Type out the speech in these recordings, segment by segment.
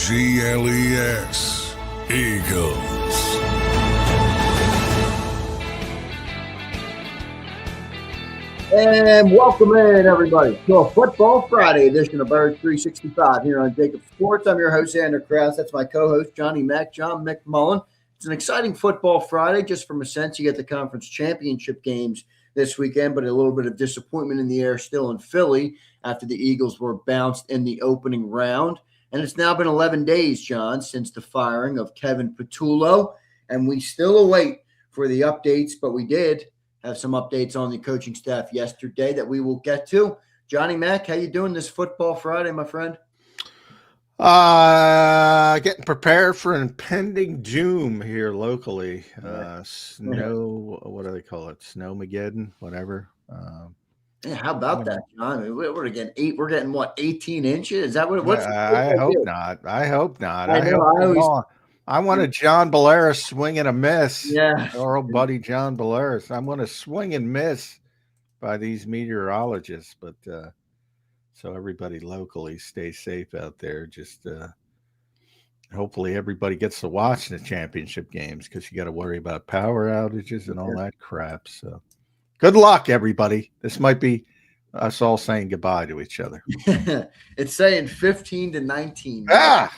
EAGLES, Eagles. And welcome in, everybody, to a Football Friday edition of Birds 365 here on JAKIB Sports. I'm your host, Zander Krause. That's my co-host, John McMullen. It's an exciting Football Friday, just from a sense. You get the conference championship games this weekend, but a little bit of disappointment in the air still in Philly after the Eagles were bounced in the opening round. And it's now been 11 days, John, since the firing of Kevin Patullo, and we still await for the updates, but we did have some updates on the coaching staff yesterday that we will get to. Johnny Mac, how you doing this Football Friday, my friend? Getting prepared for impending doom here locally. Snow, what do they call it? Snowmageddon, whatever. Yeah, how about that, John? We're getting we're getting what, 18 inches? Is that what it was? I hope not. I hope not. I want a John Bolaris swing and a miss. Yeah. Our old buddy John Bolaris. I want to swing and miss by these meteorologists, but so everybody locally stay safe out there. Just hopefully everybody gets to watch the championship games, because you got to worry about power outages and all that crap. So good luck, everybody. This might be us all saying goodbye to each other. It's saying 15-19.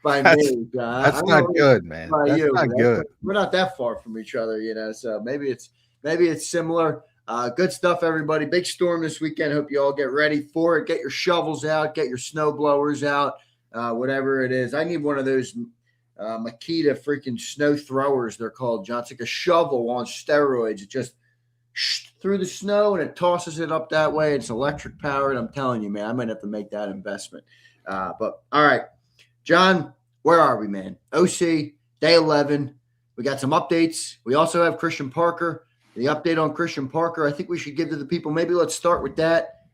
By me, John. That's not good, man. That's not good. We're not that far from each other, so maybe it's similar. Good stuff, everybody. Big storm this weekend. Hope you all get ready for it. Get your shovels out. Get your snow blowers out. Whatever it is. I need one of those Makita freaking snow throwers, they're called, John. It's like a shovel on steroids. It just through the snow and it tosses it up that way. It's electric powered. I'm telling you, man, I might have to make that investment. But all right. John, where are we, man? OC, day 11. We got some updates. We also have Christian Parker. The update on Christian Parker, I think we should give to the people. Maybe let's start with that.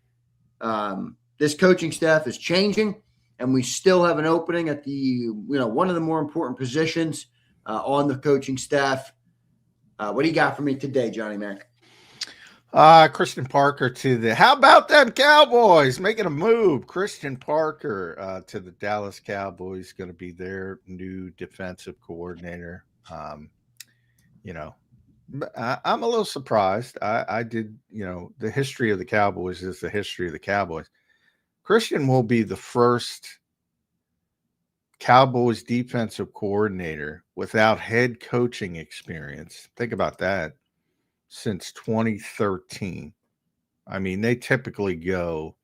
This coaching staff is changing, and we still have an opening at the, one of the more important positions on the coaching staff. What do you got for me today, Johnny Mac? Christian Parker how about them Cowboys making a move? Christian Parker to the Dallas Cowboys, going to be their new defensive coordinator. I'm a little surprised. I did, the history of the Cowboys is the history of the Cowboys. Christian will be the first Cowboys defensive coordinator without head coaching experience. Think about that. Since 2013. I mean, they typically go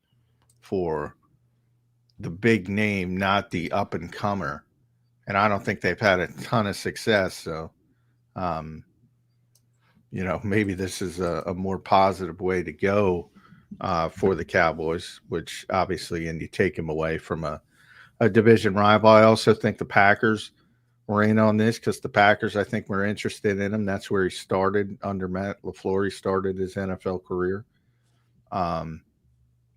for the big name, not the up and comer. And I don't think they've had a ton of success. So, maybe this is a more positive way to go for the Cowboys, which obviously, and you take them away from a division rival. I also think the Packers were in on this, because the Packers, I think, were interested in him. That's where he started under Matt LaFleur. He started his NFL career. And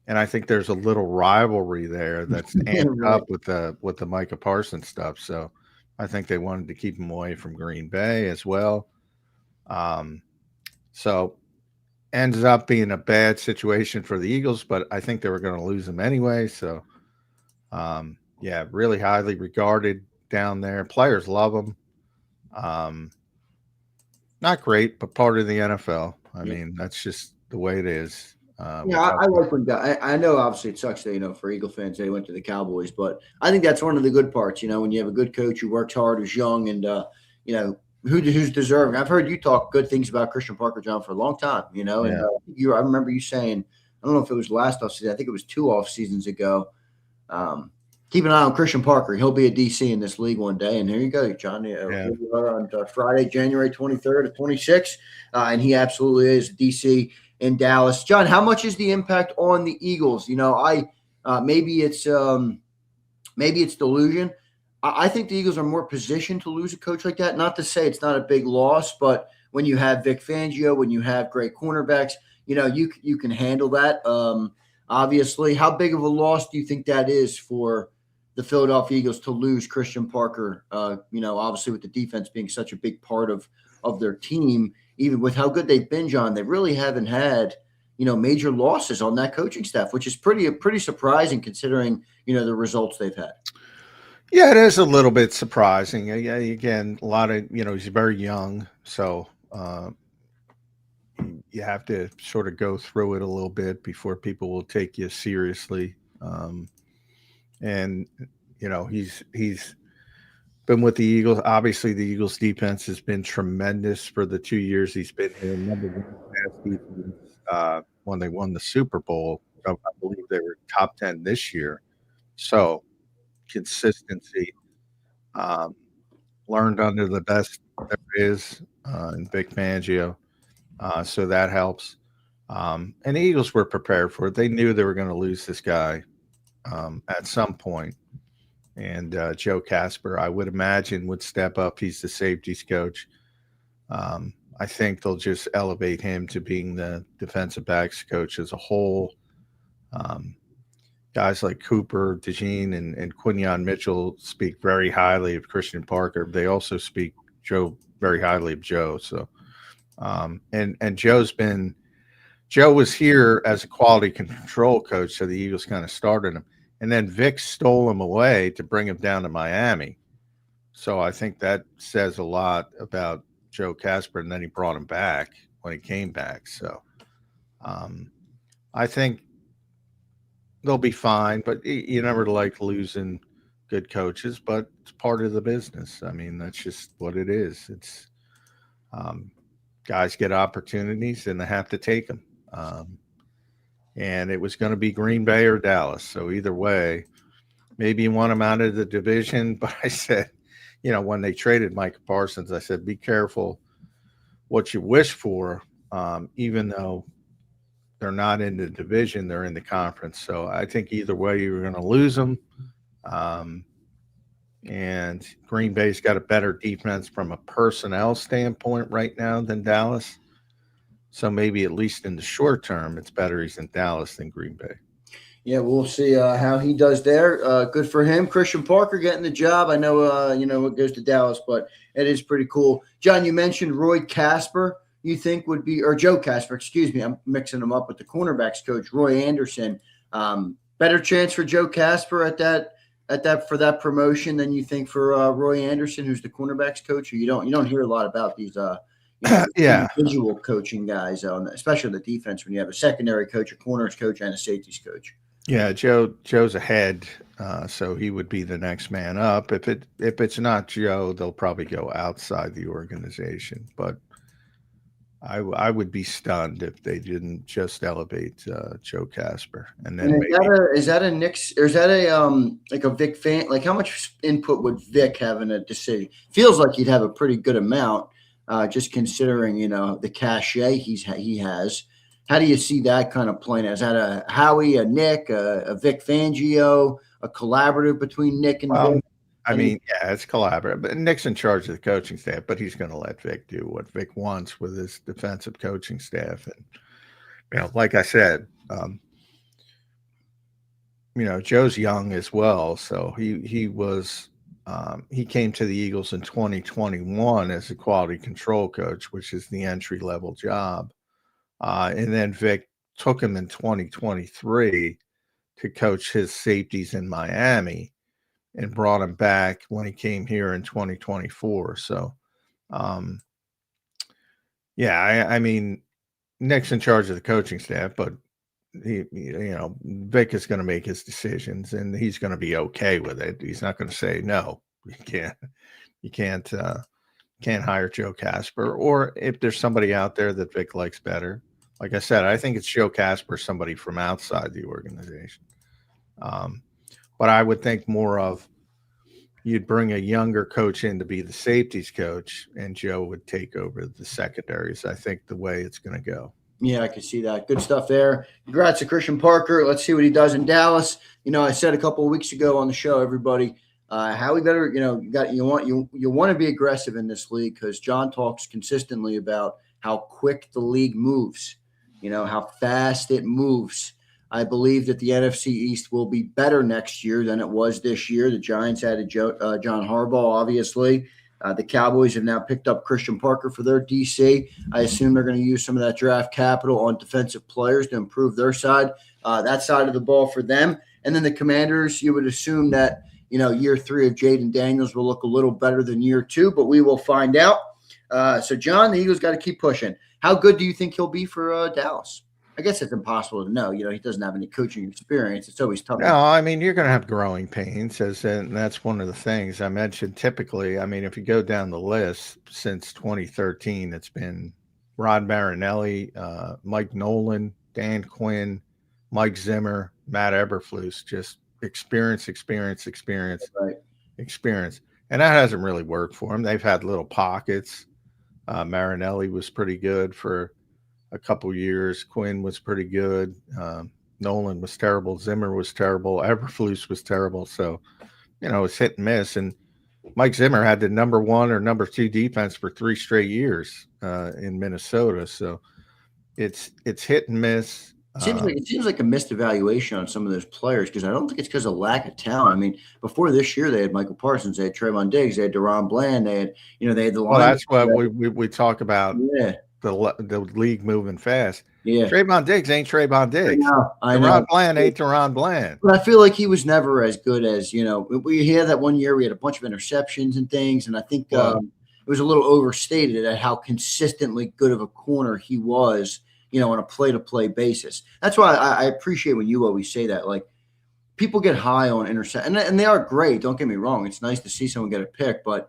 I think there's a little rivalry there that's amped up with the Micah Parsons stuff. So I think they wanted to keep him away from Green Bay as well. So ends up being a bad situation for the Eagles, but I think they were going to lose him anyway. So, really highly regarded down there. Players love him. Not great, but part of the NFL. I mean, that's just the way it is. I like when I know obviously it sucks that, for Eagle fans, they went to the Cowboys, but I think that's one of the good parts, when you have a good coach who works hard, who's young, and, who's deserving. I've heard you talk good things about Christian Parker, John, for a long time, and I remember you saying, I don't know if it was last offseason, I think it was 2 off seasons ago, keep an eye on Christian Parker. He'll be a DC in this league one day. And here you go, John. On Friday, January 23rd at 26. And he absolutely is a DC in Dallas. John, how much is the impact on the Eagles? Maybe it's delusion. I think the Eagles are more positioned to lose a coach like that. Not to say it's not a big loss, but when you have Vic Fangio, when you have great cornerbacks, you can handle that. Obviously, how big of a loss do you think that is for the Philadelphia Eagles to lose Christian Parker? Obviously with the defense being such a big part of their team, even with how good they've been, John, they really haven't had, major losses on that coaching staff, which is pretty surprising considering, the results they've had. Yeah, it is a little bit surprising. Yeah, again, a lot of he's very young, so you have to sort of go through it a little bit before people will take you seriously. And he's been with the Eagles. Obviously, the Eagles defense has been tremendous for the 2 years he's been here. Number one pass defense when they won the Super Bowl. I believe they were top 10 this year. So consistency. Learned under the best there is in Vic Fangio. So that helps. And the Eagles were prepared for it. They knew they were going to lose this guy at some point. And Joe Casper, I would imagine, would step up. He's the safeties coach. I think they'll just elevate him to being the defensive backs coach as a whole. Guys like Cooper, DeJean, and Quinyon Mitchell speak very highly of Christian Parker. They also speak very highly of Joe. So, and Joe was here as a quality control coach, so the Eagles kind of started him. And then Vic stole him away to bring him down to Miami. So I think that says a lot about Joe Casper, and then he brought him back when he came back. So I think they'll be fine, but you never like losing good coaches, but it's part of the business. I mean, that's just what it is. It's guys get opportunities and they have to take them. And it was going to be Green Bay or Dallas. So either way, maybe you want them out of the division. But I said, when they traded Micah Parsons, I said, be careful what you wish for, even though they're not in the division, they're in the conference. So I think either way, you're going to lose them. And Green Bay's got a better defense from a personnel standpoint right now than Dallas. So maybe at least in the short term, it's better he's in Dallas than Green Bay. Yeah, we'll see how he does there. Good for him. Christian Parker getting the job. I know, it goes to Dallas, but it is pretty cool. John, you mentioned Roy Casper, you think would be – or Joe Casper, excuse me. I'm mixing him up with the cornerbacks coach, Roy Anderson. Better chance for Joe Casper at that for that promotion than you think for Roy Anderson, who's the cornerbacks coach? Or you don't hear a lot about these individual coaching guys, especially on the defense, when you have a secondary coach, a corners coach, and a safeties coach. Yeah, Joe's ahead, so he would be the next man up. If it's not Joe, they'll probably go outside the organization. But I would be stunned if they didn't just elevate Joe Casper. And then is that a Knicks, or is that a Vic fan? Like, how much input would Vic have in a decision? Feels like he'd have a pretty good amount. Just considering, the cachet he has. How do you see that kind of playing? Is that a Howie, a Nick, a Vic Fangio, a collaborative between Nick and Vic? I mean, yeah, it's collaborative. But Nick's in charge of the coaching staff, but he's going to let Vic do what Vic wants with his defensive coaching staff. And, like I said, Joe's young as well. So he was he came to the Eagles in 2021 as a quality control coach, which is the entry-level job. And then Vic took him in 2023 to coach his safeties in Miami and brought him back when he came here in 2024. So, I mean, Nick's in charge of the coaching staff, but Vic is going to make his decisions and he's going to be okay with it. He's not going to say, no, you can't hire Joe Casper. Or if there's somebody out there that Vic likes better, like I said, I think it's Joe Casper, somebody from outside the organization. But I would think more of you'd bring a younger coach in to be the safeties coach, and Joe would take over the secondaries. I think the way it's going to go. Yeah, I can see that. Good stuff there. Congrats to Christian Parker. Let's see what he does in Dallas. I said a couple of weeks ago on the show, everybody, how we better, you want to be aggressive in this league, because John talks consistently about how quick the league moves, how fast it moves. I believe that the NFC East will be better next year than it was this year. The Giants added John Harbaugh, obviously. The Cowboys have now picked up Christian Parker for their DC. I assume they're going to use some of that draft capital on defensive players to improve their side, that side of the ball for them. And then the Commanders, you would assume that, year 3 of Jaden Daniels will look a little better than year 2, but we will find out. So, John, the Eagles got to keep pushing. How good do you think he'll be for Dallas? I guess it's impossible to know. He doesn't have any coaching experience. It's always tough. No, I mean, you're going to have growing pains, and that's one of the things I mentioned. Typically, I mean, if you go down the list since 2013, it's been Rod Marinelli, Mike Nolan, Dan Quinn, Mike Zimmer, Matt Eberflus, just experience, Right. experience. And that hasn't really worked for them. They've had little pockets. Marinelli was pretty good for a couple years. Quinn was pretty good. Nolan was terrible. Zimmer was terrible. Eberflus was terrible. So, it's hit and miss. And Mike Zimmer had the number 1 or number 2 defense for 3 straight years in Minnesota. So it's hit and miss. It seems like a missed evaluation on some of those players, because I don't think it's because of lack of talent. I mean, before this year, they had Michael Parsons, they had Trayvon Diggs, they had Deron Bland, they had the line. Well, that's what we talk about. Yeah. The league moving fast. Yeah. Trayvon Diggs ain't Trayvon Diggs. I know. Deron Bland ain't Deron Bland. But I feel like he was never as good as, we had that one year we had a bunch of interceptions and things, and I think it was a little overstated at how consistently good of a corner he was, on a play-to-play basis. That's why I appreciate when you always say that. Like, people get high on interception, and they are great. Don't get me wrong. It's nice to see someone get a pick, but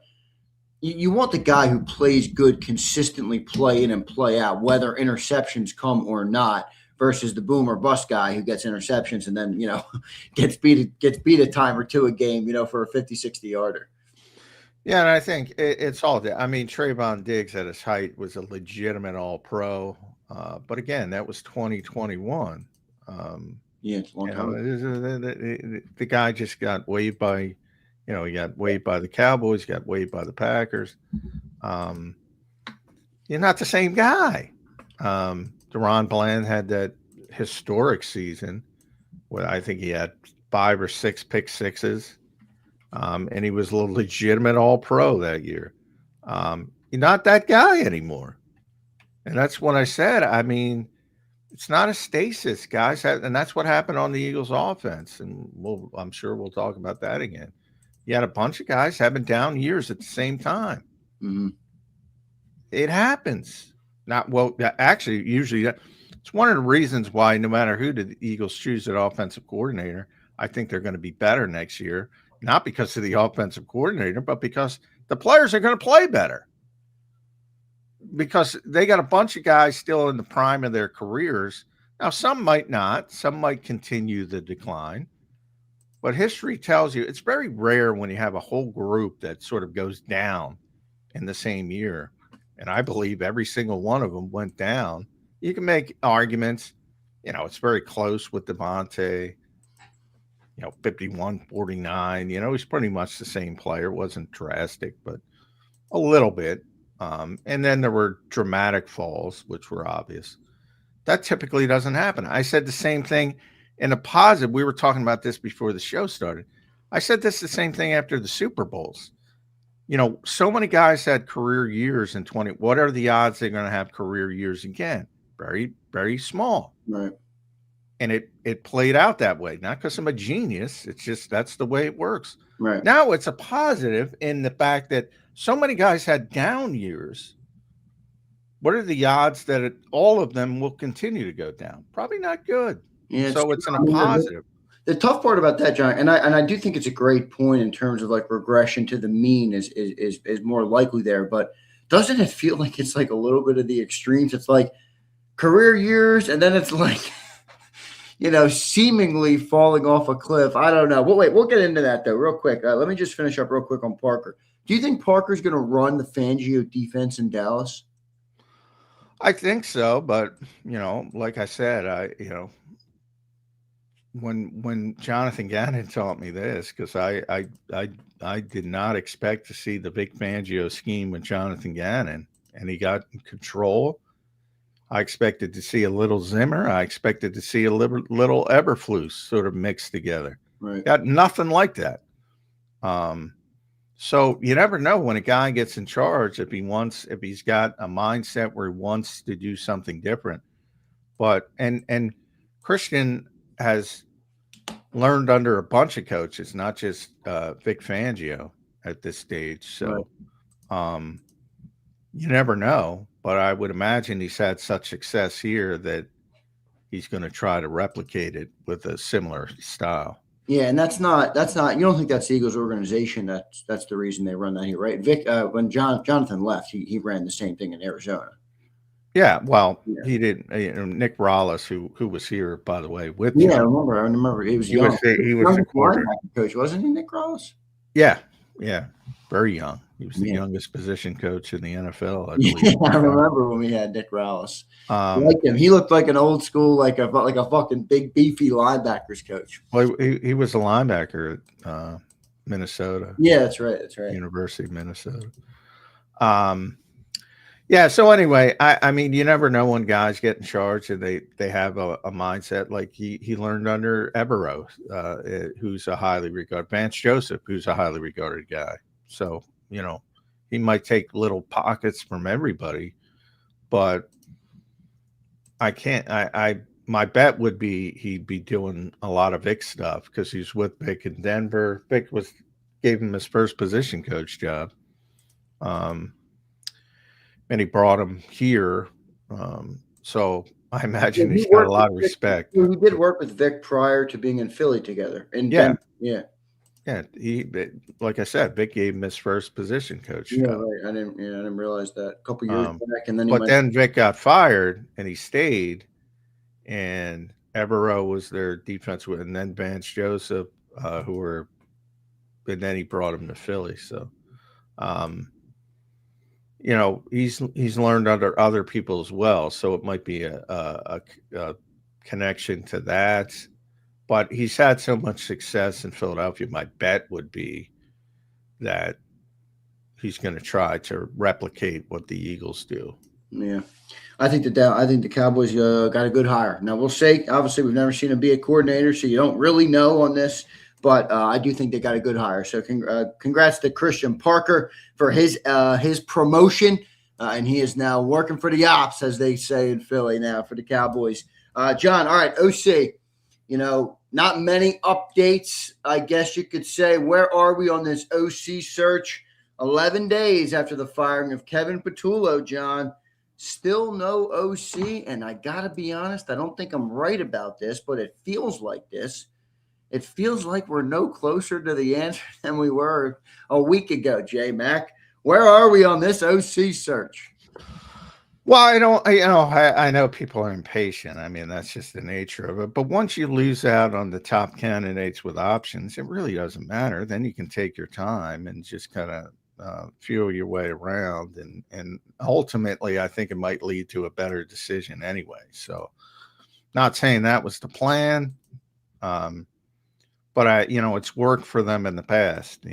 you want the guy who plays good, consistently play in and play out, whether interceptions come or not, versus the boom or bust guy who gets interceptions and then, gets beat a time or two a game, for a 50, 60-yarder. Yeah, and I think it's all that. I mean, Trayvon Diggs at his height was a legitimate all-pro. But again, that was 2021. Yeah, it's a long time. The guy just got waived by, he got waived by the Cowboys, got waived by the Packers. You're not the same guy. Deron Bland had that historic season where I think he had 5 or 6 pick sixes. And he was a legitimate all-pro that year. You're not that guy anymore. And that's what I said. I mean, it's not a stasis, guys. And that's what happened on the Eagles offense. And I'm sure we'll talk about that again. You had a bunch of guys having down years at the same time. Mm-hmm. It happens. Actually, usually it's one of the reasons why no matter who the Eagles choose at offensive coordinator, I think they're going to be better next year. Not because of the offensive coordinator, but because the players are going to play better. Because they got a bunch of guys still in the prime of their careers. Now, some might not. Some might continue the decline. But history tells you it's very rare when you have a whole group that sort of goes down in the same year. And I believe every single one of them went down. You can make arguments. It's very close with Devonta, 51-49. He's pretty much the same player. It wasn't drastic, but a little bit. And then there were dramatic falls, which were obvious. That typically doesn't happen. I said the same thing in a positive. We were talking about this before the show started. I said this the same thing after the Super Bowls. So many guys had career years in 20. What are the odds they're going to have career years again? Very, very small. Right. And it played out that way. Not because I'm a genius. It's just that's the way it works. Right. Now it's a positive in the fact that so many guys had down years. What are the odds that all of them will continue to go down? Probably not good. Yeah, so it's in a positive. The tough part about that, John, and I do think it's a great point in terms of like regression to the mean is more likely there. But doesn't it feel like it's like a little bit of the extremes? It's like career years, and then it's like seemingly falling off a cliff. I don't know. We'll get into that though real quick. Let me just finish up real quick on Parker. Do you think Parker's going to run the Fangio defense in Dallas? I think so, but like I said, when Jonathan Gannon taught me this, because I did not expect to see the Vic Fangio scheme with Jonathan Gannon, and he got in control. I expected to see a little Zimmer. I expected to see a little Eberflus sort of mixed together. Right. Got nothing like that. So you never know when a guy gets in charge if he's got a mindset where he wants to do something different. But and Christian has learned under a bunch of coaches, not just Vic Fangio at this stage. So you never know, but I would imagine he's had such success here that he's going to try to replicate it with a similar style. Yeah, and that's not you don't think that's the Eagles organization that's the reason they run that here, right? Vic when Jonathan left, he ran the same thing in Arizona. Yeah, well, he did. Nick Rollis, who was here, by the way, with John. I remember. He was young. He was the quarterback coach, wasn't he, Nick Rollis? Yeah, very young. He was the youngest position coach in the NFL, I believe. I remember when we had Nick Rollis. I liked him. He looked like an old school, like a fucking big beefy linebackers coach. Well, he was a linebacker at Minnesota. Yeah, that's right. University of Minnesota. Yeah. So anyway, I mean, you never know when guys get in charge and they have a mindset like he learned under Evero, who's a highly regarded, Vance Joseph, who's a highly regarded guy. So, he might take little pockets from everybody, but my bet would be he'd be doing a lot of Vic stuff because he's with Vic in Denver. Vic gave him his first position coach job. And he brought him here. So I imagine he's got a lot of respect. He did work with Vic prior to being in Philly together. Yeah. He, like I said, Vic gave him his first position coach job. Right. I didn't realize that a couple years back. And then then Vic got fired and he stayed, and Evero was their defensive, and then Vance Joseph, and then he brought him to Philly. So, he's learned under other people as well. So it might be a connection to that. But he's had so much success in Philadelphia. My bet would be that he's going to try to replicate what the Eagles do. Yeah, I think the Cowboys got a good hire. Now we'll say, obviously, we've never seen him be a coordinator, so you don't really know on this. But I do think they got a good hire. So congrats to Christian Parker for his promotion, and he is now working for the ops, as they say in Philly now, for the Cowboys. John, all right, OC. Not many updates, I guess you could say. Where are we on this OC search? 11 days after the firing of Kevin Patullo, John. Still no OC, and I got to be honest, I don't think I'm right about this, but it feels like this. It feels like we're no closer to the answer than we were a week ago, J-Mac. Where are we on this OC search? Well, I know people are impatient. I mean, that's just the nature of it. But once you lose out on the top candidates with options, it really doesn't matter. Then you can take your time and just kind of feel your way around. And ultimately, I think it might lead to a better decision anyway. So not saying that was the plan. But it's worked for them in the past.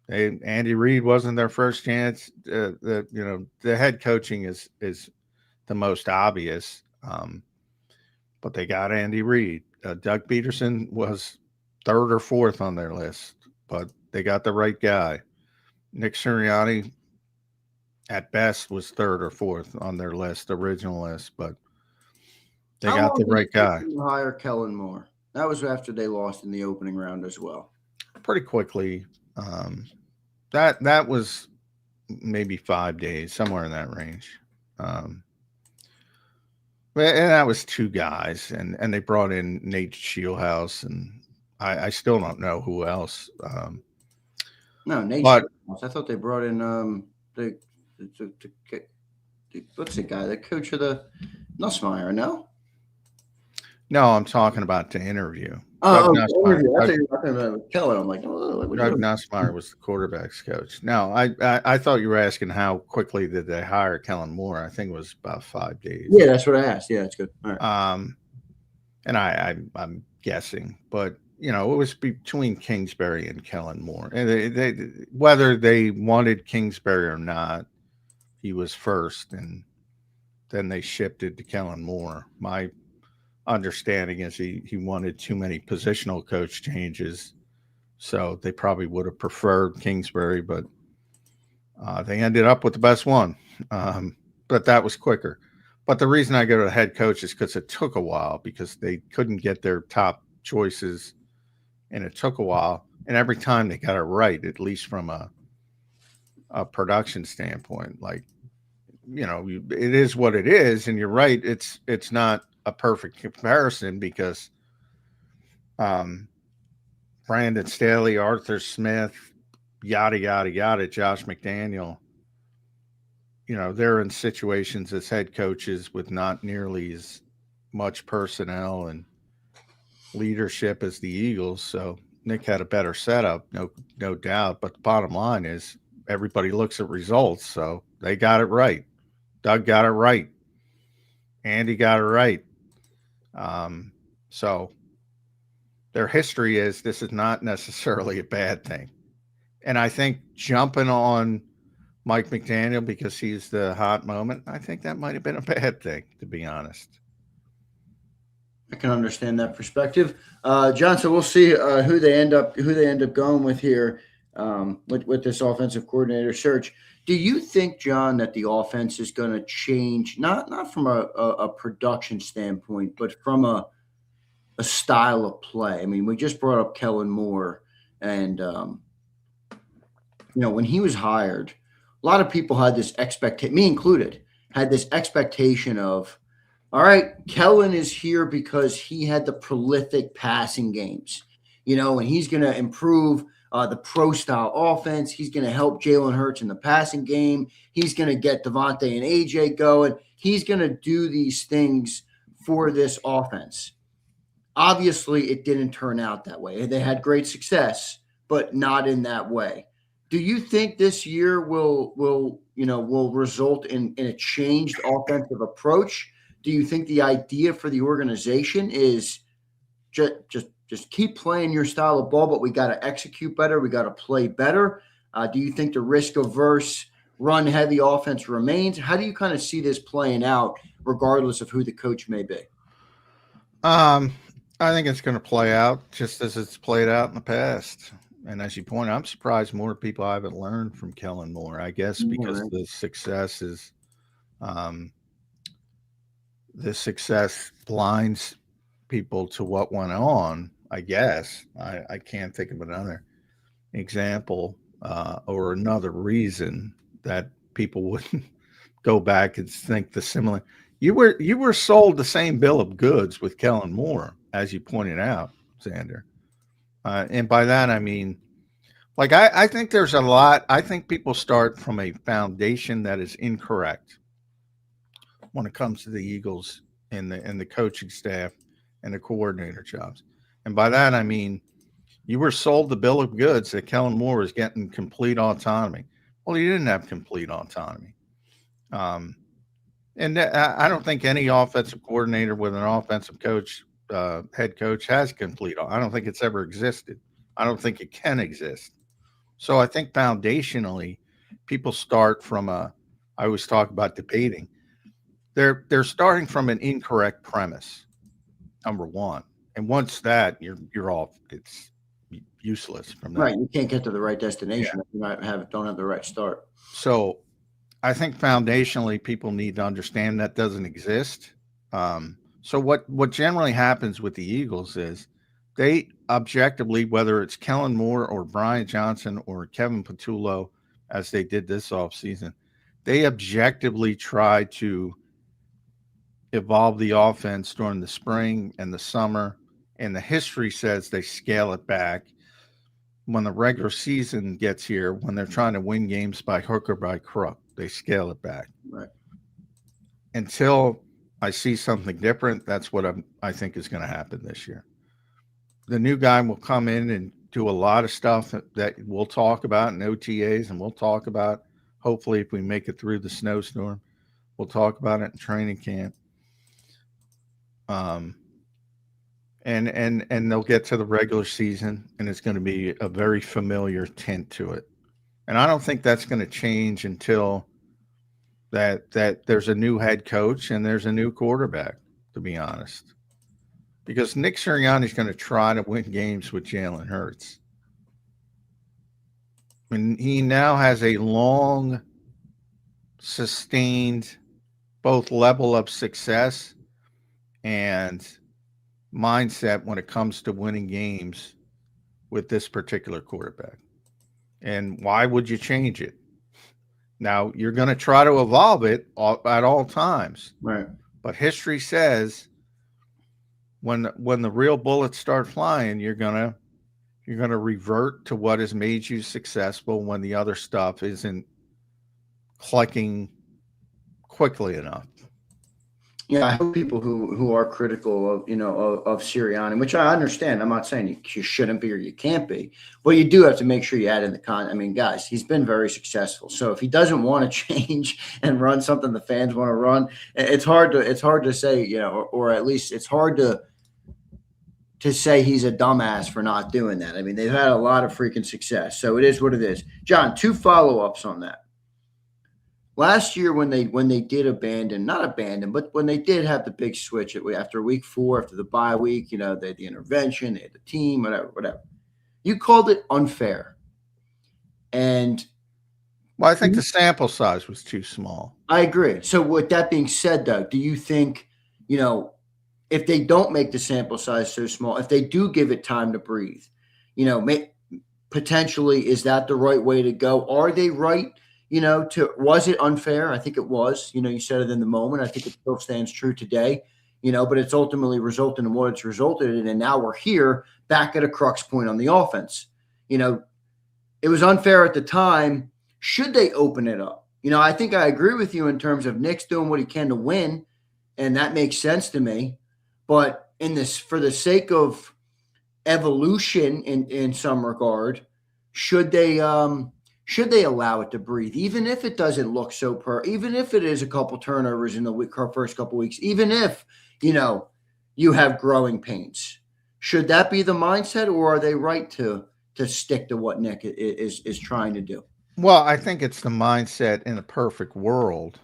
Andy Reid wasn't their first chance. The head coaching is the most obvious. But they got Andy Reid. Doug Peterson was third or fourth on their list, but they got the right guy. Nick Sirianni, at best, was third or fourth on their original list, but they got the right guy. Hire Kellen Moore. That was after they lost in the opening round as well. Pretty quickly. That was maybe 5 days, somewhere in that range. And that was two guys, and they brought in Nate Shieldhouse, and I still don't know who else. Nate Shieldhouse. I thought they brought in what's the guy, the coach of the Nussmeier, no? No, I'm talking about the interview. Doug Nussmeier. I thought you were talking about Kellen. I'm like, Doug Nussmeier was the quarterback's coach. No, I thought you were asking how quickly did they hire Kellen Moore. I think it was about 5 days. Yeah, that's what I asked. Yeah, that's good. All right. And I'm guessing, but it was between Kingsbury and Kellen Moore, and they whether they wanted Kingsbury or not, he was first, and then they shifted to Kellen Moore. My understanding is he wanted too many positional coach changes, so they probably would have preferred Kingsbury, but they ended up with the best one. But that was quicker. But the reason I go to the head coach is because it took a while, because they couldn't get their top choices, and it took a while. And every time they got it right, at least from a production standpoint, like, it is what it is. And you're right. It's not a perfect comparison because Brandon Staley, Arthur Smith, yada, yada, yada, Josh McDaniel, they're in situations as head coaches with not nearly as much personnel and leadership as the Eagles. So Nick had a better setup, no doubt. But the bottom line is everybody looks at results. So they got it right. Doug got it right. Andy got it right. So their history is this is not necessarily a bad thing. And I think jumping on Mike McDaniel because he's the hot moment, I think that might have been a bad thing, to be honest. I can understand that perspective, John. So we'll see who they end up going with here with this offensive coordinator search. Do you think, John, that the offense is going to change not from a production standpoint, but from a style of play? I mean, we just brought up Kellen Moore, and when he was hired, a lot of people had this expectation, me included, had this expectation of, all right, Kellen is here because he had the prolific passing games, and he's going to improve the pro-style offense. He's going to help Jalen Hurts in the passing game. He's going to get Devonta and AJ going. He's going to do these things for this offense. Obviously, it didn't turn out that way. They had great success, but not in that way. Do you think this year will result in a changed offensive approach? Do you think the idea for the organization is just keep playing your style of ball, but we got to execute better, we got to play better? Do you think the risk-averse, run-heavy offense remains? How do you kind of see this playing out, regardless of who the coach may be? I think it's going to play out just as it's played out in the past. And as you point out, I'm surprised more people haven't learned from Kellen Moore, I guess, because the success is the success blinds people to what went on, I guess. I can't think of another example or another reason that people wouldn't go back and think the similar. You were sold the same bill of goods with Kellen Moore, as you pointed out, Zander. And by that, I mean, I think there's a lot. I think people start from a foundation that is incorrect when it comes to the Eagles and the coaching staff and the coordinator jobs. And by that, I mean, you were sold the bill of goods that Kellen Moore was getting complete autonomy. Well, he didn't have complete autonomy. And I don't think any offensive coordinator with an offensive coach, head coach, has complete. I don't think it's ever existed. I don't think it can exist. So I think foundationally, people start from I always talk about debating. They're starting from an incorrect premise, number one. And once that, you're off. It's useless from that. Right. You can't get to the right destination if you don't have the right start. So I think foundationally, people need to understand that doesn't exist. So what generally happens with the Eagles is they objectively, whether it's Kellen Moore or Brian Johnson or Kevin Patullo, as they did this offseason, they objectively try to evolve the offense during the spring and the summer. And the history says they scale it back when the regular season gets here, when they're trying to win games by hook or by crook. They scale it back. Right. Until I see something different, that's what I think is going to happen this year. The new guy will come in and do a lot of stuff that we'll talk about in OTAs, and we'll talk about, hopefully, if we make it through the snowstorm, we'll talk about it in training camp. And they'll get to the regular season, and it's going to be a very familiar tint to it. And I don't think that's going to change until that there's a new head coach and there's a new quarterback, to be honest. Because Nick Sirianni is going to try to win games with Jalen Hurts. And he now has a long, sustained both level of success and mindset when it comes to winning games with this particular quarterback. And why would you change it? Now, you're going to try to evolve it at all times. Right. But history says when the real bullets start flying, you're going to revert to what has made you successful when the other stuff isn't clicking quickly enough. Yeah, I hope people who are critical of of Sirianni, which I understand. I'm not saying you shouldn't be or you can't be, but you do have to make sure you add in the con. I mean, guys, he's been very successful. So if he doesn't want to change and run something the fans want to run, it's hard to say, or at least it's hard to say he's a dumbass for not doing that. I mean, they've had a lot of freaking success. So it is what it is. John, 2 follow-ups on that. Last year, when they did not abandon, but when they did have the big switch after week 4, after the bye week, they had the intervention, they had the team, whatever. You called it unfair. And well, I think the sample size was too small. I agree. So with that being said, though, do you think, if they don't make the sample size so small, if they do give it time to breathe, potentially, is that the right way to go? Are they right? Was it unfair? I think it was. You said it in the moment. I think it still stands true today, but it's ultimately resulted in what it's resulted in. And now we're here back at a crux point on the offense. It was unfair at the time. Should they open it up? I think I agree with you in terms of Nick's doing what he can to win, and that makes sense to me. But for the sake of evolution in some regard, should they allow it to breathe, even if it doesn't look so even if it is a couple turnovers in the first couple weeks, even if, you have growing pains? Should that be the mindset, or are they right to stick to what Nick is trying to do? Well, I think it's the mindset in a perfect world.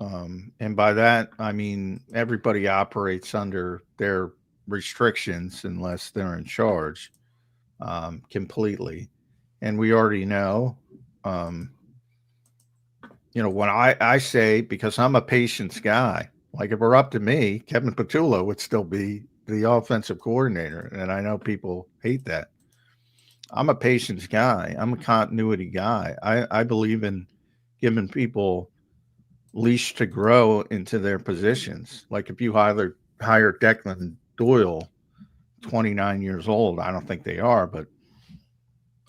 And by that, I mean, everybody operates under their restrictions unless they're in charge completely. And we already know, when I say, because I'm a patience guy, like if it were up to me, Kevin Patullo would still be the offensive coordinator. And I know people hate that. I'm a patience guy. I'm a continuity guy. I believe in giving people leash to grow into their positions. Like if you hire Declan Doyle, 29 years old, I don't think they are, but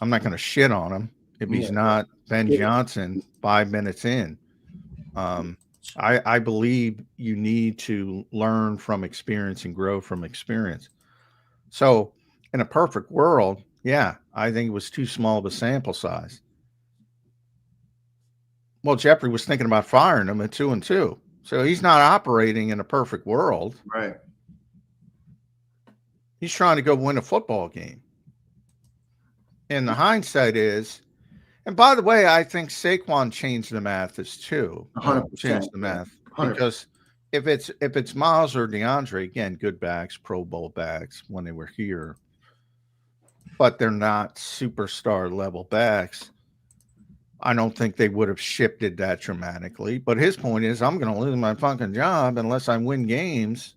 I'm not going to shit on him if he's not Ben Johnson 5 minutes in. I believe you need to learn from experience and grow from experience. So in a perfect world, yeah, I think it was too small of a sample size. Well, Jeffrey was thinking about firing him at 2-2. So he's not operating in a perfect world. Right. He's trying to go win a football game. And the hindsight is, and by the way, I think Saquon changed the math as too. 100%. Changed the math 100%. Because if it's Miles or DeAndre, again, good backs, Pro Bowl backs when they were here, but they're not superstar level backs. I don't think they would have shifted that dramatically. But his point is, I'm going to lose my fucking job unless I win games.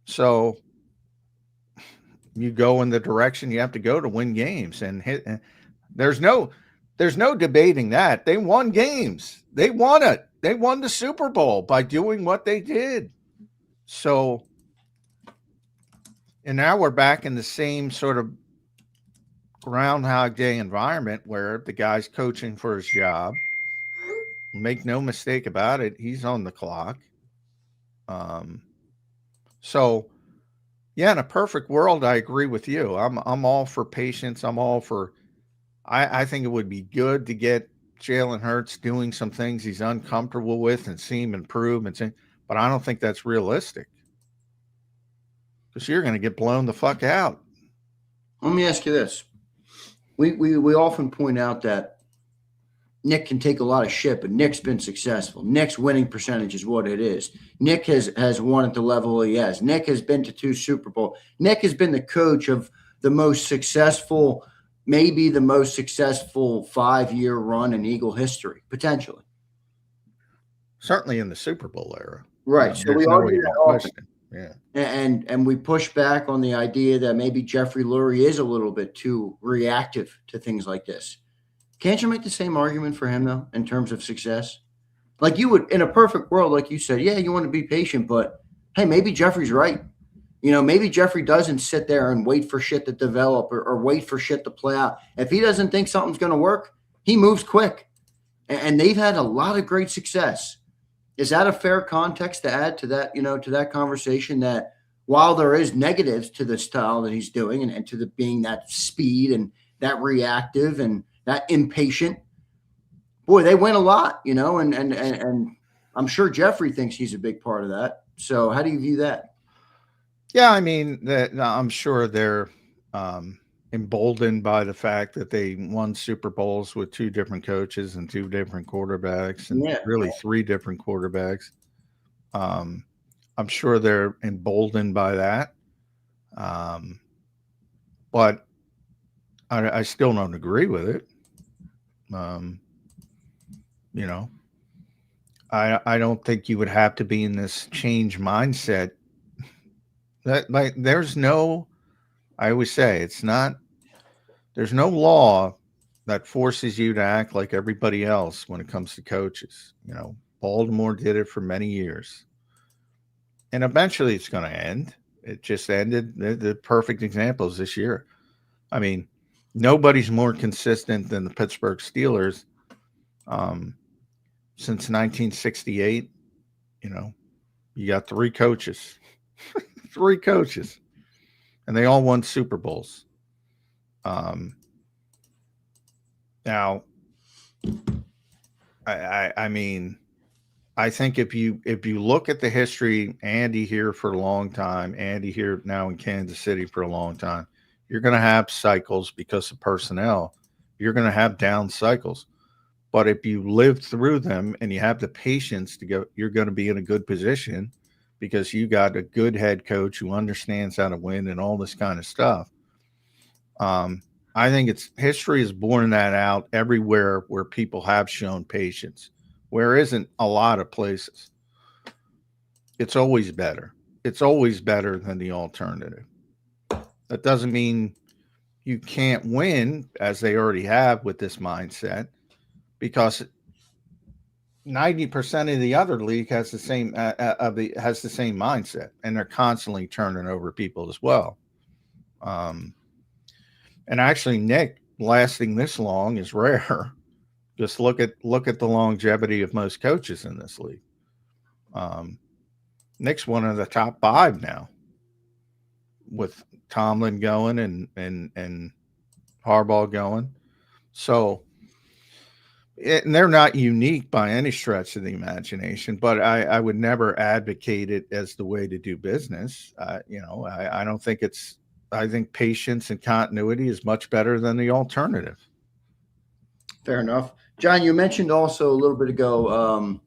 So you go in the direction you have to go to win games, and there's no debating that. They won games. They won it. They won the Super Bowl by doing what they did. So, and now we're back in the same sort of Groundhog Day environment where the guy's coaching for his job. Make no mistake about it, he's on the clock. So yeah, in a perfect world, I agree with you. I'm all for patience. I'm all for. I think it would be good to get Jalen Hurts doing some things he's uncomfortable with and see him improve but I don't think that's realistic because you're going to get blown the fuck out. Let me ask you this. We often point out that Nick can take a lot of shit, but Nick's been successful. Nick's winning percentage is what it is. Nick has won at the level he has. Nick has been to 2 Super Bowl. Nick has been the coach of the most successful, maybe the most successful 5-year run in Eagle history, potentially. Certainly in the Super Bowl era. Right. So we argue that often. Yeah. And we push back on the idea that maybe Jeffrey Lurie is a little bit too reactive to things like this. Can't you make the same argument for him, though, in terms of success? Like you would, in a perfect world, like you said, yeah, you want to be patient, but hey, maybe Jeffrey's right. Maybe Jeffrey doesn't sit there and wait for shit to develop or wait for shit to play out. If he doesn't think something's going to work, he moves quick. And they've had a lot of great success. Is that a fair context to add to that, to that conversation, that while there is negatives to the style that he's doing and to the being that speed and that reactive and that impatient, boy, they win a lot, and I'm sure Jeffrey thinks he's a big part of that. So how do you view that? Yeah, I mean, I'm sure they're emboldened by the fact that they won Super Bowls with two different coaches and two different quarterbacks, and really three different quarterbacks. I'm sure they're emboldened by that. But I still don't agree with it. I don't think you would have to be in this change mindset. I always say there's no law that forces you to act like everybody else when it comes to coaches. Baltimore did it for many years. And eventually it's going to end. It just ended. The perfect example is this year. I mean, nobody's more consistent than the Pittsburgh Steelers. Since 1968, you got three coaches. Three coaches. And they all won Super Bowls. Now, I mean, I think if you look at the history, Andy here for a long time, Andy here now in Kansas City for a long time, you're going to have cycles because of personnel. You're going to have down cycles. But if you live through them and you have the patience to go, you're going to be in a good position because you got a good head coach who understands how to win and all this kind of stuff. I think history is borne that out everywhere where people have shown patience. Where isn't a lot of places. It's always better. It's always better than the alternative. That doesn't mean you can't win, as they already have with this mindset, because 90% of the other league has the same mindset, and they're constantly turning over people as well. And actually, Nick lasting this long is rare. Just look at the longevity of most coaches in this league. Nick's one of the top 5 now, with Tomlin going and Harbaugh going. So, and they're not unique by any stretch of the imagination, but I would never advocate it as the way to do business. I don't think I think patience and continuity is much better than the alternative. Fair enough. John, you mentioned also a little bit ago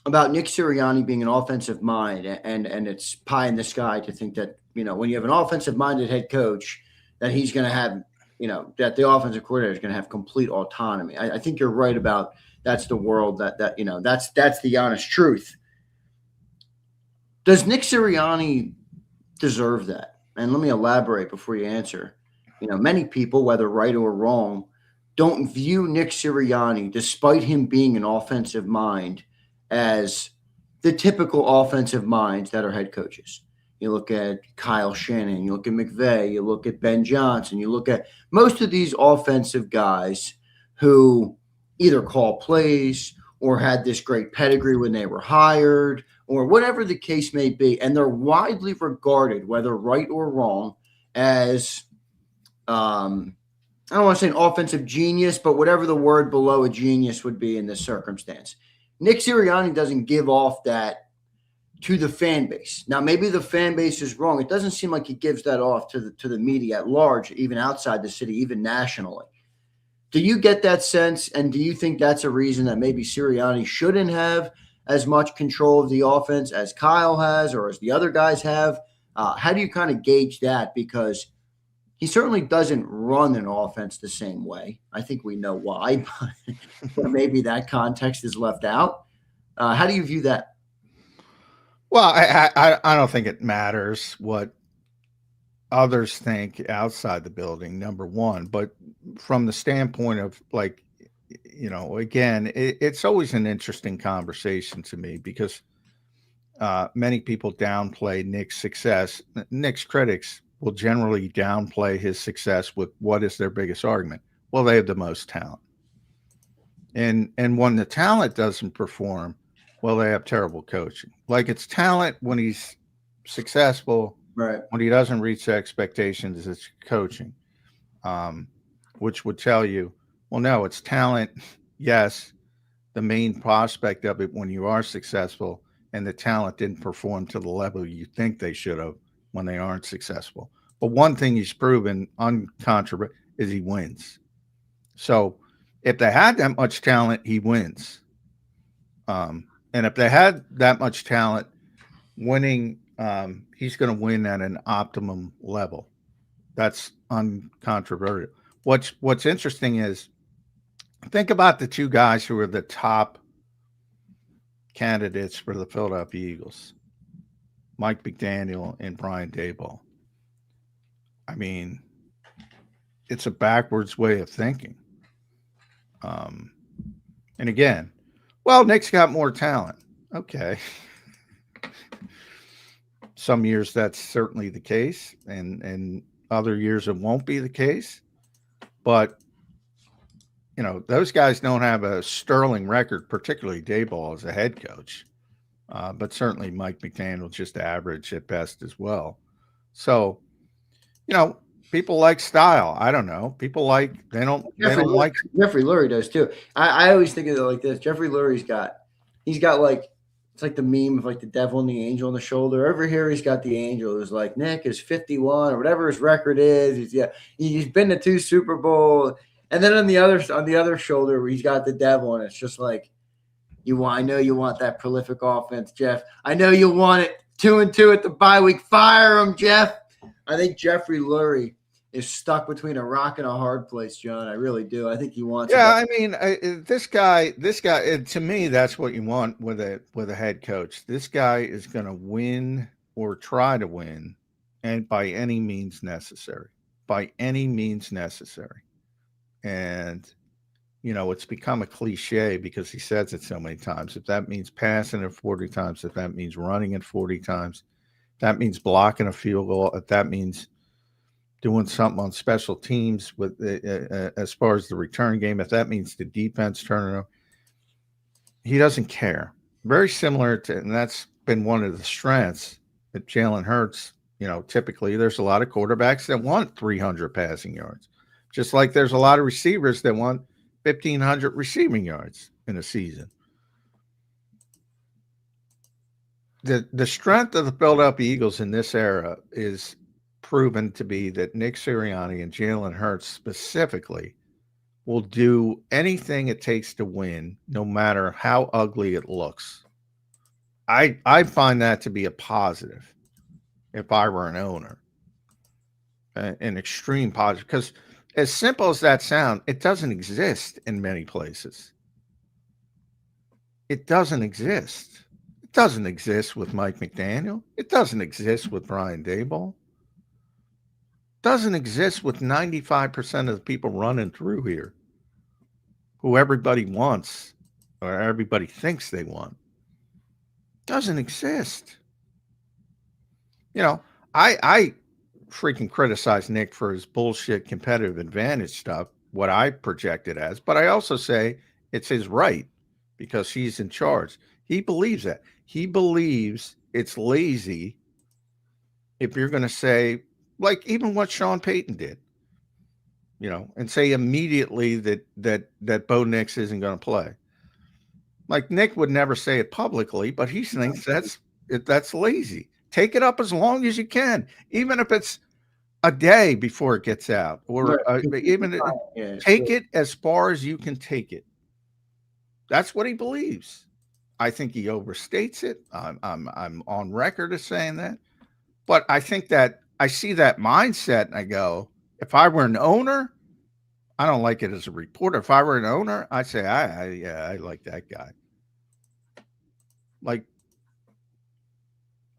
about Nick Sirianni being an offensive mind, and it's pie in the sky to think that, when you have an offensive-minded head coach, that he's going to have, that the offensive coordinator is going to have complete autonomy. I think you're right about that's the world that's the honest truth. Does Nick Sirianni deserve that? And let me elaborate before you answer. Many people, whether right or wrong, don't view Nick Sirianni, despite him being an offensive mind, as the typical offensive minds that are head coaches. You look at Kyle Shanahan, you look at McVay, you look at Ben Johnson, you look at most of these offensive guys who either call plays or had this great pedigree when they were hired or whatever the case may be. And they're widely regarded, whether right or wrong, as I don't want to say an offensive genius, but whatever the word below a genius would be in this circumstance. Nick Sirianni doesn't give off that to the fan base. Now, maybe the fan base is wrong. It doesn't seem like he gives that off to the media at large, even outside the city, even nationally. Do you get that sense? And do you think that's a reason that maybe Sirianni shouldn't have as much control of the offense as Kyle has or as the other guys have? How do you kind of gauge that? Because he certainly doesn't run an offense the same way. I think we know why, but maybe that context is left out. How do you view that? Well, I don't think it matters what others think outside the building, number one, but from the standpoint of like, again, it's always an interesting conversation to me because many people downplay Nick's success. Nick's critics will generally downplay his success with what is their biggest argument? Well, they have the most talent. And when the talent doesn't perform, well, they have terrible coaching. Like it's talent when he's successful, Right. when he doesn't reach expectations, it's coaching, which would tell you, well, no, it's talent. Yes, the main prospect of it when you are successful and the talent didn't perform to the level you think they should have when they aren't successful. But one thing he's proven uncontroversial is he wins. So if they had that much talent, he wins. And if they had that much talent, winning, he's going to win at an optimum level. That's uncontroversial. What's interesting is think about the two guys who are the top candidates for the Philadelphia Eagles, Mike McDaniel and Brian Daboll. I mean, it's a backwards way of thinking. And again, well, Nick's got more talent. Okay. Some years that's certainly the case, and other years it won't be the case. But those guys don't have a sterling record, particularly Daboll as a head coach. But certainly Mike McDaniel just average at best as well. So, people like style. I don't know. People like they don't like Jeffrey Lurie does too. I always think of it like this. Jeffrey Lurie's got like it's like the meme of like the devil and the angel on the shoulder. Over here he's got the angel who's like Nick is 51 or whatever his record is. He's been to 2 Super Bowls. And then on the other shoulder he's got the devil, and it's just like I know you want that prolific offense, Jeff. I know you want it 2-2 at the bye week. Fire him, Jeff. I think Jeffrey Lurie is stuck between a rock and a hard place, John. I really do. I think he wants. Yeah, I mean, this guy. To me, that's what you want with a head coach. This guy is going to win or try to win, and by any means necessary. By any means necessary. And it's become a cliche because he says it so many times. If that means passing it 40 times, if that means running it 40 times, that means blocking a field goal, if that means doing something on special teams with as far as the return game, if that means the defense turning over, he doesn't care. Very similar to, and that's been one of the strengths that Jalen Hurts, typically there's a lot of quarterbacks that want 300 passing yards, just like there's a lot of receivers that want 1,500 receiving yards in a season. The strength of the Philadelphia Eagles in this era is proven to be that Nick Sirianni and Jalen Hurts specifically will do anything it takes to win, no matter how ugly it looks. I find that to be a positive if I were an owner, an extreme positive, because as simple as that sounds, it doesn't exist in many places. It doesn't exist. It doesn't exist with Mike McDaniel. It doesn't exist with Brian Daboll. Doesn't exist with 95% of the people running through here who everybody wants or everybody thinks they want. Doesn't exist. I freaking criticize Nick for his bullshit competitive advantage stuff, what I project it as, but I also say it's his right because he's in charge. He believes that. He believes it's lazy if you're going to say, like even what Sean Payton did, and say immediately that Bo Nix isn't going to play. Like Nick would never say it publicly, but he thinks that's lazy. Take it up as long as you can, even if it's a day before it gets out, or take it as far as you can take it. That's what he believes. I think he overstates it. I'm on record as saying that, but I think that I see that mindset and I go, if I were an owner, I don't like it as a reporter. If I were an owner, I'd say, I like that guy. Like,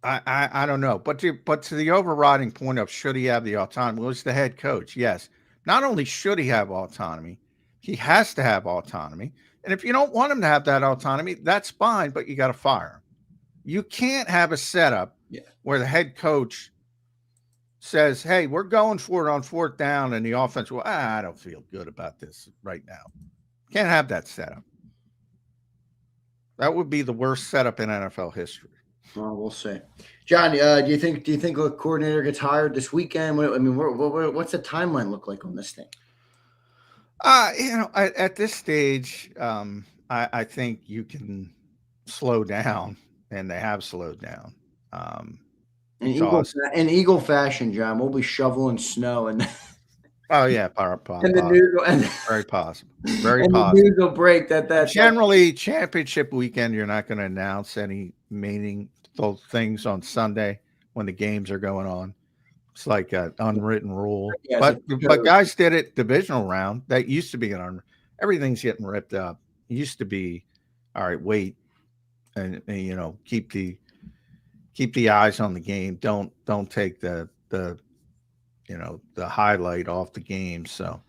I don't know, but to the overriding point of should he have the autonomy? Well, he's the head coach. Yes. Not only should he have autonomy, he has to have autonomy. And if you don't want him to have that autonomy, that's fine, but you got to fire him. You can't have a setup where the head coach says, "Hey, we're going for it on fourth down," and the offense, well, I don't feel good about this right now. Can't have that setup. That would be the worst setup in NFL history. Well, we'll see. John, do you think a coordinator gets hired this weekend? I mean, what's the timeline look like on this thing? At this stage, I think you can slow down, and they have slowed down. In Eagle fashion, John, we'll be shoveling snow and. Oh yeah, and the news, very possible. Very and possible. The news will break that generally championship weekend. You're not going to announce any meaningful things on Sunday when the games are going on. It's like an unwritten rule. Yeah, but guys did it divisional round. That used to be everything's getting ripped up. It used to be, all right, wait, and keep the eyes on the game. Don't take the highlight off the game. So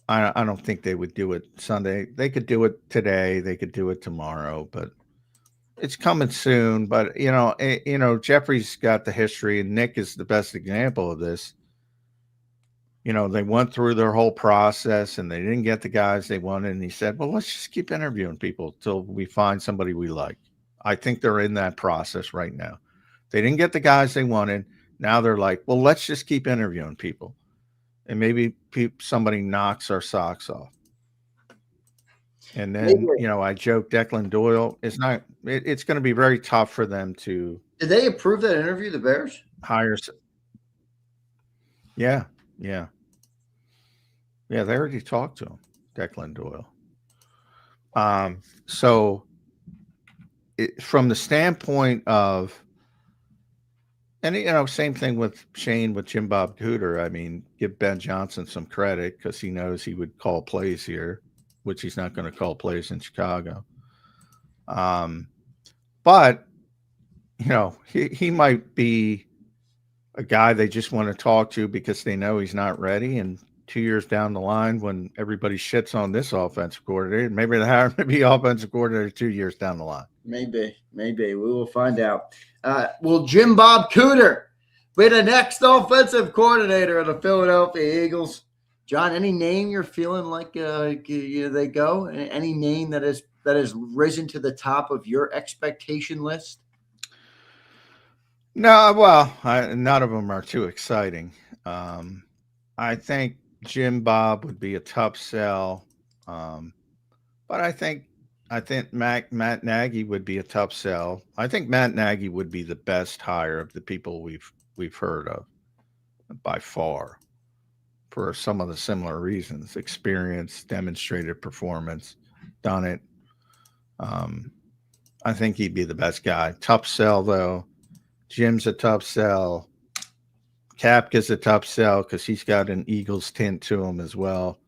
I don't think they would do it Sunday. They could do it today. They could do it tomorrow, but it's coming soon. But Jeffrey's got the history, and Nick is the best example of this. They went through their whole process and they didn't get the guys they wanted. And he said, well, let's just keep interviewing people till we find somebody we like. I think they're in that process right now. They didn't get the guys they wanted. Now they're like, well, let's just keep interviewing people. And maybe somebody knocks our socks off. And then, I joke Declan Doyle is not, it's going to be very tough for them to. Did they approve that interview, the Bears? Hire. Yeah. Yeah. Yeah. They already talked to him, Declan Doyle. So from the standpoint of, and, same thing with Shane, with Jim Bob Cooter. I mean, give Ben Johnson some credit because he knows he would call plays here, which he's not going to call plays in Chicago. But, he might be a guy they just want to talk to because they know he's not ready. And 2 years down the line, when everybody shits on this offensive coordinator, maybe they hire him to be offensive coordinator 2 years down the line. Maybe. We will find out. Will Jim Bob Cooter be the next offensive coordinator of the Philadelphia Eagles? John, any name you're feeling like they go? Any name that has risen to the top of your expectation list? No, well, none of them are too exciting. I think Jim Bob would be a tough sell, but I think Matt Nagy would be a tough sell. I think Matt Nagy would be the best hire of the people we've heard of by far, for some of the similar reasons: experience, demonstrated performance, done it. I think he'd be the best guy. Tough sell though. Jim's a tough sell. Kapka's a tough sell because he's got an Eagles tint to him as well.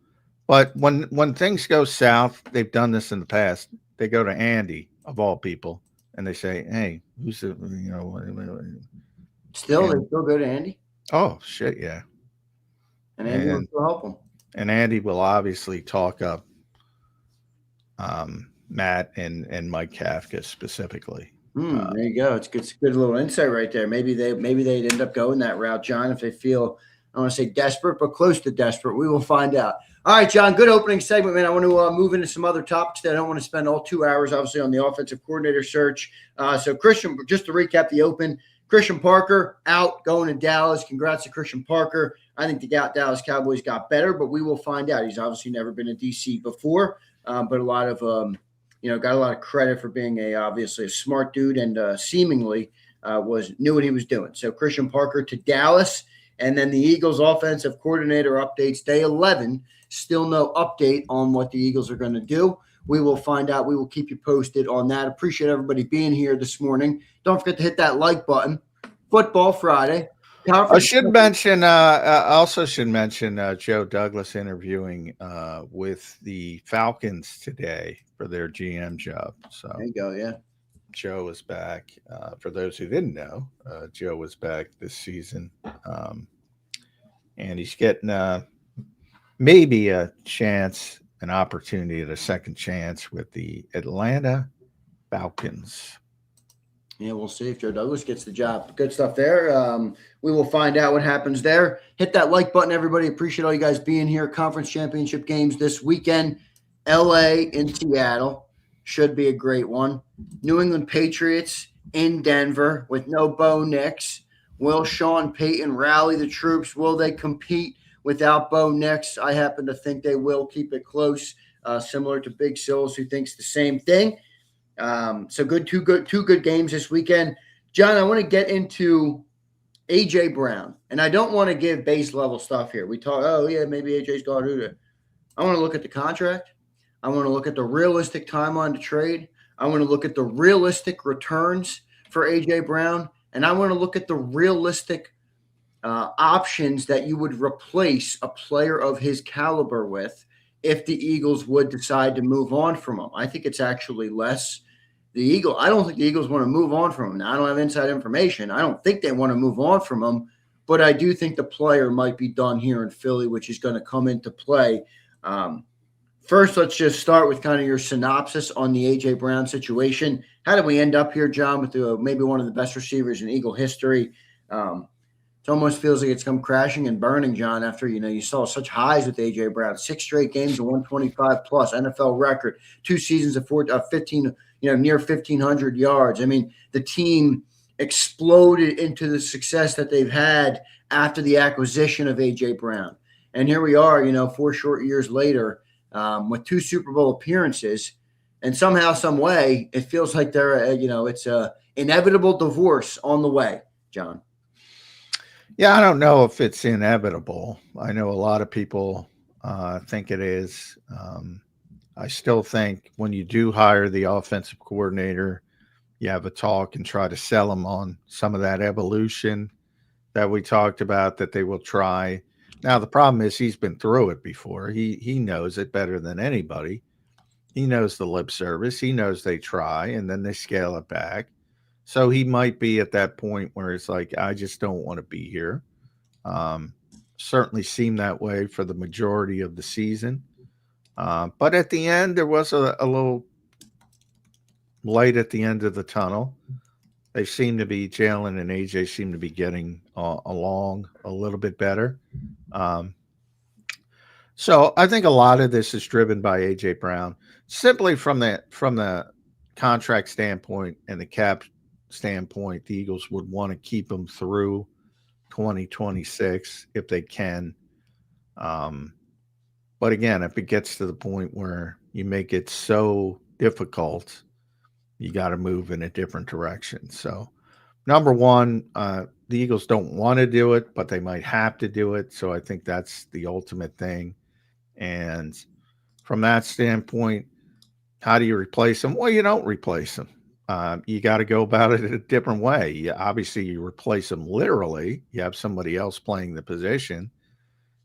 But when things go south, they've done this in the past. They go to Andy, of all people, and they say, "Hey, who's the Still, they still go to Andy. Oh shit, yeah. And Andy will still help them. And Andy will obviously talk up Matt and Mike Kafka specifically. There you go. It's good little insight right there. Maybe they'd end up going that route, John, if they feel, I don't want to say desperate, but close to desperate. We will find out. All right, John, good opening segment, man. I want to move into some other topics that I don't want to spend all 2 hours, obviously, on the offensive coordinator search. So Christian, just to recap the open, Christian Parker out, going to Dallas. Congrats to Christian Parker. I think the Dallas Cowboys got better, but we will find out. He's obviously never been in D.C. before, but a lot of got a lot of credit for being obviously a smart dude and seemingly knew what he was doing. So Christian Parker to Dallas, and then the Eagles offensive coordinator updates day 11. Still no update on what the Eagles are going to do. We will find out. We will keep you posted on that. Appreciate everybody being here this morning. Don't forget to hit that like button. Football Friday. I should mention Joe Douglas interviewing with the Falcons today for their GM job. So there you go. Yeah. Joe is back. For those who didn't know, Joe was back this season. And he's getting maybe a chance, an opportunity at a second chance with the Atlanta Falcons. Yeah, we'll see if Joe Douglas gets the job. Good stuff there. We will find out what happens there. Hit that like button, everybody. Appreciate all you guys being here. Conference championship games this weekend. LA in Seattle. Should be a great one. New England Patriots in Denver with no Bo Nix. Will Sean Payton rally the troops? Will they compete without Bo Nix? I happen to think they will keep it close, similar to Big Sills, who thinks the same thing. So two good games this weekend. John, I want to get into AJ Brown, and I don't want to give base level stuff here. We talk, oh yeah, maybe AJ's got to. I want to look at the contract. I want to look at the realistic timeline to trade. I want to look at the realistic returns for AJ Brown, and I want to look at the realistic options that you would replace a player of his caliber with if the Eagles would decide to move on from him. I think it's actually less I don't think the Eagles want to move on from him. Now, I don't have inside information. I don't think they want to move on from him, but I do think the player might be done here in Philly, which is going to come into play. First, let's just start with kind of your synopsis on the A.J. Brown situation. How did we end up here, John, with maybe one of the best receivers in Eagle history? It almost feels like it's come crashing and burning, John, after, you saw such highs with A.J. Brown. 6 straight games of 125-plus, NFL record, 2 seasons of 15, near 1,500 yards. I mean, the team exploded into the success that they've had after the acquisition of A.J. Brown. And here we are, 4 short years later, with 2 Super Bowl appearances, and somehow, some way, it feels like it's a inevitable divorce on the way, John. Yeah, I don't know if it's inevitable. I know a lot of people think it is. I still think when you do hire the offensive coordinator, you have a talk and try to sell them on some of that evolution that we talked about that they will try. Now, the problem is he's been through it before. He knows it better than anybody. He knows the lip service. He knows they try, and then they scale it back. So he might be at that point where it's like, I just don't want to be here. Certainly seemed that way for the majority of the season. But at the end, there was a little light at the end of the tunnel. They seem to be, Jalen and AJ seem to be getting along a little bit better. So I think a lot of this is driven by AJ Brown, simply from the contract standpoint and the cap standpoint. The Eagles would want to keep him through 2026 if they can. But again, if it gets to the point where you make it so difficult, you got to move in a different direction. So, number one, the Eagles don't want to do it, but they might have to do it. So I think that's the ultimate thing. And from that standpoint, how do you replace them? Well, you don't replace them. You got to go about it a different way. Obviously, you replace them literally. You have somebody else playing the position.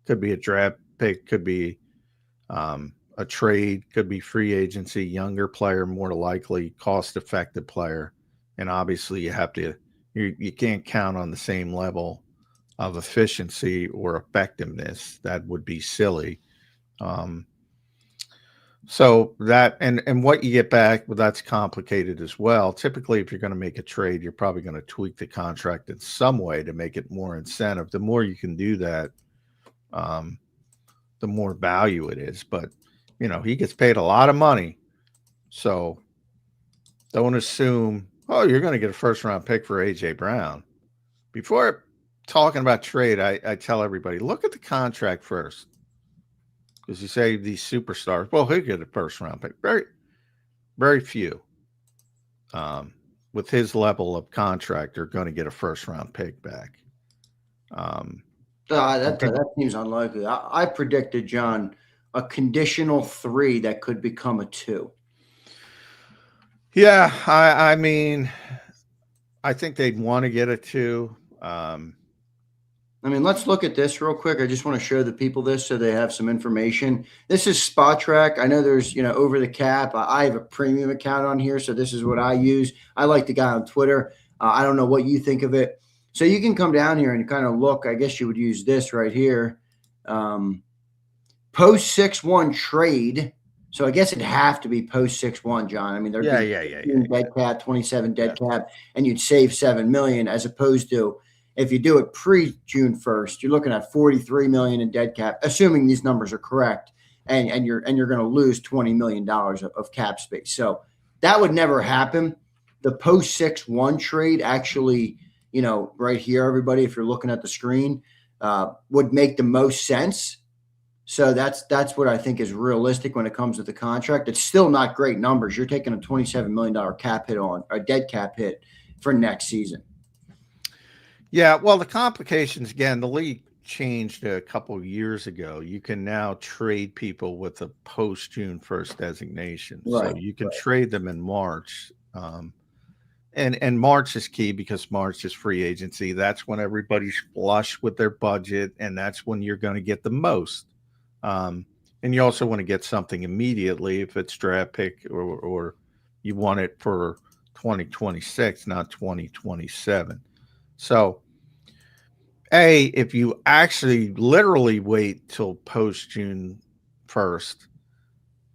Could be a draft pick, could be a trade, could be free agency, younger player, more likely, cost-effective player. And obviously, you can't count on the same level of efficiency or effectiveness. That would be silly. So that and what you get back, well, that's complicated as well. Typically, if you're going to make a trade, you're probably going to tweak the contract in some way to make it more incentive. The more you can do that, the more value it is. But, he gets paid a lot of money. So don't assume, you're going to get a first-round pick for A.J. Brown. Before talking about trade, I tell everybody, look at the contract first. Because you say these superstars, well, he'll get a first-round pick. Very, very few with his level of contract are going to get a first-round pick back. That seems unlikely. I predicted, John, a conditional 3 that could become a 2. Yeah, I mean, I think they'd want to get a 2. I mean, let's look at this real quick. I just want to show the people this so they have some information. This is Spot Track. I know there's, over the cap. I have a premium account on here, so this is what I use. I like the guy on Twitter. I don't know what you think of it. So you can come down here and kind of look. I guess you would use this right here. Post 6-1 trade. So I guess it'd have to be post 6-1, John. I mean, there'd be dead cap, 27 dead cap, and you'd save $7 million, as opposed to if you do it pre-June 1st, you're looking at $43 million in dead cap, assuming these numbers are correct, and you're going to lose $20 million of cap space. So that would never happen. The post 6-1 trade actually, right here, everybody, if you're looking at the screen, would make the most sense. So that's what I think is realistic when it comes to the contract. It's still not great numbers. You're taking a $27 million cap hit on a dead cap hit for next season. Yeah, well, the complications, again, the league changed a couple of years ago. You can now trade people with a post-June 1st designation. Right, so you can trade them in March. And March is key because March is free agency. That's when everybody's flush with their budget, and that's when you're going to get the most. And you also want to get something immediately if it's draft pick or you want it for 2026, not 2027. So, if you actually literally wait till post June 1st,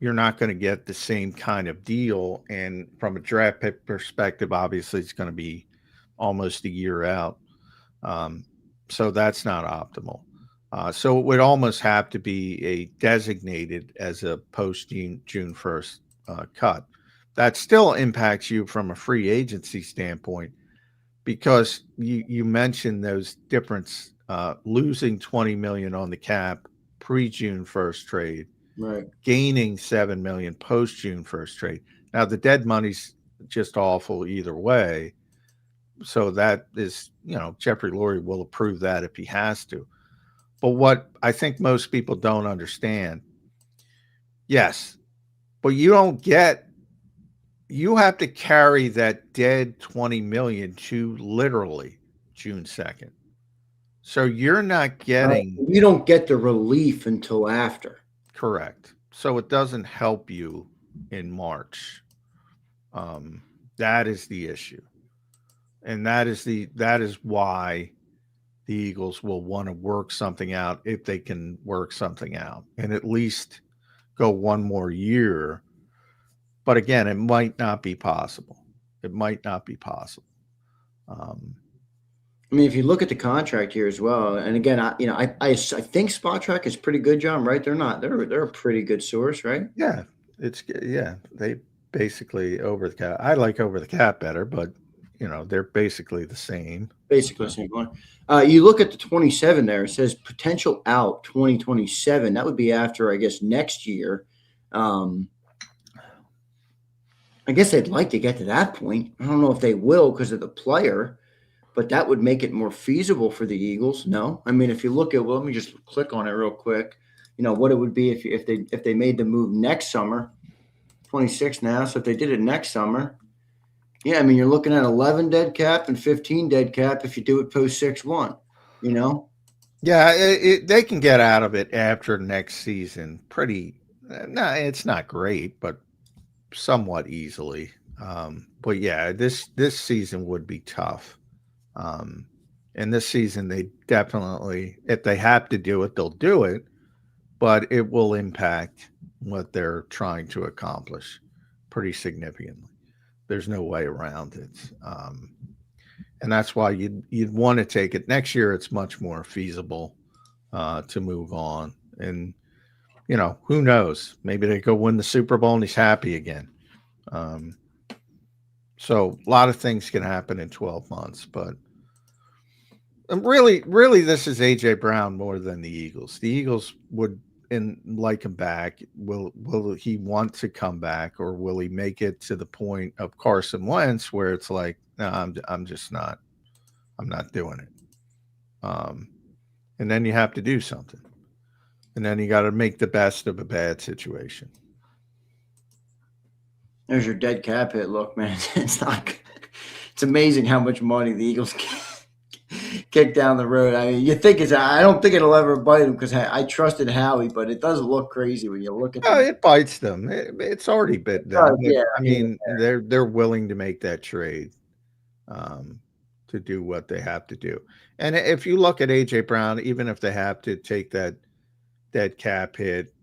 you're not going to get the same kind of deal. And from a draft pick perspective, obviously, it's going to be almost a year out. So that's not optimal. So it would almost have to be a designated as a post June 1st cut. That still impacts you from a free agency standpoint, because you mentioned those difference, losing $20 million on the cap pre-June 1st trade, right? Gaining $7 million post-June 1st trade. Now the dead money's just awful either way. So that is, Jeffrey Lurie will approve that if he has to. But what I think most people don't understand, yes, but you have to carry that dead $20 million to literally June 2nd. So you're not getting... you don't get the relief until after. Correct. So it doesn't help you in March. That is the issue. And that is why the Eagles will want to work something out, if they can work something out, and at least go one more year. But again, it might not be possible. I mean, if you look at the contract here as well, and again, I think Spot Track is pretty good, John. Right? They're a pretty good source, right? Yeah, they basically over the cap. I like over the cap better, but they're basically the same. Basically the same one. You look at the 27 there. It says potential out 2027. That would be after, I guess, next year. I guess they'd like to get to that point. I don't know if they will because of the player, but that would make it more feasible for the Eagles. No, I mean, if you look at, let me just click on it real quick. What it would be if they made the move next summer, 26 now. So if they did it next summer, yeah, I mean, you're looking at 11 dead cap and 15 dead cap if you do it post 6-1. Yeah, they can get out of it after next season. It's not great, but somewhat easily. But yeah, this season would be tough. And this season, they definitely, if they have to do it, they'll do it, but it will impact what they're trying to accomplish pretty significantly. There's no way around it. And that's why you'd want to take it next year. It's much more feasible to move on. And, who knows? Maybe they go win the Super Bowl and he's happy again. So a lot of things can happen in 12 months, but really this is A.J. Brown more than the Eagles. The Eagles would like him back. Will he want to come back, or will he make it to the point of Carson Wentz where it's like, no, I'm not doing it. And then you have to do something. And then you got to make the best of a bad situation. There's your dead cap hit. Look, man, it's amazing how much money the Eagles kick down the road. I mean, I don't think it'll ever bite him because I trusted Howie, but it does look crazy when you look at Oh, it bites them. It's already bit them. Yeah, I mean, they're willing to make that trade to do what they have to do. And if you look at AJ Brown, even if they have to take that cap hit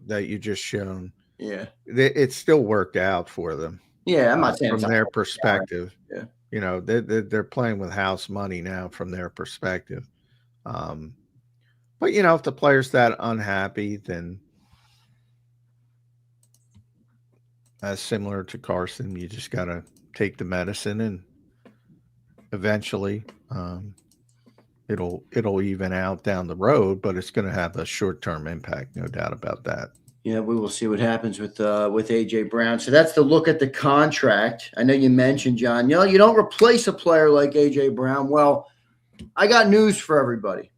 that you just shown, it still worked out for them. Yeah, I'm not saying from their perspective. Yeah. You know, they're playing with house money now from their perspective. But you know, if the player's that unhappy, then similar to Carson, you just got to take the medicine, and eventually it'll even out down the road. But it's going to have a short-term impact, no doubt about that. Yeah, we will see what happens with AJ Brown. So that's the look at the contract. I know you mentioned, John, you don't replace a player like AJ Brown. Well, I got news for everybody.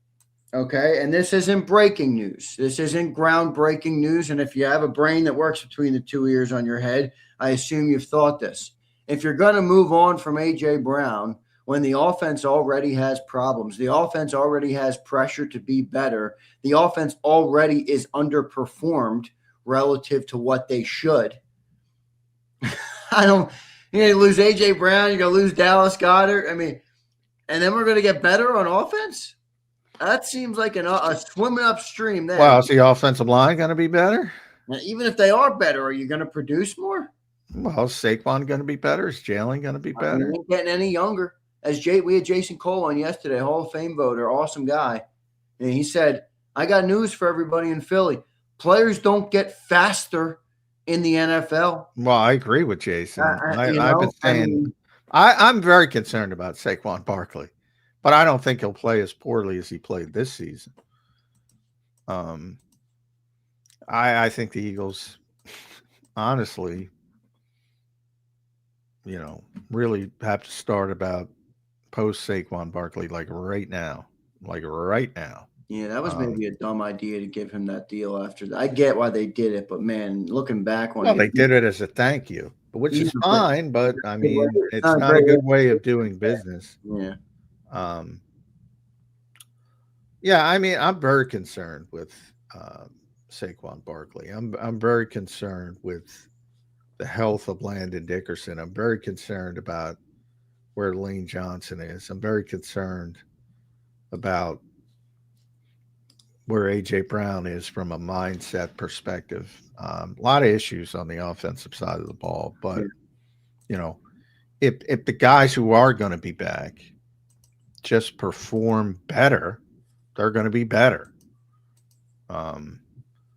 Okay, and this isn't breaking news. This isn't groundbreaking news. And if you have a brain that works between the two ears on your head, I assume you've thought this. If you're going to move on from AJ Brown when the offense already has problems, the offense already has pressure to be better, the offense already is underperformed relative to what they should. You lose AJ Brown, you're going to lose Dallas Goedert. I mean, and then we're going to get better on offense? That seems like a swimming upstream there. Well, is the offensive line going to be better? Now, even if they are better, are you going to produce more? Well, is Saquon going to be better? Is Jalen going to be better? He ain't getting any younger. We had Jason Cole on yesterday, Hall of Fame voter, awesome guy. And he said, I got news for everybody in Philly. Players don't get faster in the NFL. Well, I agree with Jason. I've been saying I'm very concerned about Saquon Barkley. But I don't think he'll play as poorly as he played this season. I think the Eagles, honestly, really have to start about post Saquon Barkley like right now. Yeah, that was maybe a dumb idea to give him that deal after that. I get why they did it, but man, looking back on they did it as a thank you, which is fine. But I mean, it's not a good way of doing business. Yeah. I mean, I'm very concerned with Saquon Barkley. I'm very concerned with the health of Landon Dickerson. I'm very concerned about where Lane Johnson is. I'm very concerned about where AJ Brown is from a mindset perspective. A lot of issues on the offensive side of the ball, but if the guys who are going to be back just perform better, they're going to be better.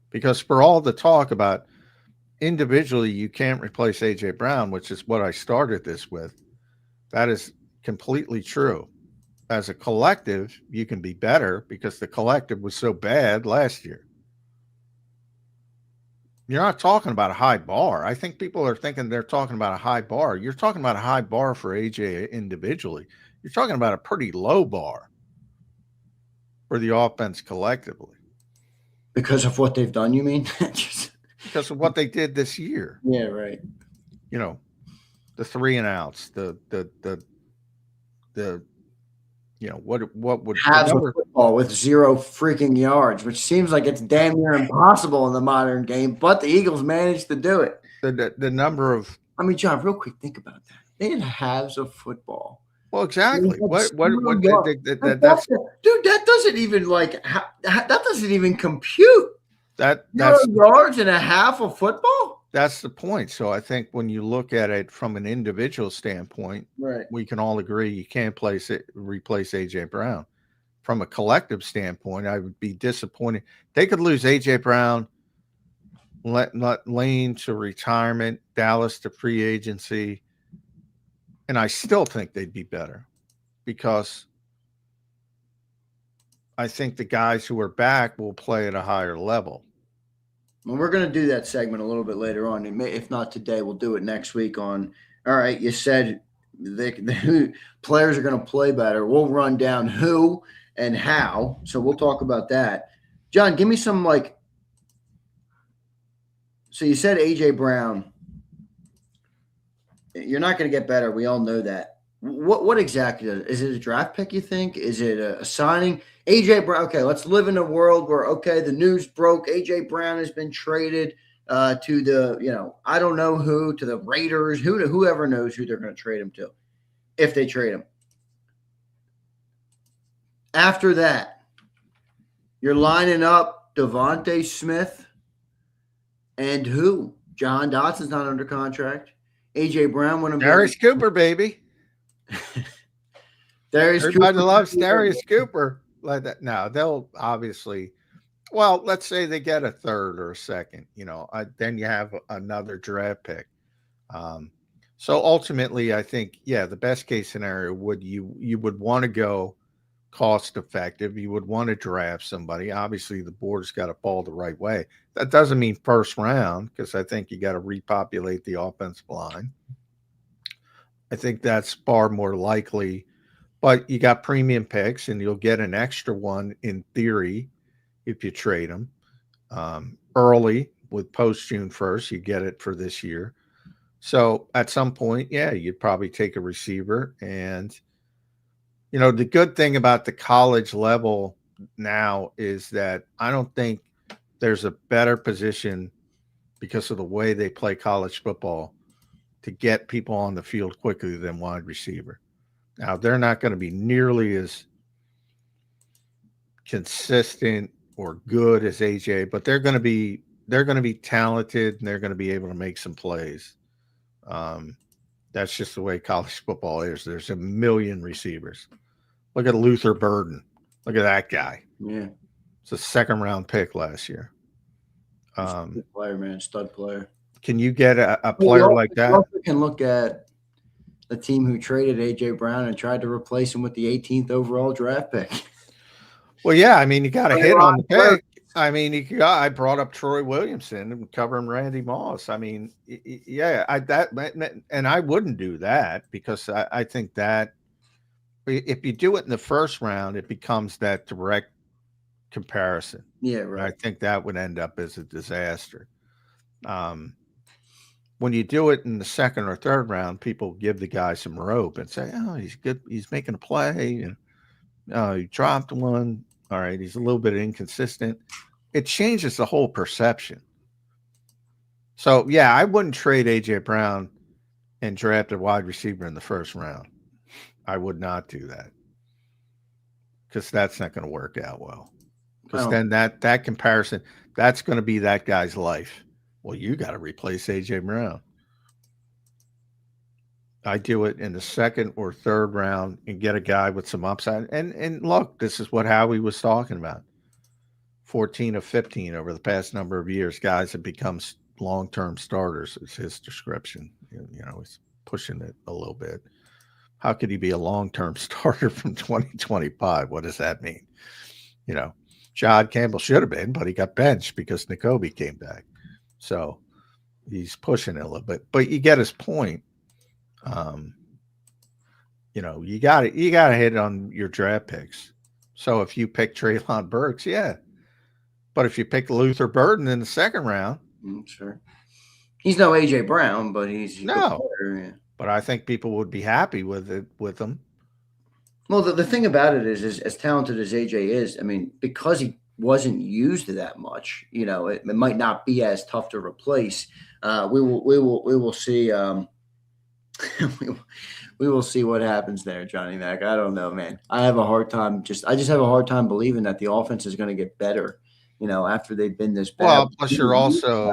Because for all the talk about individually, you can't replace AJ Brown, which is what I started this with. That is completely true. As a collective, you can be better because the collective was so bad last year. You're not talking about a high bar. I think people are thinking they're talking about a high bar. You're talking about a high bar for AJ individually. You're talking about a pretty low bar for the offense collectively. Because of what they've done, you mean? Because of what they did this year. Yeah, right. The 3 and outs, the what would have a football with 0 freaking yards, which seems like it's damn near impossible in the modern game, but the Eagles managed to do it. The number of John, real quick, think about that. They didn't halves of football. Well, exactly. That's dude, that doesn't even that doesn't even compute. That's yards and a half of football. That's the point. So I think when you look at it from an individual standpoint, right, we can all agree you can't replace AJ Brown. From a collective standpoint, I would be disappointed. They could lose AJ Brown, let Lane to retirement, Dallas to free agency, and I still think they'd be better because I think the guys who are back will play at a higher level. Well, we're going to do that segment a little bit later on. If not today, we'll do it next week on, all right, you said the players are going to play better. We'll run down who and how. So we'll talk about that. John, give me some so you said AJ Brown. You're not going to get better. We all know that. What exactly is it? A draft pick? You think? Is it a signing? AJ Brown. Okay, let's live in a world where the news broke. AJ Brown has been traded to the I don't know who, to the Raiders. Whoever knows who they're going to trade him to, if they trade him. After that, you're lining up Devonta Smith and who? John Dotson's not under contract. AJ Brown wouldn't be. Darius Cooper, baby. Everybody loves Darius Cooper like that. No, they'll obviously. Well, let's say they get a third or a second. Then you have another draft pick. So ultimately, I think the best case scenario you would want to go cost effective. You would want to draft somebody. Obviously, the board's got to fall the right way. That doesn't mean first round, because I think you got to repopulate the offensive line. I think that's far more likely, but you got premium picks and you'll get an extra one in theory if you trade them early with post June 1st. You get it for this year. So at some point, you'd probably take a receiver. And, the good thing about the college level now is that I don't think there's a better position, because of the way they play college football, to get people on the field quickly than wide receiver. Now, they're not going to be nearly as consistent or good as AJ, but they're going to be talented, and they're going to be able to make some plays. That's just the way college football is. There's a million receivers. Look at Luther Burden. Look at that guy. Yeah. It's a second-round pick last year. Good player, man. Stud player. Can you get a player like that? You also can look at the team who traded A.J. Brown and tried to replace him with the 18th overall draft pick. Well, yeah. I mean, you got to hit on the pick. I mean, I brought up Troy Williamson and covering Randy Moss. I mean, and I wouldn't do that, because I think that if you do it in the first round, it becomes that direct comparison. Yeah, right. And I think that would end up as a disaster. When you do it in the second or third round, people give the guy some rope and say, "Oh, he's good. He's making a play. And he dropped one. All right, he's a little bit inconsistent." It changes the whole perception. So, I wouldn't trade A.J. Brown and draft a wide receiver in the first round. I would not do that, because that's not going to work out well. Because then that comparison, that's going to be that guy's life. Well, you got to replace A.J. Brown. I do it in the second or third round and get a guy with some upside. And look, this is what Howie was talking about. 14 of 15 over the past number of years, guys have become long-term starters, is his description. He's pushing it a little bit. How could he be a long-term starter from 2025? What does that mean? John Campbell should have been, but he got benched because N'Kobe came back. So he's pushing it a little bit, but you get his point. You got to hit on your draft picks. So if you pick Treylon Burks, but if you pick Luther Burden in the second round, sure, he's no AJ Brown, but he's no. But I think people would be happy with him. Well, the thing about it is as talented as AJ is, I mean, because he wasn't used that much, it might not be as tough to replace. We will see. We will see what happens there, Johnny Mac. I don't know, man. I have a hard time. I just have a hard time believing that the offense is going to get better. After they've been this bad. Well, plus you're also,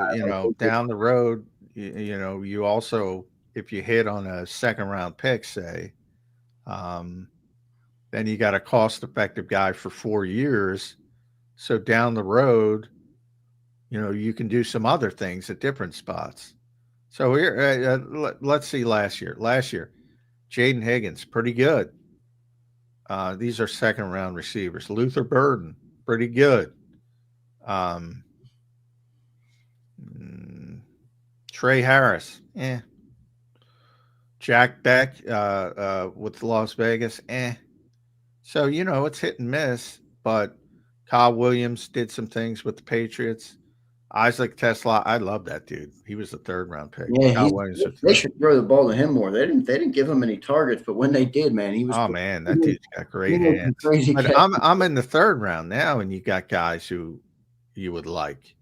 down the road. You also, if you hit on a second round pick, say, then you got a cost-effective guy for 4 years. So down the road, you can do some other things at different spots. So here, let's see last year. Jaden Higgins, pretty good. These are second-round receivers. Luther Burden, pretty good. Trey Harris, Jack Beck with Las Vegas, So, it's hit and miss, but Kyle Williams did some things with the Patriots. Isaac Tesla, I love that dude. He was a 3rd-round pick. Yeah, Williams was they 3rd. should throw the ball to him more. They didn't give him any targets, but when they did, man, he was. Oh man, that dude's got great he made some hands. crazy But catches. I'm in the 3rd round now, and you got guys who you would like.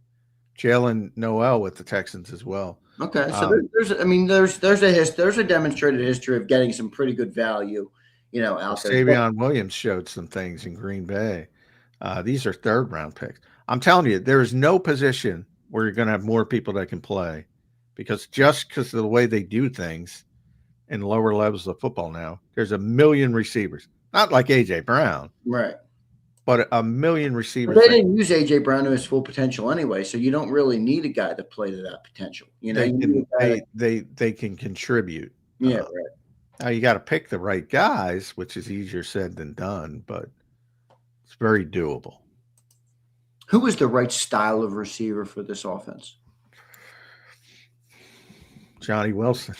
Jalen Noel with the Texans as well. Okay, so there's a demonstrated history of getting some pretty good value, out there. Savion Williams showed some things in Green Bay. These are 3rd-round picks. I'm telling you, there is no position where you're going to have more people that can play, because of the way they do things in lower levels of football now, there's a million receivers. Not like A.J. Brown, Right. but a million receivers. But they didn't use A.J. Brown to his full potential anyway, so you don't really need a guy to play to that potential. They can contribute. Yeah, right. Now you got to pick the right guys, which is easier said than done, but it's very doable. Who is the right style of receiver for this offense? Johnny Wilson.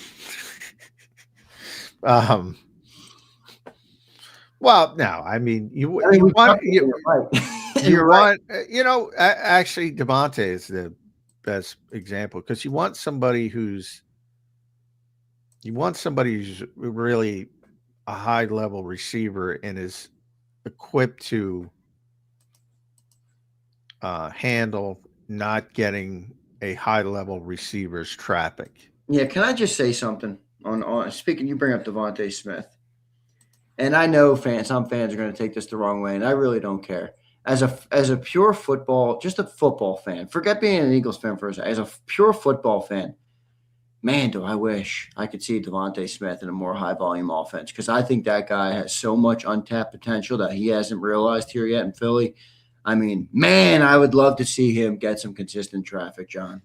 Well, no, I mean, actually, Devonta is the best example, because you want somebody who's really a high level receiver and is equipped to handle not getting a high level receiver's traffic. Yeah, can I just say something on speaking? You bring up Devonta Smith. And I know some fans are going to take this the wrong way, and I really don't care. As a pure football, just a football fan, forget being an Eagles fan for a second. As a pure football fan, man, do I wish I could see Devonta Smith in a more high volume offense, because I think that guy has so much untapped potential that he hasn't realized here yet in Philly. I mean, man, I would love to see him get some consistent traffic, John.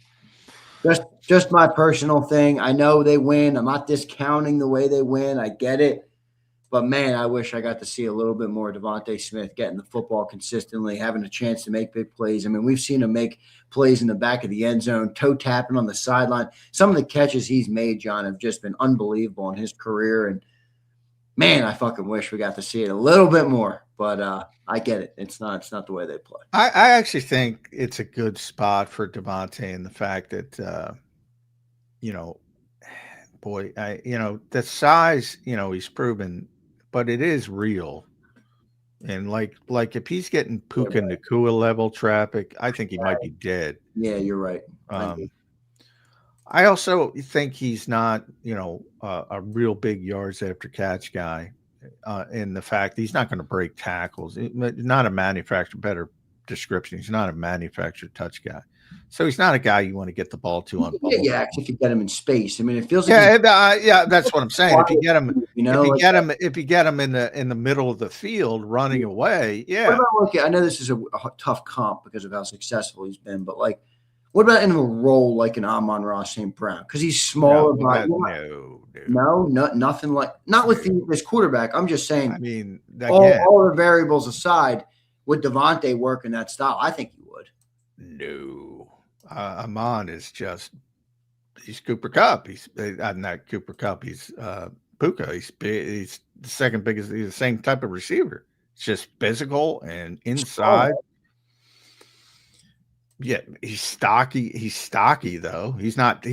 Just my personal thing. I know they win. I'm not discounting the way they win. I get it. But, man, I wish I got to see a little bit more Devonta Smith getting the football consistently, having a chance to make big plays. I mean, we've seen him make plays in the back of the end zone, toe tapping on the sideline. Some of the catches he's made, John, have just been unbelievable in his career. And, man, I fucking wish we got to see it a little bit more. But I get it. It's not the way they play. I actually think it's a good spot for Devonta in the fact that, the size, he's proven – but it is real. And like if he's getting Puka Nacua level traffic, I think he might be dead. Yeah, you're right. I also think he's not, a real big yards after catch guy, in the fact that he's not going to break tackles. Not a manufactured, better description. He's not a manufactured touch guy. So he's not a guy you want to get the ball to on bubble. Yeah, if you get him in space. I mean, it feels like that's what I'm saying. If you get him, if you get him in the middle of the field running away, yeah. What about, I know this is a tough comp because of how successful he's been, but what about in a role like an Amon-Ra St. Brown? Because he's smaller. Nothing like not with this quarterback. I'm just saying. I mean, all the variables aside, would Devonta work in that style? I think he would. No. Amon is he's Cooper Kupp. He's not Cooper Kupp. He's Puka. He's the second biggest. He's the same type of receiver. It's just physical and inside. Yeah, he's stocky. He's stocky though. He's not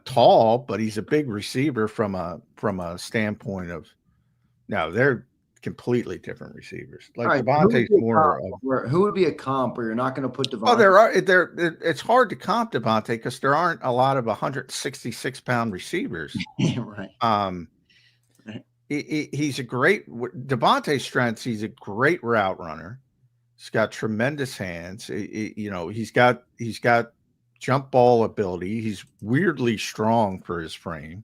tall, but he's a big receiver from a standpoint of. No, they're completely different receivers. Like Devontae's more. Who would be a comp where you're not going to put Devonta? Oh, it's hard to comp Devonta because there aren't a lot of 166-pound receivers. Right. He's a great Devontae's strengths. He's a great route runner. He's got tremendous hands. He's got jump ball ability. He's weirdly strong for his frame.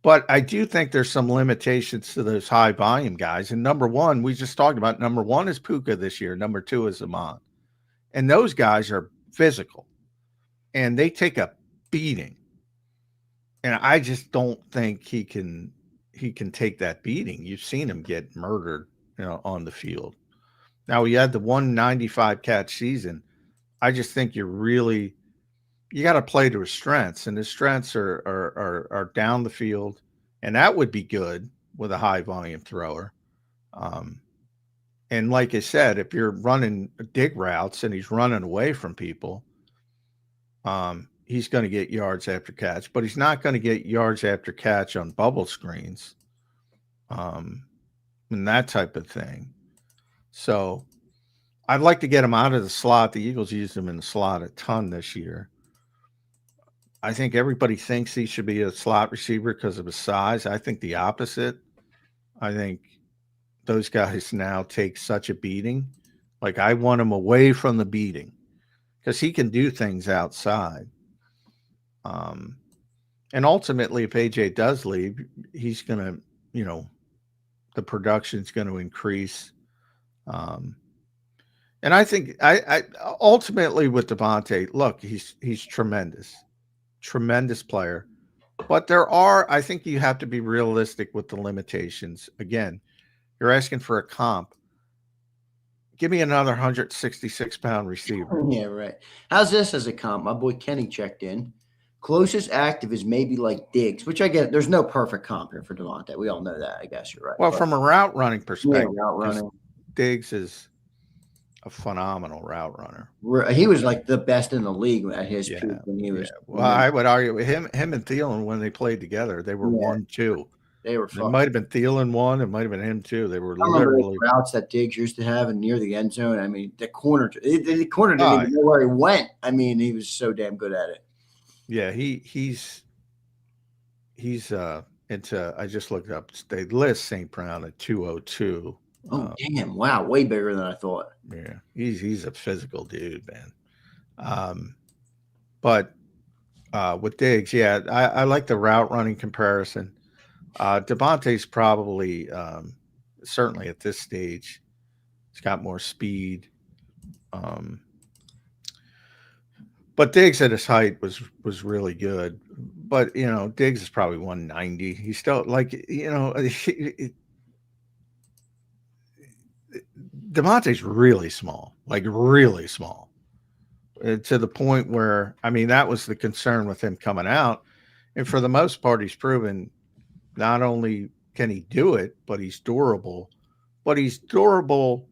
But I do think there's some limitations to those high volume guys. And number one, we just talked about number one is Puka this year. Number two is Amon. And those guys are physical and they take a beating. And I just don't think he can take that beating. You've seen him get murdered, on the field. Now he had the 195 catch season. I just think you got to play to his strengths, and his strengths are down the field, and that would be good with a high volume thrower. And like I said, if you're running dig routes and he's running away from people, he's going to get yards after catch, but he's not going to get yards after catch on bubble screens, and that type of thing. So I'd like to get him out of the slot. The Eagles used him in the slot a ton this year. I think everybody thinks he should be a slot receiver because of his size. I think the opposite. I think those guys now take such a beating. Like, I want him away from the beating because he can do things outside. And ultimately, if AJ does leave, he's going to, the production's going to increase. And I think I ultimately with Devonta, look, he's tremendous player. But I think you have to be realistic with the limitations. Again, you're asking for a comp. Give me another 166-pound receiver. Yeah, right. How's this as a comp? My boy Kenny checked in. Closest active is maybe like Diggs, which I get. There's no perfect comp here for Devonta. We all know that. I guess you're right. Well, from a route running perspective, route running. Diggs is a phenomenal route runner. He was like the best in the league at his peak when he was. Well, I would argue with him and Thielen, when they played together, they were 1-2. They were. It might have been Thielen 1. It might have been him 2. They were literally routes that Diggs used to have and near the end zone. I mean, the corner didn't even know where he went. I mean, he was so damn good at it. Yeah, he's into. I just looked up. They list St. Brown at 202. Oh, damn! Wow, way bigger than I thought. Yeah, he's a physical dude, man. But with Diggs, I like the route running comparison. Devontae's probably certainly at this stage, he's got more speed. But Diggs at his height was really good. But Diggs is probably 190. He's still Devontae's really small, like really small, to the point where, I mean, that was the concern with him coming out. And for the most part, he's proven not only can he do it, but he's durable. But he's durable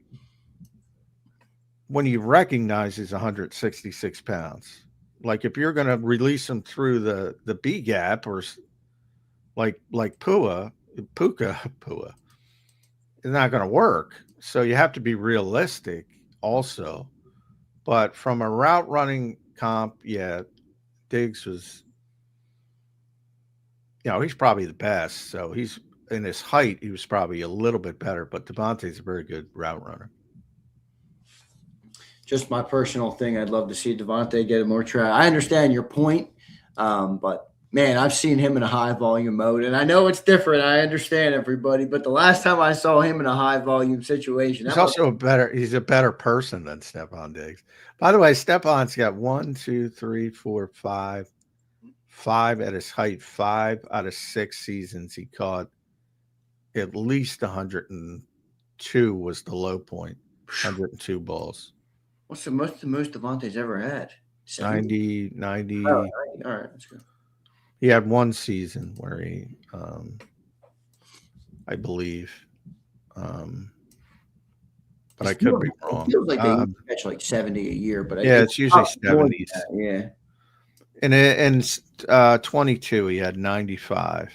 when you recognize he's 166 pounds. Like, if you're going to release him through the B gap, or like Puka, it's not going to work. So you have to be realistic also. But from a route running comp, Diggs was, he's probably the best. So he's, in his height, he was probably a little bit better. But Devontae's a very good route runner. Just my personal thing. I'd love to see Devonta get more try. I understand your point, but man, I've seen him in a high volume mode, and I know it's different. I understand everybody, but the last time I saw him in a high volume situation, he's also he's a better person than Stephon Diggs. By the way, Stephon's got 5 at his height. 5 out of 6 seasons he caught at least 102 was the low point. 102 balls. What's the most Devontae's ever had? 90. Oh, 90. All right, that's good. He had one season where he, I believe, but I could be wrong. It feels like they catch like 70 a year, but it's usually 70s. Yeah. And in 22, he had 95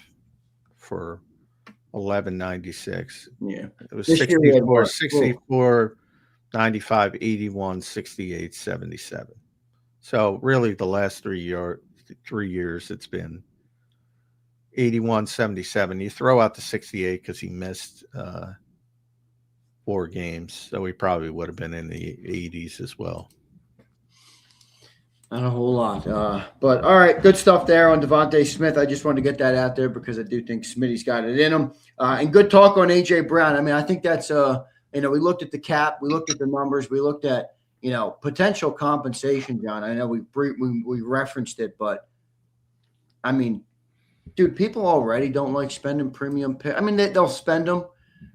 for 1196. Yeah, it was 64, 95, 81, 68, 77. So really, the last 3 years, it's been 81, 77. You throw out the 68 because he missed 4 games, so he probably would have been in the 80s as well. Not a whole lot. But all right, good stuff there on Devonta Smith. I just wanted to get that out there because I do think Smitty's got it in him. And good talk on A.J. Brown. I mean, I think that's, we looked at the cap, we looked at the numbers, we looked at, potential compensation, John. I know we referenced it, but I mean, dude, people already don't like spending premium pick. I mean, they'll spend them,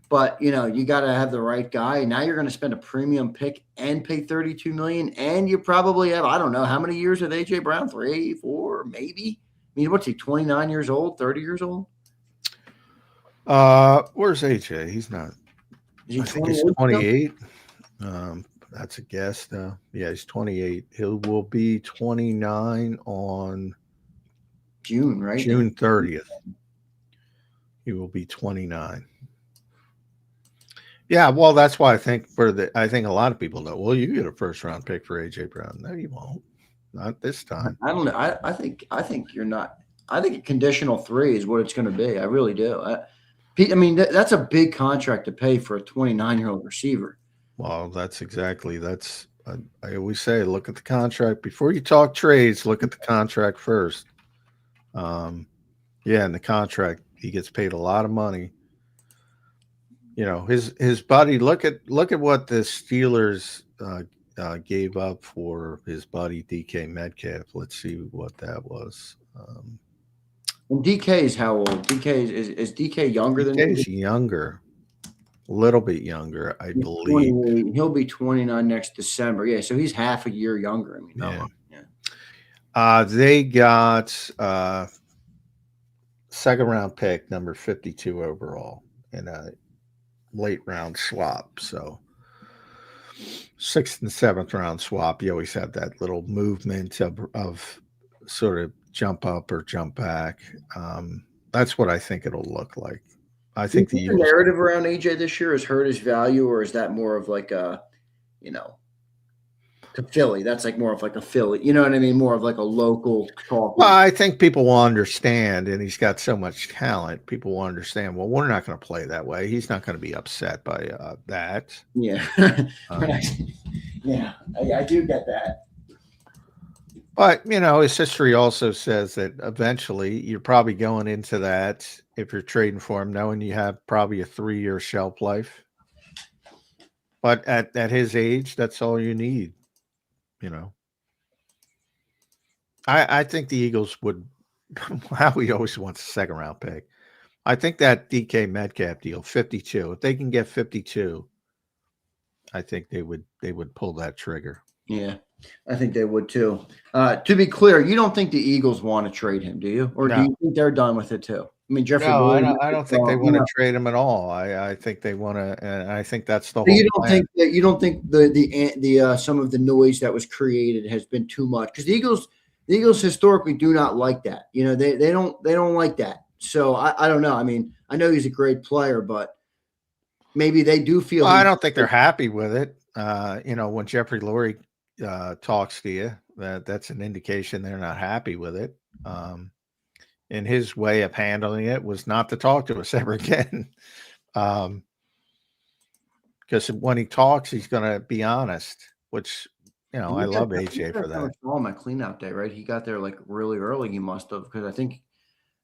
but you got to have the right guy. Now you're going to spend a premium pick and pay $32 million, and you probably have, I don't know, how many years with AJ Brown? 3, 4, maybe. I mean, what's he? 29 years old, 30 years old? Where's AJ? He's not. Is he I think he's 28? 28. That's a guess, though. Yeah, he's 28. He will be 29 on June, right? June 30th. He will be 29. Yeah, well, that's why I think I think a lot of people know. Well, you get a first round pick for AJ Brown. No, you won't. Not this time. I don't know. I think you're not. I think a conditional 3 is what it's going to be. I really do. I mean, that's a big contract to pay for a 29-year-old receiver. Well, I always say, look at the contract before you talk trades. Look at the contract first. Yeah, in the contract, he gets paid a lot of money. You know, his buddy. Look at what the Steelers gave up for his buddy DK Metcalf. Let's see what that was. And DK is how old? DK is DK younger than DK is younger, a little bit younger, I believe. He'll be 29 next December. Yeah, so he's half a year younger. I mean, yeah. They got second round pick, number 52 overall, in a late round swap. So 6th and 7th round swap. You always have that little movement of sort of jump up or jump back. That's what I think it'll look like. I think the narrative around AJ this year has hurt his value, or is that more of like a, to Philly? That's like more of like a Philly, you know what I mean? More of like a local talk. Well, I think people will understand, and he's got so much talent. People will understand. Well, we're not going to play that way. He's not going to be upset by that. Yeah, yeah, I do get that. But, his history also says that eventually you're probably going into that, if you're trading for him, knowing you have probably a 3-year shelf life. But at his age, that's all you need, I think the Eagles would – Howie always wants a second-round pick. I think that DK Metcalf deal, 52, if they can get 52, I think they would pull that trigger. Yeah. I think they would too. To be clear, you don't think the Eagles want to trade him, do you? Or do you think they're done with it too? I mean, Jeffrey. No, I don't think they want to trade him at all. I think they want to, and I think that's the whole. You don't think the some of the noise that was created has been too much, because the Eagles historically do not like that. They don't like that. So I don't know. I mean, I know he's a great player, but maybe they do feel. Well, I don't think they're happy with it. When Jeffrey Lurie talks to you, that's an indication they're not happy with it. And his way of handling it was not to talk to us ever again. Because when he talks, he's going to be honest, which, I love AJ for that. On my clean out day, right? He got there like really early. He must have, because I think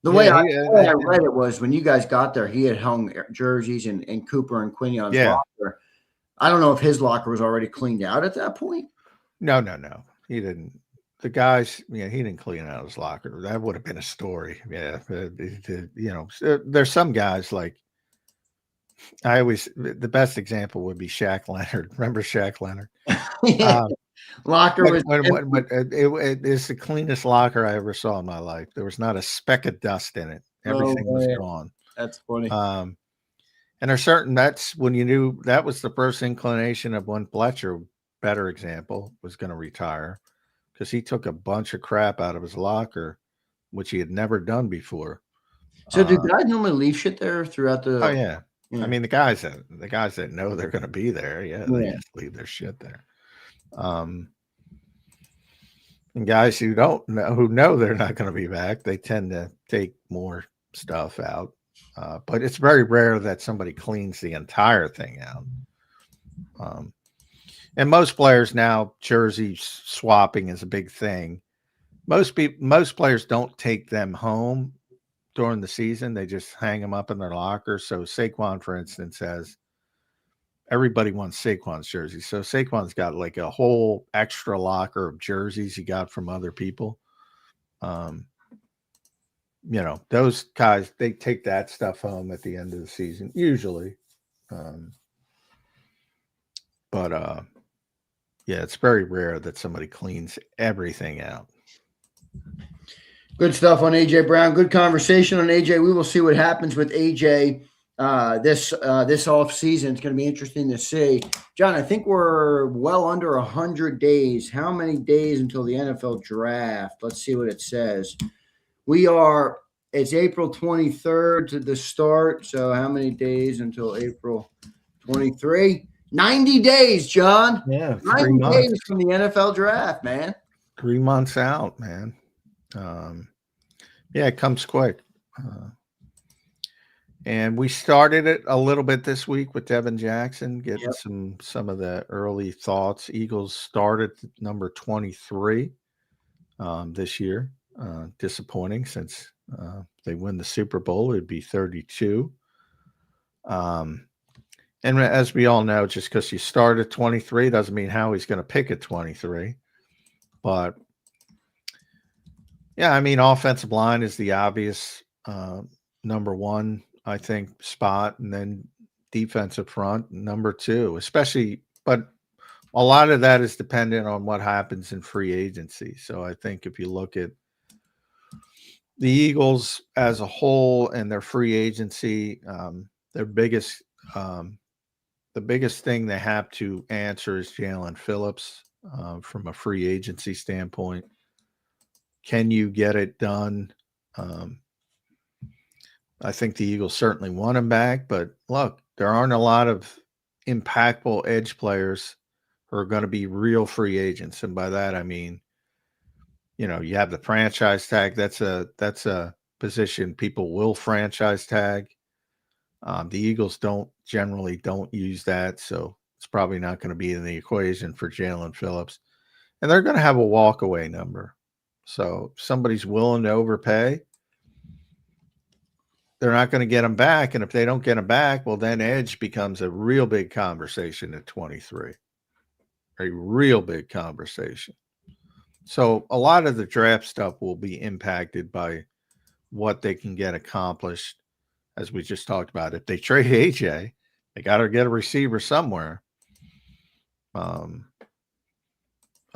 the way I read it was when you guys got there, he had hung jerseys and Cooper and Quignon's locker. I don't know if his locker was already cleaned out at that point. No. He didn't. The guys, he didn't clean out his locker. That would have been a story. Yeah. There's some guys like, the best example would be Shaq Leonard. Remember Shaq Leonard? Locker was. It's the cleanest locker I ever saw in my life. There was not a speck of dust in it. Everything was gone. That's funny. And there's certain, that's when you knew that was the first inclination of when Fletcher, better example, was going to retire, because he took a bunch of crap out of his locker, which he had never done before. So do guys normally leave shit there throughout the? Oh yeah. I mean, the guys that know they're going to be there, they just leave their shit there. And guys who don't know, who know they're not going to be back, they tend to take more stuff out. But it's very rare that somebody cleans the entire thing out. And most players now, jersey swapping is a big thing. Most players don't take them home during the season. They just hang them up in their locker. So Saquon, for instance, has everybody wants Saquon's jersey. So Saquon's got like a whole extra locker of jerseys he got from other people. Those guys, they take that stuff home at the end of the season, usually. It's very rare that somebody cleans everything out. Good stuff on AJ Brown. Good conversation on AJ. We will see what happens with AJ this off season. It's going to be interesting to see. John, I think we're well under 100 days. How many days until the NFL draft? Let's see what it says. It's April 23rd to the start. So how many days until April 23? 90 days, John. Yeah, 90 days from the NFL draft, man. 3 months out, man. Yeah, it comes quick. And we started it a little bit this week with Devin Jackson, getting some of the early thoughts. Eagles started number 23 this year. Disappointing since they win the Super Bowl. It'd be 32. And as we all know, just because you start at 23 doesn't mean Howie's going to pick at 23. But, yeah, I mean, offensive line is the obvious number one, I think, spot, and then defensive front, number two, especially. But a lot of that is dependent on what happens in free agency. So I think if you look at the Eagles as a whole and their free agency, their biggest the biggest thing they have to answer is Jalen Phillips from a free agency standpoint. Can you get it done? I think the Eagles certainly want him back, but look, there aren't a lot of impactful edge players who are going to be real free agents. And by that, I mean, you have the franchise tag. That's a position people will franchise tag. The Eagles generally don't use that, so it's probably not going to be in the equation for Jalen Phillips. And they're going to have a walkaway number. So if somebody's willing to overpay, they're not going to get him back. And if they don't get him back, well, then edge becomes a real big conversation at 23. A real big conversation. So a lot of the draft stuff will be impacted by what they can get accomplished, as we just talked about. If they trade AJ, they got to get a receiver somewhere.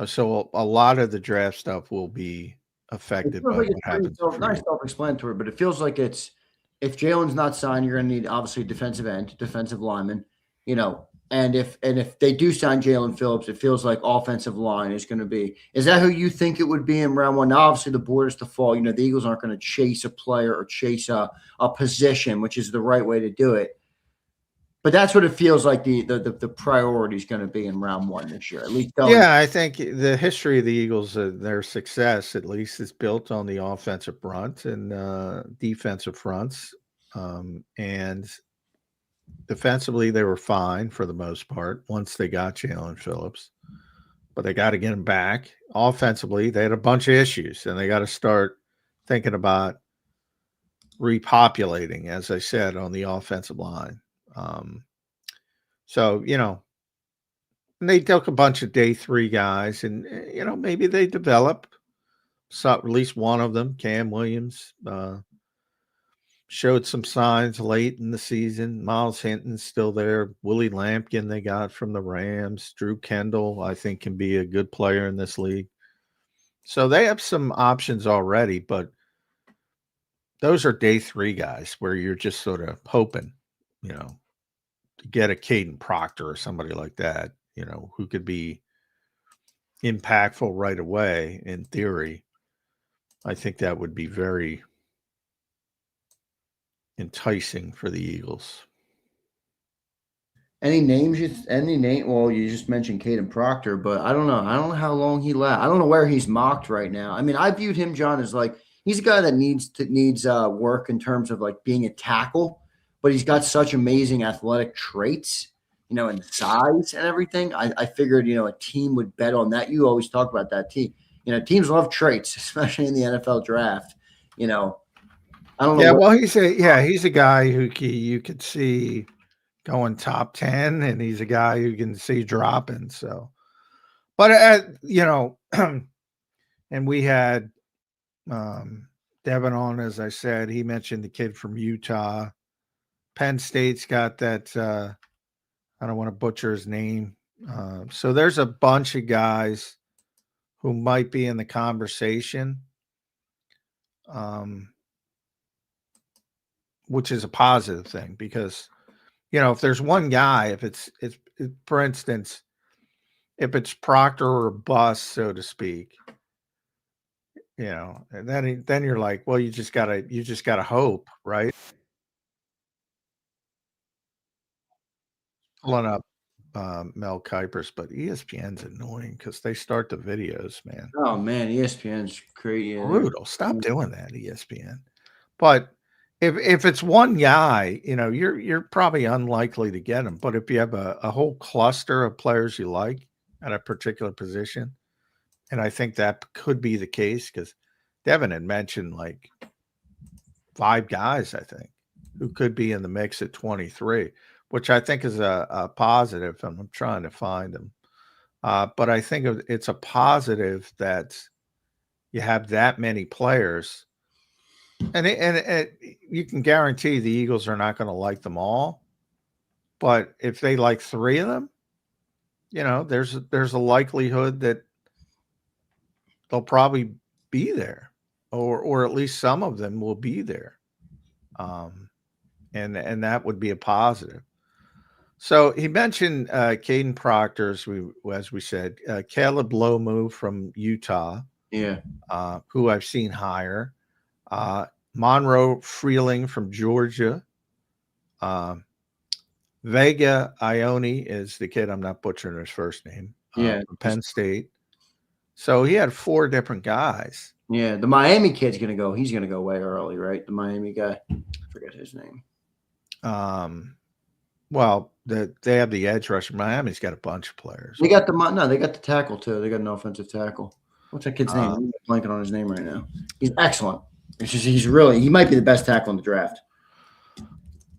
So a lot of the draft stuff will be affected by what happens. Nice self-explanatory, but it feels like it's, if Jalen's not signed, you're going to need obviously defensive end, defensive lineman, and if they do sign Jalen Phillips, it feels like offensive line is going to be. Is that who you think it would be in round one? Now, obviously, the board is to fall. The Eagles aren't going to chase a player or chase a position, which is the right way to do it. But that's what it feels like the priority is going to be in round one this year, at least. I think the history of the Eagles, their success at least, is built on the offensive front and defensive fronts. And defensively, they were fine for the most part once they got Jalen Phillips. But they got to get him back. Offensively, they had a bunch of issues, and they got to start thinking about repopulating, as I said, on the offensive line. So, and they took a bunch of day three guys, and, maybe they develop at least one of them. Cam Williams showed some signs late in the season. Miles Hinton's still there. Willie Lampkin they got from the Rams. Drew Kendall, I think, can be a good player in this league. So they have some options already, but those are day three guys where you're just sort of hoping, to get a Caden Proctor or somebody like that, who could be impactful right away in theory. I think that would be very enticing for the Eagles. Any names? Well, you just mentioned Caden Proctor, but I don't know. I don't know how long he lasts. I don't know where he's mocked right now. I mean, I viewed him, John, as like he's a guy that needs work in terms of like being a tackle, but he's got such amazing athletic traits, and size and everything. I figured, a team would bet on that. You always talk about that team. Teams love traits, especially in the NFL draft. I don't know. Yeah, well, he's a guy who you could see going top 10, and he's a guy who can see dropping. So, but and we had Devin on, as I said. He mentioned the kid from Utah. Penn State's got that. I don't want to butcher his name. So there's a bunch of guys who might be in the conversation. which is a positive thing because, if there's one guy, if it's for instance, if it's Proctor or bust, so to speak, and then you're like, well, you just gotta hope, right? Pulling up Mel Kiper's, but ESPN's annoying because they start the videos, man. Oh man, ESPN's crazy. Brutal. Stop doing that, ESPN. But if it's one guy, you're probably unlikely to get him. But if you have a whole cluster of players you like at a particular position, and I think that could be the case because Devin had mentioned like 5 guys, I think, who could be in the mix at 23, which I think is a positive. And I'm trying to find them. But I think it's a positive that you have that many players. And you can guarantee the Eagles are not going to like them all. But if they like 3 of them, there's a likelihood that they'll probably be there, or at least some of them will be there. And that would be a positive. So he mentioned Caden Proctor, as we said, Caleb Lomu from Utah, who I've seen higher. Monroe Freeling from Georgia. Vega Ione is the kid. I'm not butchering his first name. From Penn State. So he had 4 different guys. Yeah, the Miami kid's going to go. He's going to go way early, right? The Miami guy. I forget his name. Well, they have the edge rusher. Miami's got a bunch of players. They got the tackle too. They got an offensive tackle. What's that kid's name? I'm blanking on his name right now. He's excellent. It's just he might be the best tackle in the draft.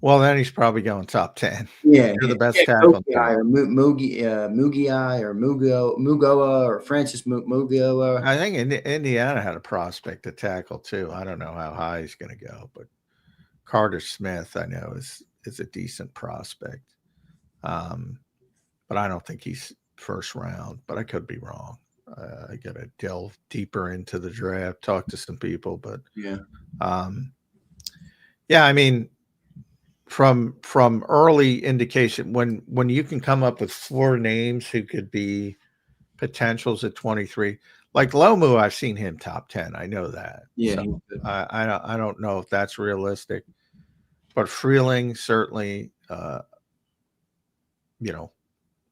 Well, then he's probably going top 10. Yeah, you're the best tackle. Or Mugia or Mugoa or Francis Mugoa. I think Indiana had a prospect to tackle too. I don't know how high he's going to go, but Carter Smith, I know, is a decent prospect. But I don't think he's first round, but I could be wrong. I got to delve deeper into the draft, talk to some people, but I mean, from early indication, when you can come up with 4 names who could be potentials at 23, like Lomu, I've seen him top 10. I know that. Yeah, so I don't know if that's realistic, but Freeling certainly,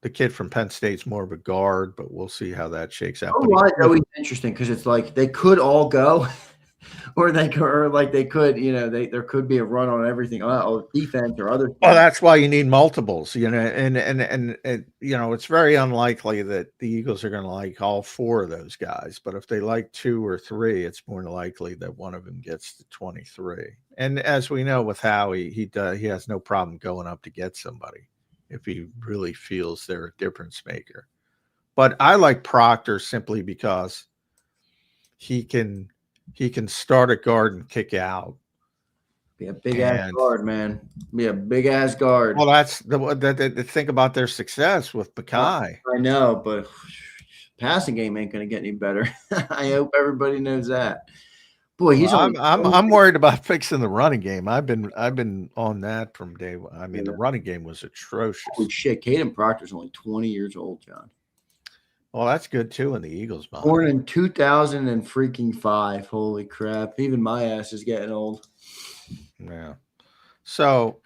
the kid from Penn State's more of a guard, but we'll see how that shakes out. It's always interesting because it's like they could all go, or they could, there could be a run on everything, defense or other things. Well, that's why you need multiples, and it's very unlikely that the Eagles are going to like all 4 of those guys. But if they like 2 or 3, it's more likely that one of them gets to 23. And as we know with Howie, he has no problem going up to get somebody if he really feels they're a difference maker. But I like Proctor simply because he can start at guard and kick out. Be a big ass guard, man. Be a big ass guard. Well, that's the thing about their success with Bakai. I know, but passing game ain't going to get any better. I hope everybody knows that. Boy, I'm worried about fixing the running game. I've been on that from day one. I mean, the running game was atrocious. Holy shit, Caden Proctor's only 20 years old, John. Well, that's good too in the Eagles' mind. Born in 2005. Holy crap! Even my ass is getting old. Yeah. So,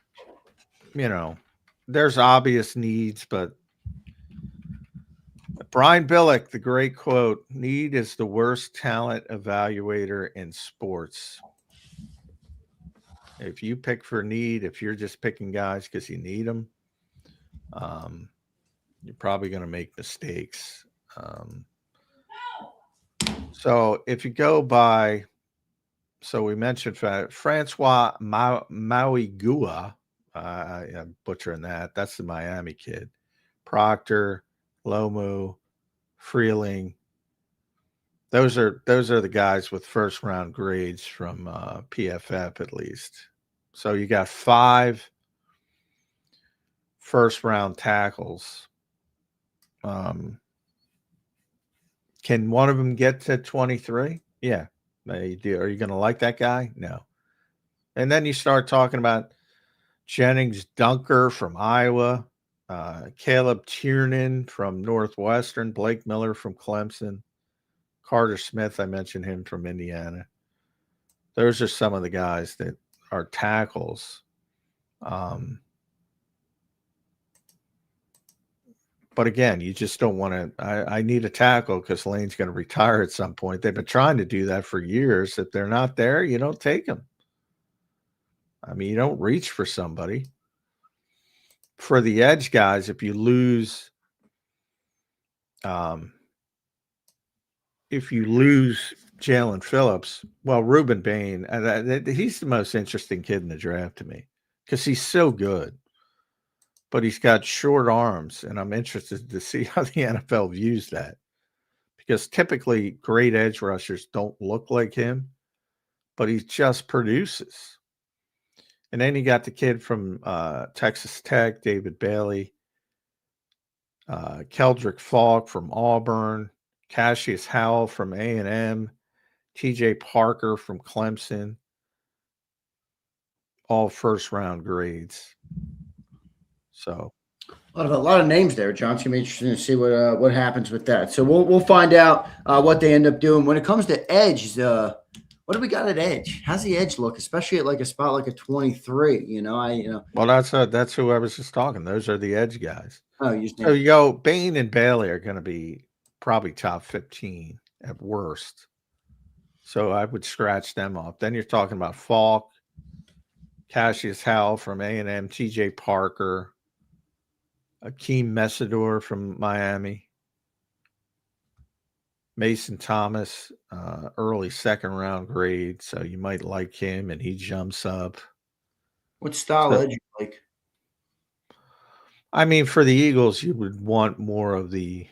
there's obvious needs, but Brian Billick, the great quote, "Need is the worst talent evaluator in sports." If you pick for need, if you're just picking guys because you need them, you're probably going to make mistakes. So if you go by, so we mentioned Francois Mauigua, I'm butchering that. That's the Miami kid. Proctor, Lomu, Freeling. Those are the guys with first round grades from PFF at least. So you got 5 first round tackles. Can one of them get to 23? Yeah. Are you going to like that guy? No. And then you start talking about Jennings Dunker from Iowa, Caleb Tiernan from Northwestern, Blake Miller from Clemson, Carter Smith, I mentioned him from Indiana. Those are some of the guys that are tackles. But again, you just don't want to. I need a tackle because Lane's going to retire at some point. They've been trying to do that for years. If they're not there, you don't take them. I mean, you don't reach for somebody. For the edge guys, if you lose Jalen Phillips, well, Reuben Bain, he's the most interesting kid in the draft to me because he's so good. But he's got short arms, and I'm interested to see how the NFL views that. Because typically great edge rushers don't look like him, but he just produces. And then you got the kid from Texas Tech, David Bailey, Keldrick Falk from Auburn, Cassius Howell from A&M, T.J. Parker from Clemson, all first-round grades. So a lot of names there, John. It's gonna be interesting to see what happens with that. So we'll find out what they end up doing when it comes to edge. What do we got at edge? How's the edge look, especially at like a spot like a 23? Well, that's who I was just talking. Those are the edge guys. Oh, so you go. Bain and Bailey are going to be probably top 15 at worst. So I would scratch them off. Then you're talking about Falk, Cassius Howell from A&M, T.J. Parker, Akeem Messidor from Miami, Mason Thomas, early second-round grade, so you might like him, and he jumps up. What style edge you like? I mean, for the Eagles, you would want more of the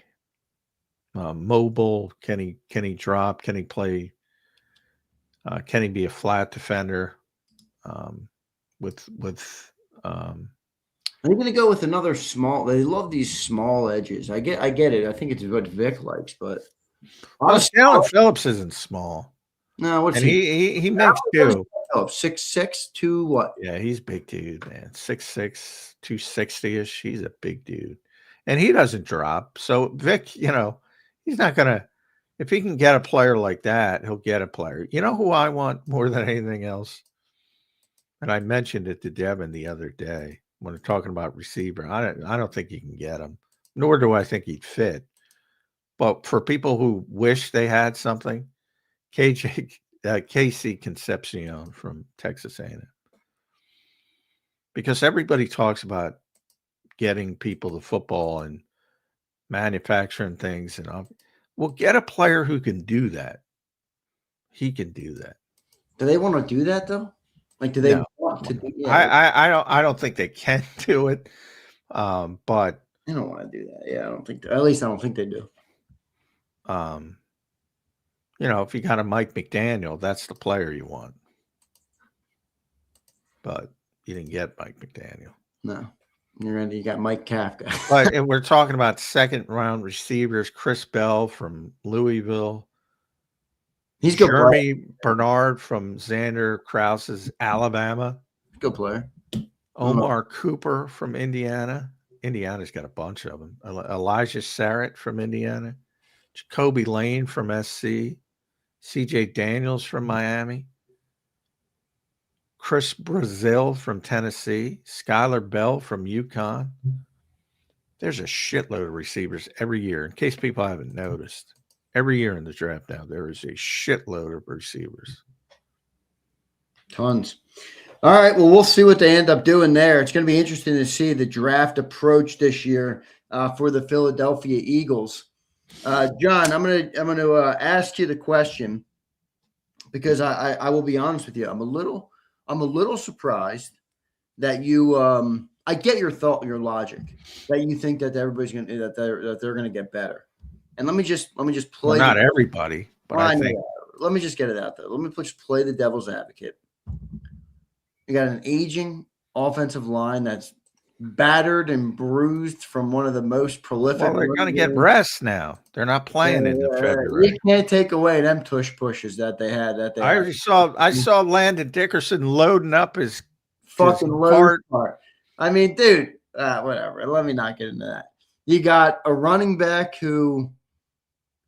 mobile. Can he drop? Can he play? Can he be a flat defender? Are they going to go with another small? They love these small edges. I get it. I think it's what Vic likes, but Jalen Phillips isn't small. No, what's he makes two. 6'6", 2 what? Yeah, he's a big dude, man. 6'6", 260-ish. He's a big dude, and he doesn't drop. So Vic, he's not gonna. If he can get a player like that, he'll get a player. You know who I want more than anything else? And I mentioned it to Devin the other day when we're talking about receiver. I don't think you can get him, nor do I think he'd fit. But for people who wish they had something, Casey Concepcion from Texas A&M. Because everybody talks about getting people the football and manufacturing things. We'll get a player who can do that. He can do that. Do they want to do that, though? Like, do they want to do it? I don't think they can do it. But they don't want to do that. Yeah, I don't think. At least I don't think they do. If you got a Mike McDaniel, that's the player you want. But you didn't get Mike McDaniel. No. You got Mike Kafka. But and we're talking about second-round receivers, Chris Bell from Louisville. He's good. Jeremy Bernard from Zander Krause's Alabama. Good player. Omar Cooper from Indiana. Indiana's got a bunch of them. Elijah Sarrett from Indiana. Jacoby Lane from SC. CJ Daniels from Miami. Chris Brazil from Tennessee. Skylar Bell from UConn. There's a shitload of receivers every year. In case people haven't noticed, every year in the draft now, there is a shitload of receivers. Tons. All right. Well, we'll see what they end up doing there. It's going to be interesting to see the draft approach this year for the Philadelphia Eagles. John, I'm gonna ask you the question because I will be honest with you. I'm a little surprised that you. I get your logic that you think that everybody's gonna that they're gonna get better. And let me just play. Well, not everybody, but I think. Let me just get it out there. Let me just play the devil's advocate. You got an aging offensive line that's battered and bruised from one of the most prolific. Well, they're going to get rest now. They're not playing into February. You can't take away them tush pushes that they had. I saw Landon Dickerson loading up his fucking load part. I mean, dude, whatever. Let me not get into that. You got a running back who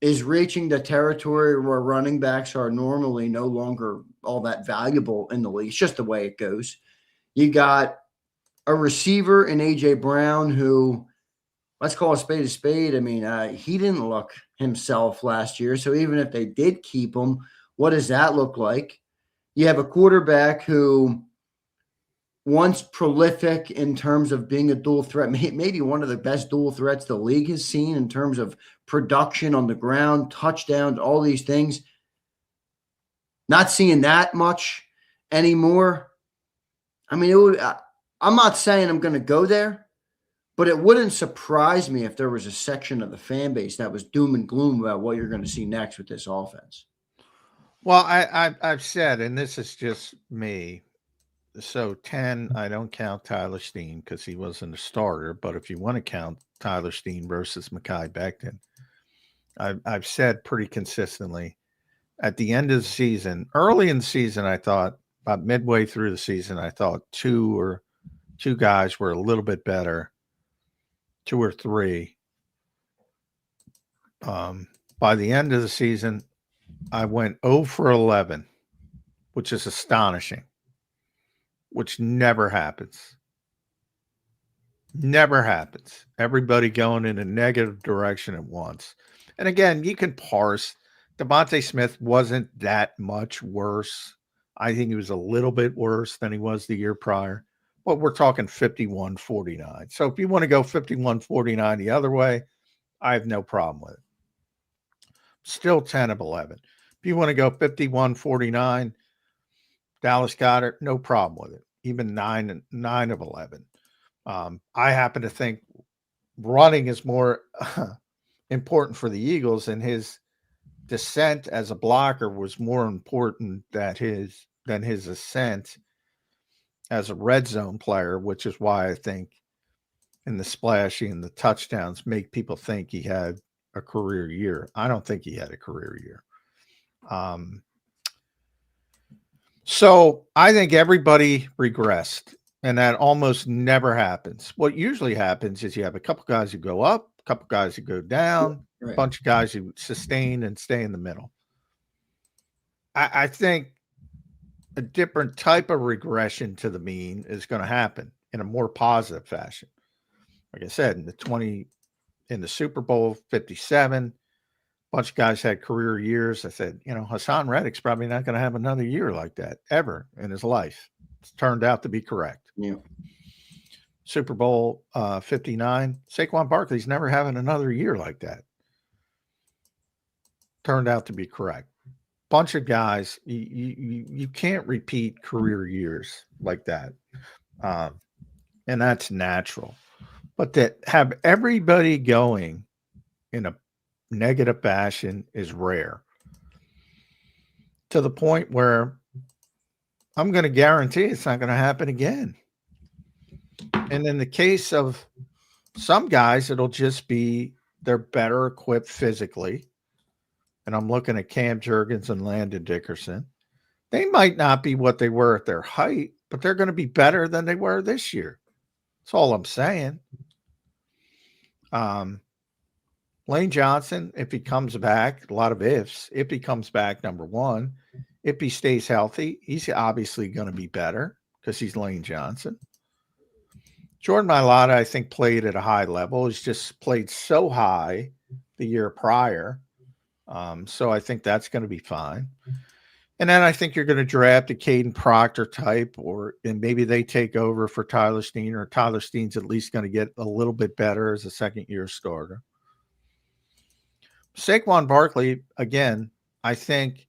is reaching the territory where running backs are normally no longer all that valuable in the league. It's just the way it goes. You got a receiver in A.J. Brown who, let's call a spade. I mean, he didn't look himself last year. So even if they did keep him, what does that look like? You have a quarterback who, once prolific in terms of being a dual threat, maybe one of the best dual threats the league has seen in terms of production on the ground, touchdowns, all these things. Not seeing that much anymore. I mean, I'm not saying I'm going to go there, but it wouldn't surprise me if there was a section of the fan base that was doom and gloom about what you're going to see next with this offense. Well, I've said, and this is just me. So 10, I don't count Tyler Steen because he wasn't a starter. But if you want to count Tyler Steen versus Mekhi Becton, I've said pretty consistently at the end of the season, early in the season, I thought about midway through the season, I thought two guys were a little bit better, 2 or 3. By the end of the season, I went 0 for 11, which is astonishing. Which never happens. Never happens. Everybody going in a negative direction at once. And again, you can parse. Devonta Smith wasn't that much worse. I think he was a little bit worse than he was the year prior. But we're talking 51-49. So if you want to go 51-49 the other way, I have no problem with it. Still 10 of 11. If you want to go 51-49, Dallas Goedert, no problem with it. Even 9 of 11. I happen to think running is more important for the Eagles, and his descent as a blocker was more important than his ascent as a red zone player, which is why I think in the splashy and the touchdowns make people think he had a career year. I don't think he had a career year. So I think everybody regressed, and that almost never happens. What usually happens is you have a couple guys who go up, a couple guys who go down, a bunch of guys who sustain and stay in the middle. I think a different type of regression to the mean is going to happen in a more positive fashion. Like I said, in the Super Bowl 57, bunch of guys had career years. I said, Hassan Reddick's probably not going to have another year like that ever in his life. It's turned out to be correct. Yeah. Super Bowl 59, Saquon Barkley's never having another year like that. Turned out to be correct. Bunch of guys, you can't repeat career years like that. And that's natural. But to have everybody going in a negative fashion is rare, to the point where I'm going to guarantee it's not going to happen again. And in the case of some guys, it'll just be they're better equipped physically. And I'm looking at Cam Jurgens and Landon Dickerson. They might not be what they were at their height, but they're going to be better than they were this year. That's all I'm saying. Lane Johnson, if he comes back, a lot of ifs. If he comes back, number one, if he stays healthy, he's obviously going to be better because he's Lane Johnson. Jordan Mailata, I think, played at a high level. He's just played so high the year prior. So I think that's going to be fine. And then I think you're going to draft a Caden Proctor type, and maybe they take over for Tyler Steen, or Tyler Steen's at least going to get a little bit better as a second-year starter. Saquon Barkley, again, I think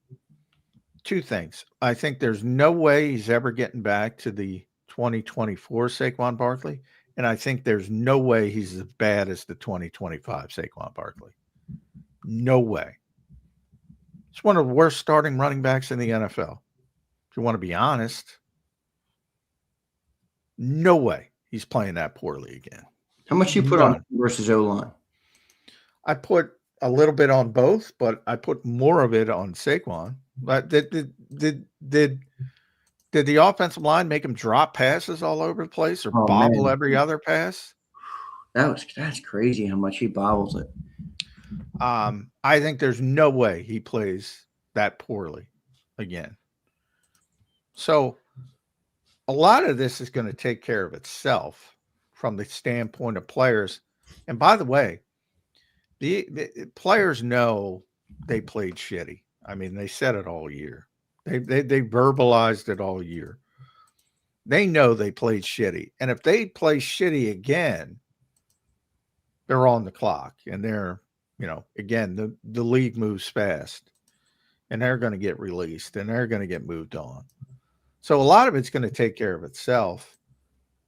two things. I think there's no way he's ever getting back to the 2024 Saquon Barkley, and I think there's no way he's as bad as the 2025 Saquon Barkley. No way. It's one of the worst starting running backs in the NFL. If you want to be honest, no way he's playing that poorly again. How much you put on versus O-line? I put a little bit on both, but I put more of it on Saquon. But did the offensive line make him drop passes all over the place or bobble every other pass? That's crazy how much he bobbles it. I think there's no way he plays that poorly again. So a lot of this is going to take care of itself from the standpoint of players. And by the way, the players know they played shitty. I mean, they said it all year. They verbalized it all year. They know they played shitty. And if they play shitty again, they're on the clock. And they're, again, the league moves fast. And they're going to get released. And they're going to get moved on. So a lot of it's going to take care of itself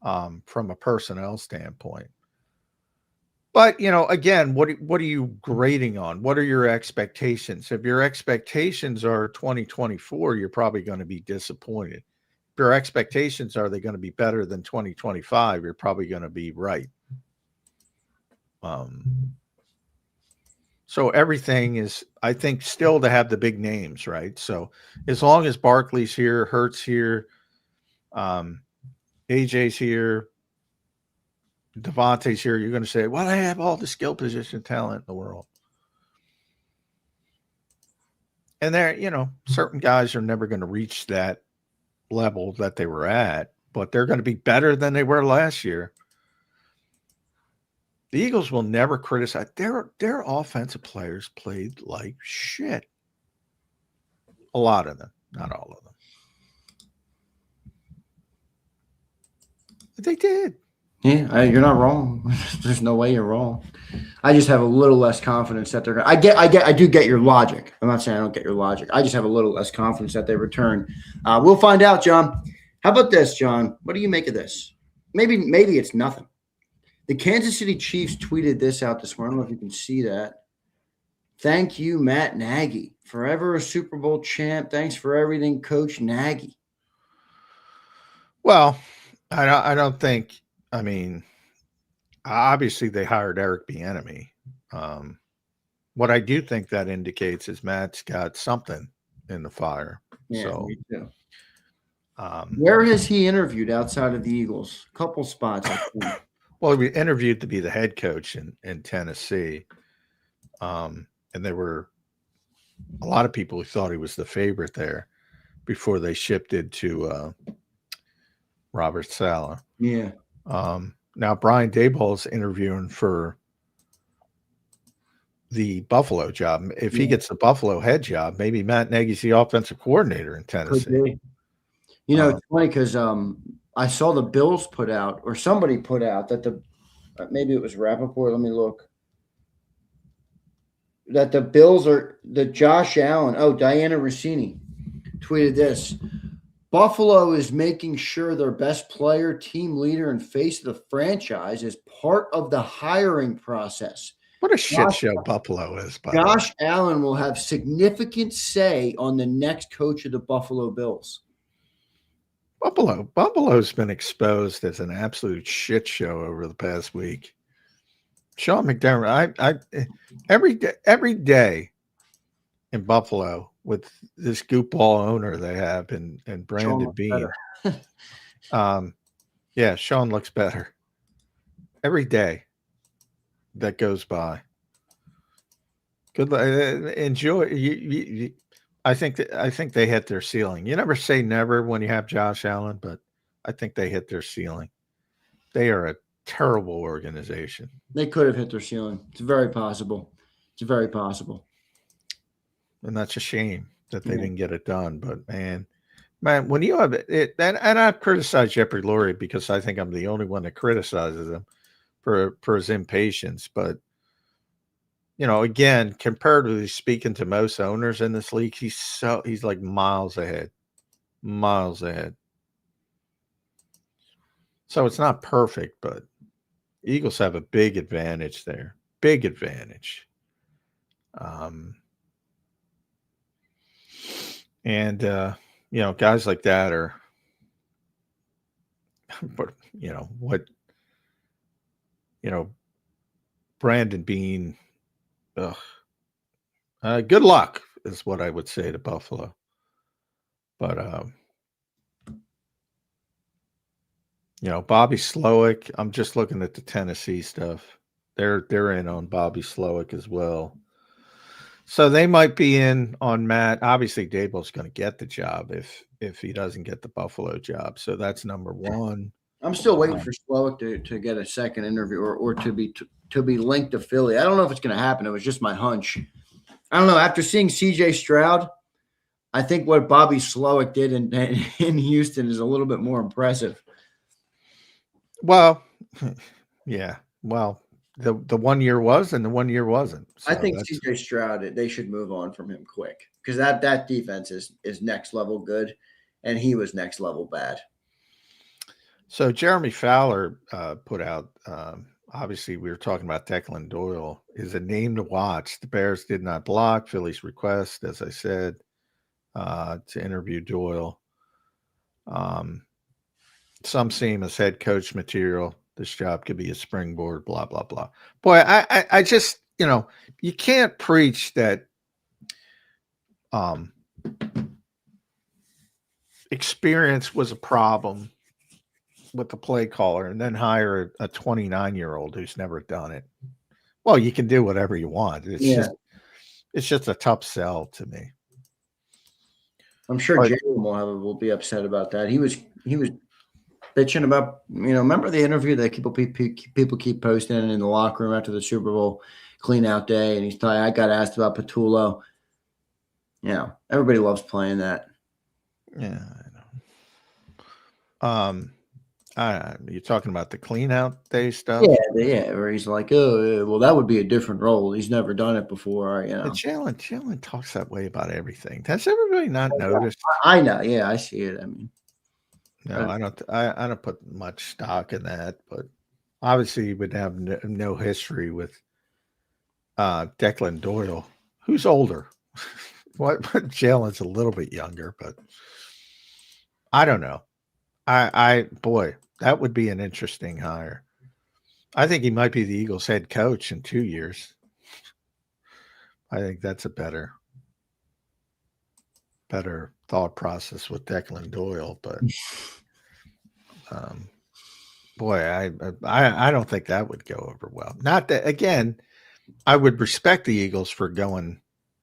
from a personnel standpoint. But, again, what are you grading on? What are your expectations? If your expectations are 2024, you're probably going to be disappointed. If your expectations are they're going to be better than 2025, you're probably going to be right. So everything is, I think, still to have the big names, right? So as long as Barkley's here, Hurts here, AJ's here, Devonta's here, you're going to say, well, I have all the skill position talent in the world. And there, certain guys are never going to reach that level that they were at, but they're going to be better than they were last year. The Eagles will never criticize. Their offensive players played like shit. A lot of them, not all of them. But they did. Yeah, you're not wrong. There's no way you're wrong. I just have a little less confidence that they're going to. I do get your logic. I'm not saying I don't get your logic. I just have a little less confidence that they return. We'll find out, John. How about this, John? What do you make of this? Maybe it's nothing. The Kansas City Chiefs tweeted this out this morning. I don't know if you can see that. Thank you, Matt Nagy. Forever a Super Bowl champ. Thanks for everything, Coach Nagy. Well, I don't think. I mean, obviously they hired Eric Bieniemy. What I do think that indicates is Matt's got something in the fire. Yeah, so, me too. Where has he interviewed outside of the Eagles? A couple spots, I think. Well, he interviewed to be the head coach in Tennessee. And there were a lot of people who thought he was the favorite there before they shifted to Robert Saleh. Yeah. Now Brian Daboll's interviewing for the Buffalo job. If he gets the Buffalo head job, maybe Matt Nagy's the offensive coordinator in Tennessee. It's funny because I saw the Bills put out, or somebody put out that maybe it was Rappaport. Let me look. That the Bills Josh Allen. Diana Rossini tweeted this. Buffalo is making sure their best player, team leader, and face of the franchise is part of the hiring process. What a shit show Buffalo is. Josh Allen will have significant say on the next coach of the Buffalo Bills. Buffalo's been exposed as an absolute shit show over the past week. Sean McDermott, every day in Buffalo with this goofball owner they have and Brandon Beane. Yeah, Sean looks better every day that goes by. Good, enjoy. I think they hit their ceiling. You never say never when you have Josh Allen, but I think they hit their ceiling. They are a terrible organization. They could have hit their ceiling. It's very possible. And that's a shame that they didn't get it done. But man, when you have it, and I've criticized Jeffrey Lurie because I think I'm the only one that criticizes him for his impatience. But again, comparatively speaking to most owners in this league, he's like miles ahead. So it's not perfect, but Eagles have a big advantage there. Big advantage. And guys like that but Brandon Beane, good luck is what I would say to Buffalo. But Bobby Slowick, I'm just looking at the Tennessee stuff. They're in on Bobby Slowick as well. So they might be in on Matt. Obviously, Daboll's going to get the job if he doesn't get the Buffalo job. So that's number one. I'm still waiting for Slowick to get a second interview or to be linked to Philly. I don't know if it's going to happen. It was just my hunch. I don't know. After seeing C.J. Stroud, I think what Bobby Slowick did in Houston is a little bit more impressive. Well, yeah. Well, the 1 year was and the 1 year wasn't. So I think C.J. Stroud, they should move on from him quick because that defense is next level good, and he was next level bad. So Jeremy Fowler put out, obviously we were talking about Declan Doyle, is a name to watch. The Bears did not block Philly's request, as I said, to interview Doyle. Some see him as head coach material. This job could be a springboard, blah, blah, blah. Boy, I just, you can't preach that experience was a problem with the play caller and then hire a 29-year-old who's never done it. Well, you can do whatever you want. It's just a tough sell to me. I'm sure Jalen will be upset about that. He was bitching about, remember the interview that people keep posting in the locker room after the Super Bowl clean out day, and he's telling, I got asked about Patullo. Everybody loves playing that. Yeah, I know. You're talking about the clean out day stuff? Yeah, where he's like, oh, well, that would be a different role. He's never done it before, But Jalen talks that way about everything. Has everybody not noticed? I know. Yeah, I see it. I mean, no, I don't put much stock in that, but obviously you would have no history with Declan Doyle, who's older. What Jalen's a little bit younger, but I don't know. Boy, that would be an interesting hire. I think he might be the Eagles head coach in 2 years. I think that's a better thought process with Declan Doyle, but boy, I don't think that would go over well. Not that, again, I would respect the Eagles for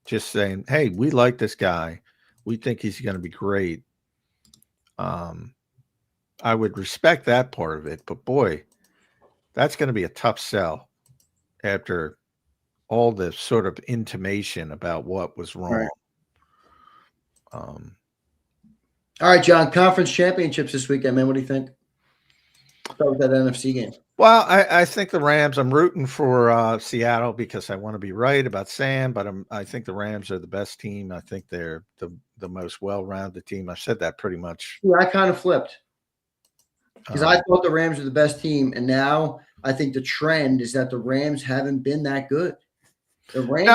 just saying, hey, we like this guy. We think he's going to be great. I would respect that part of it, but boy, that's going to be a tough sell after all the sort of intimation about what was wrong. Right. All right, John, conference championships this weekend, man. What do you think? Start with that NFC game. Well, I think the Rams, I'm rooting for Seattle because I want to be right about Sam, but I think the Rams are the best team. I think they're the most well-rounded team. I've said that pretty much. Yeah, I kind of flipped. Because I thought the Rams were the best team, and now I think the trend is that the Rams haven't been that good. The Rams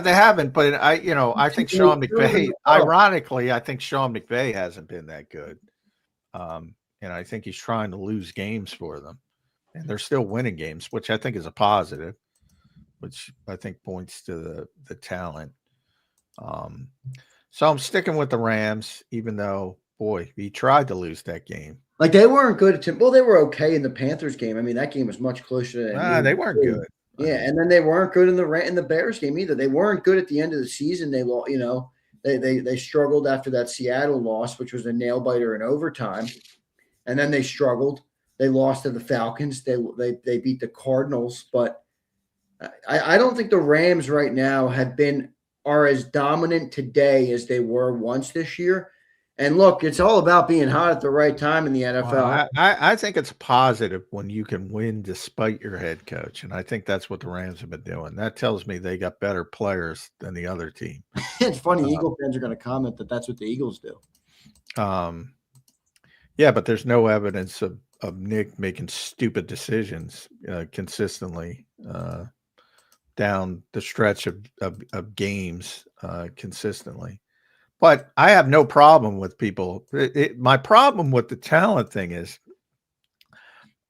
they haven't, but I think Sean McVay, ironically, I think Sean McVay hasn't been that good. And I think he's trying to lose games for them. And they're still winning games, which I think is a positive, which I think points to the talent. So I'm sticking with the Rams, even though, boy, he tried to lose that game. Like they weren't good they were okay in the Panthers game. I mean, that game was much closer than they weren't good. Yeah, and then they weren't good in the Bears game either. They weren't good at the end of the season. They they struggled after that Seattle loss, which was a nail biter in overtime, and then they struggled. They lost to the Falcons. They beat the Cardinals, but I don't think the Rams right now are as dominant today as they were once this year. And look, it's all about being hot at the right time in the NFL. Well, I think it's a positive when you can win despite your head coach. And I think that's what the Rams have been doing. That tells me they got better players than the other team. It's funny. Eagle fans are going to comment that that's what the Eagles do. Yeah, but there's no evidence of Nick making stupid decisions consistently down the stretch of games consistently. But I have no problem with people. My problem with the talent thing is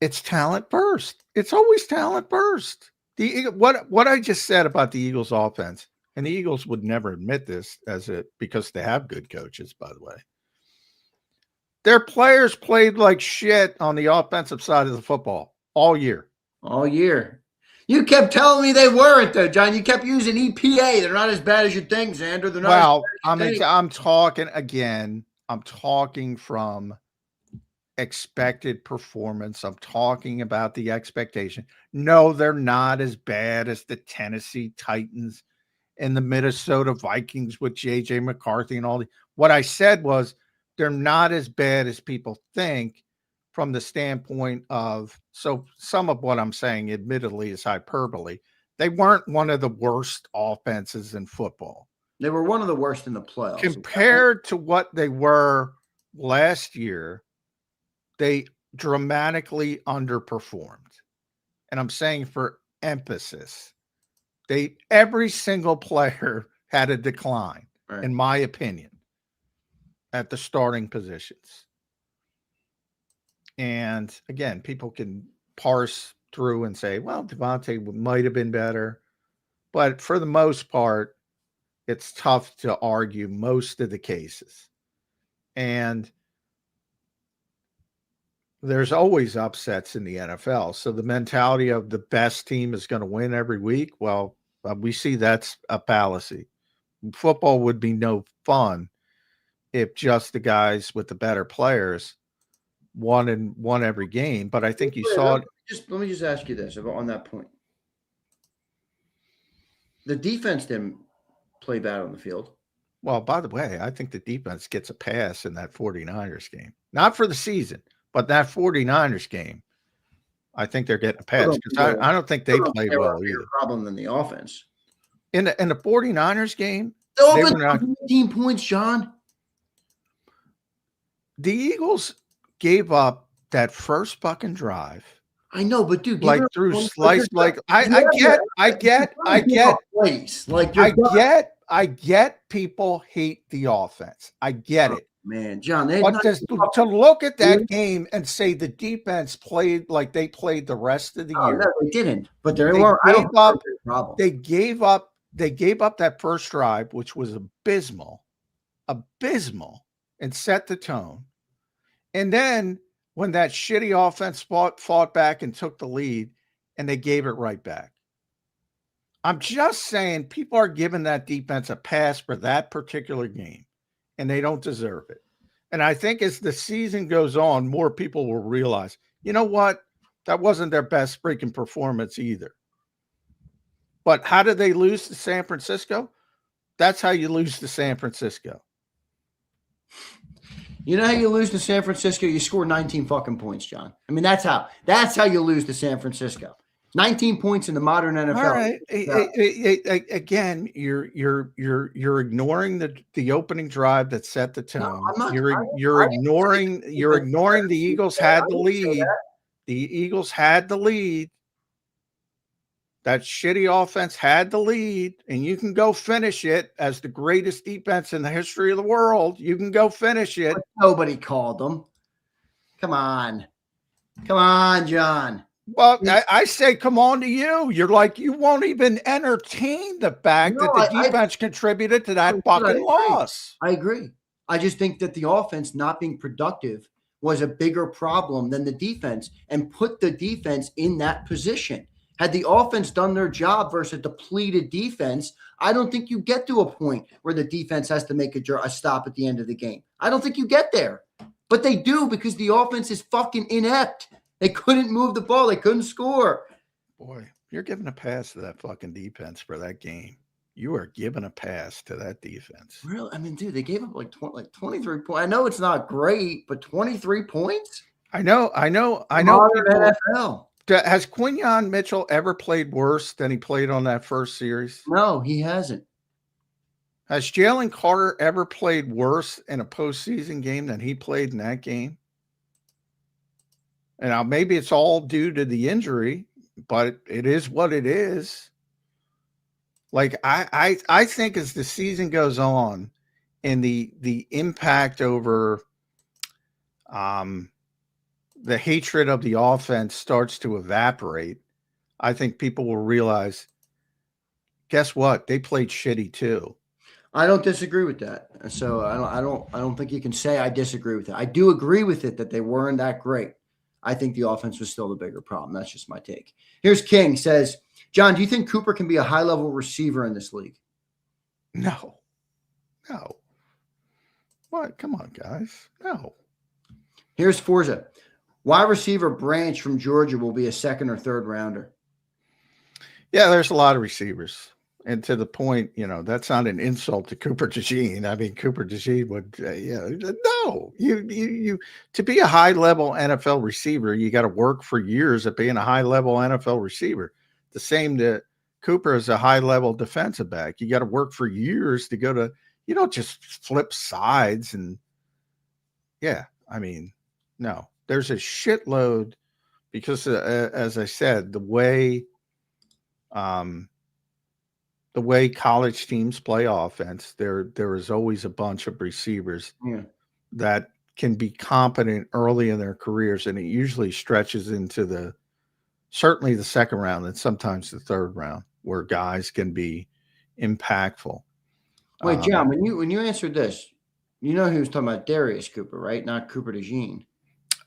it's talent first. It's always talent first. What I just said about the Eagles offense, and the Eagles would never admit this because they have good coaches, by the way. Their players played like shit on the offensive side of the football all year. All year. You kept telling me they weren't, though, John. You kept using EPA. They're not as bad as you think, Zander. They're not. Well, I'm talking again. I'm talking from expected performance. I'm talking about the expectation. No, they're not as bad as the Tennessee Titans and the Minnesota Vikings with JJ McCarthy and all the. What I said was they're not as bad as people think from the standpoint of, so some of what I'm saying admittedly is hyperbole. They weren't one of the worst offenses in football. They were one of the worst in the playoffs. Compared to what they were last year, they dramatically underperformed. And I'm saying for emphasis, every single player had a decline, right, in my opinion, at the starting positions. And again, people can parse through and say, well, Devonta might have been better. But for the most part, it's tough to argue most of the cases. And there's always upsets in the NFL. So the mentality of the best team is going to win every week, well, we see that's a fallacy. Football would be no fun if just the guys with the better players won every game. But I think you saw it. Let me just ask you this on that point. The defense didn't play bad on the field. Well, by the way, I think the defense gets a pass in that 49ers game. Not for the season, but that 49ers game, I think they're getting a pass because I don't think they played well either. Problem than the offense. In the 49ers game, they were not 15 points, John. The Eagles gave up that first fucking drive. I know, but dude, like through slice, like I get people hate the offense. I get it. Man, John, but to look at that game and say the defense played like they played the rest of the year. No, they didn't. But they gave up that first drive, which was abysmal, and set the tone. And then when that shitty offense fought back and took the lead, and they gave it right back. I'm just saying people are giving that defense a pass for that particular game, and they don't deserve it. And I think as the season goes on, more people will realize, you know what? That wasn't their best freaking performance either. But how did they lose to San Francisco? That's how you lose to San Francisco. You know how you lose to San Francisco? You score 19 fucking points, John. I mean, that's how you lose to San Francisco. 19 points in the modern NFL. All right. Again, you're ignoring the opening drive that set the tone. No, you're ignoring the Eagles had the lead. The Eagles had the lead. That shitty offense had the lead, and you can go finish it as the greatest defense in the history of the world. You can go finish it. But nobody called them. Come on, John. Well, I say, come on to you. You're like, you won't even entertain the fact that the defense contributed to that fucking loss. I agree. I just think that the offense not being productive was a bigger problem than the defense and put the defense in that position. Had the offense done their job versus a depleted defense, I don't think you get to a point where the defense has to make a stop at the end of the game. I don't think you get there. But they do because the offense is fucking inept. They couldn't move the ball. They couldn't score. Boy, you're giving a pass to that fucking defense for that game. You are giving a pass to that defense. Really? I mean, dude, they gave up like 23 points. I know it's not great, but 23 points? I know. NFL. Has Quinyon Mitchell ever played worse than he played on that first series? No, he hasn't. Has Jalen Carter ever played worse in a postseason game than he played in that game? And now maybe it's all due to the injury, but it is what it is. Like I think as the season goes on and the impact over the hatred of the offense starts to evaporate, I think people will realize, guess what? They played shitty too. I don't disagree with that. So I don't think you can say I disagree with it. I do agree with it that they weren't that great. I think the offense was still the bigger problem. That's just my take. Here's King says, John, do you think Cooper can be a high-level receiver in this league? No. What? Come on, guys. No. Here's Forza. Wide receiver Branch from Georgia will be a second or third rounder. Yeah, there's a lot of receivers. And to the point, that's not an insult to Cooper DeJean. I mean, Cooper DeJean would, no. You to be a high-level NFL receiver, you got to work for years at being a high-level NFL receiver. The same that Cooper is a high-level defensive back. You got to work for years to go to. You don't just flip sides and, no. There's a shitload because, as I said, the way college teams play offense, there is always a bunch of receivers that can be competent early in their careers, and it usually stretches into certainly the second round and sometimes the third round, where guys can be impactful. Wait, John, when you answered this, he was talking about Darius Cooper, right? Not Cooper DeJean.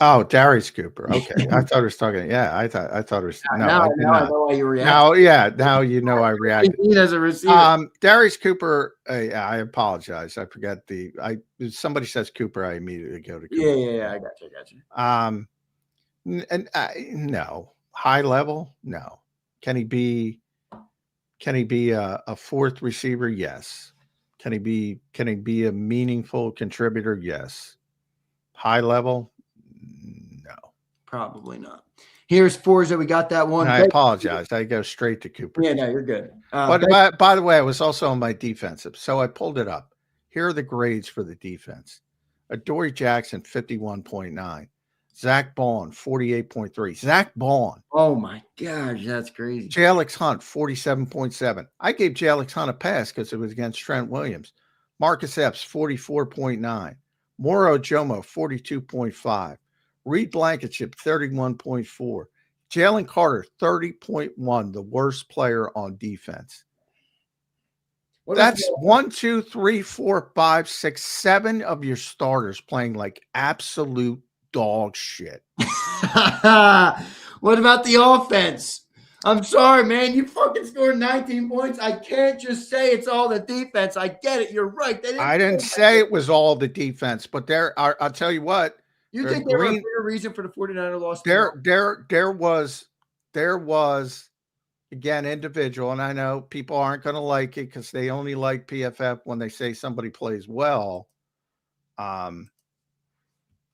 Oh, Darius Cooper. Okay, I thought it was talking. Yeah, I thought it was. No, now I did I not. know why you reacted. Now, now I reacted. As a receiver. Darius Cooper. I apologize. I forgot somebody says Cooper, I immediately go to Cooper. Yeah. I got you. No high level. No. Can he be a fourth receiver? Yes. Can he be a meaningful contributor? Yes. High level? No. Probably not. Here's Forza. We got that one. I apologize. I go straight to Cooper. Yeah, no, you're good. But by the way, I was also on my defensive, so I pulled it up. Here are the grades for the defense. Adoree Jackson, 51.9. Zach Baun, 48.3. Zach Baun. Oh, my gosh, that's crazy. J.Alex Hunt, 47.7. I gave J.Alex Hunt a pass because it was against Trent Williams. Marcus Epps, 44.9. Moro Jomo, 42.5. Reed Blankenship, 31.4. Jalen Carter, 30.1, the worst player on defense. That's 1, 2, 3, 4, 5, 6, 7 of your starters playing like absolute dog shit. What about the offense? I'm sorry, man. You fucking scored 19 points. I can't just say it's all the defense. I get it. You're right. I didn't say it was all the defense, but I'll tell you what. You think there was a bigger reason for the 49er loss? There was, again, individual, and I know people aren't going to like it because they only like PFF when they say somebody plays well.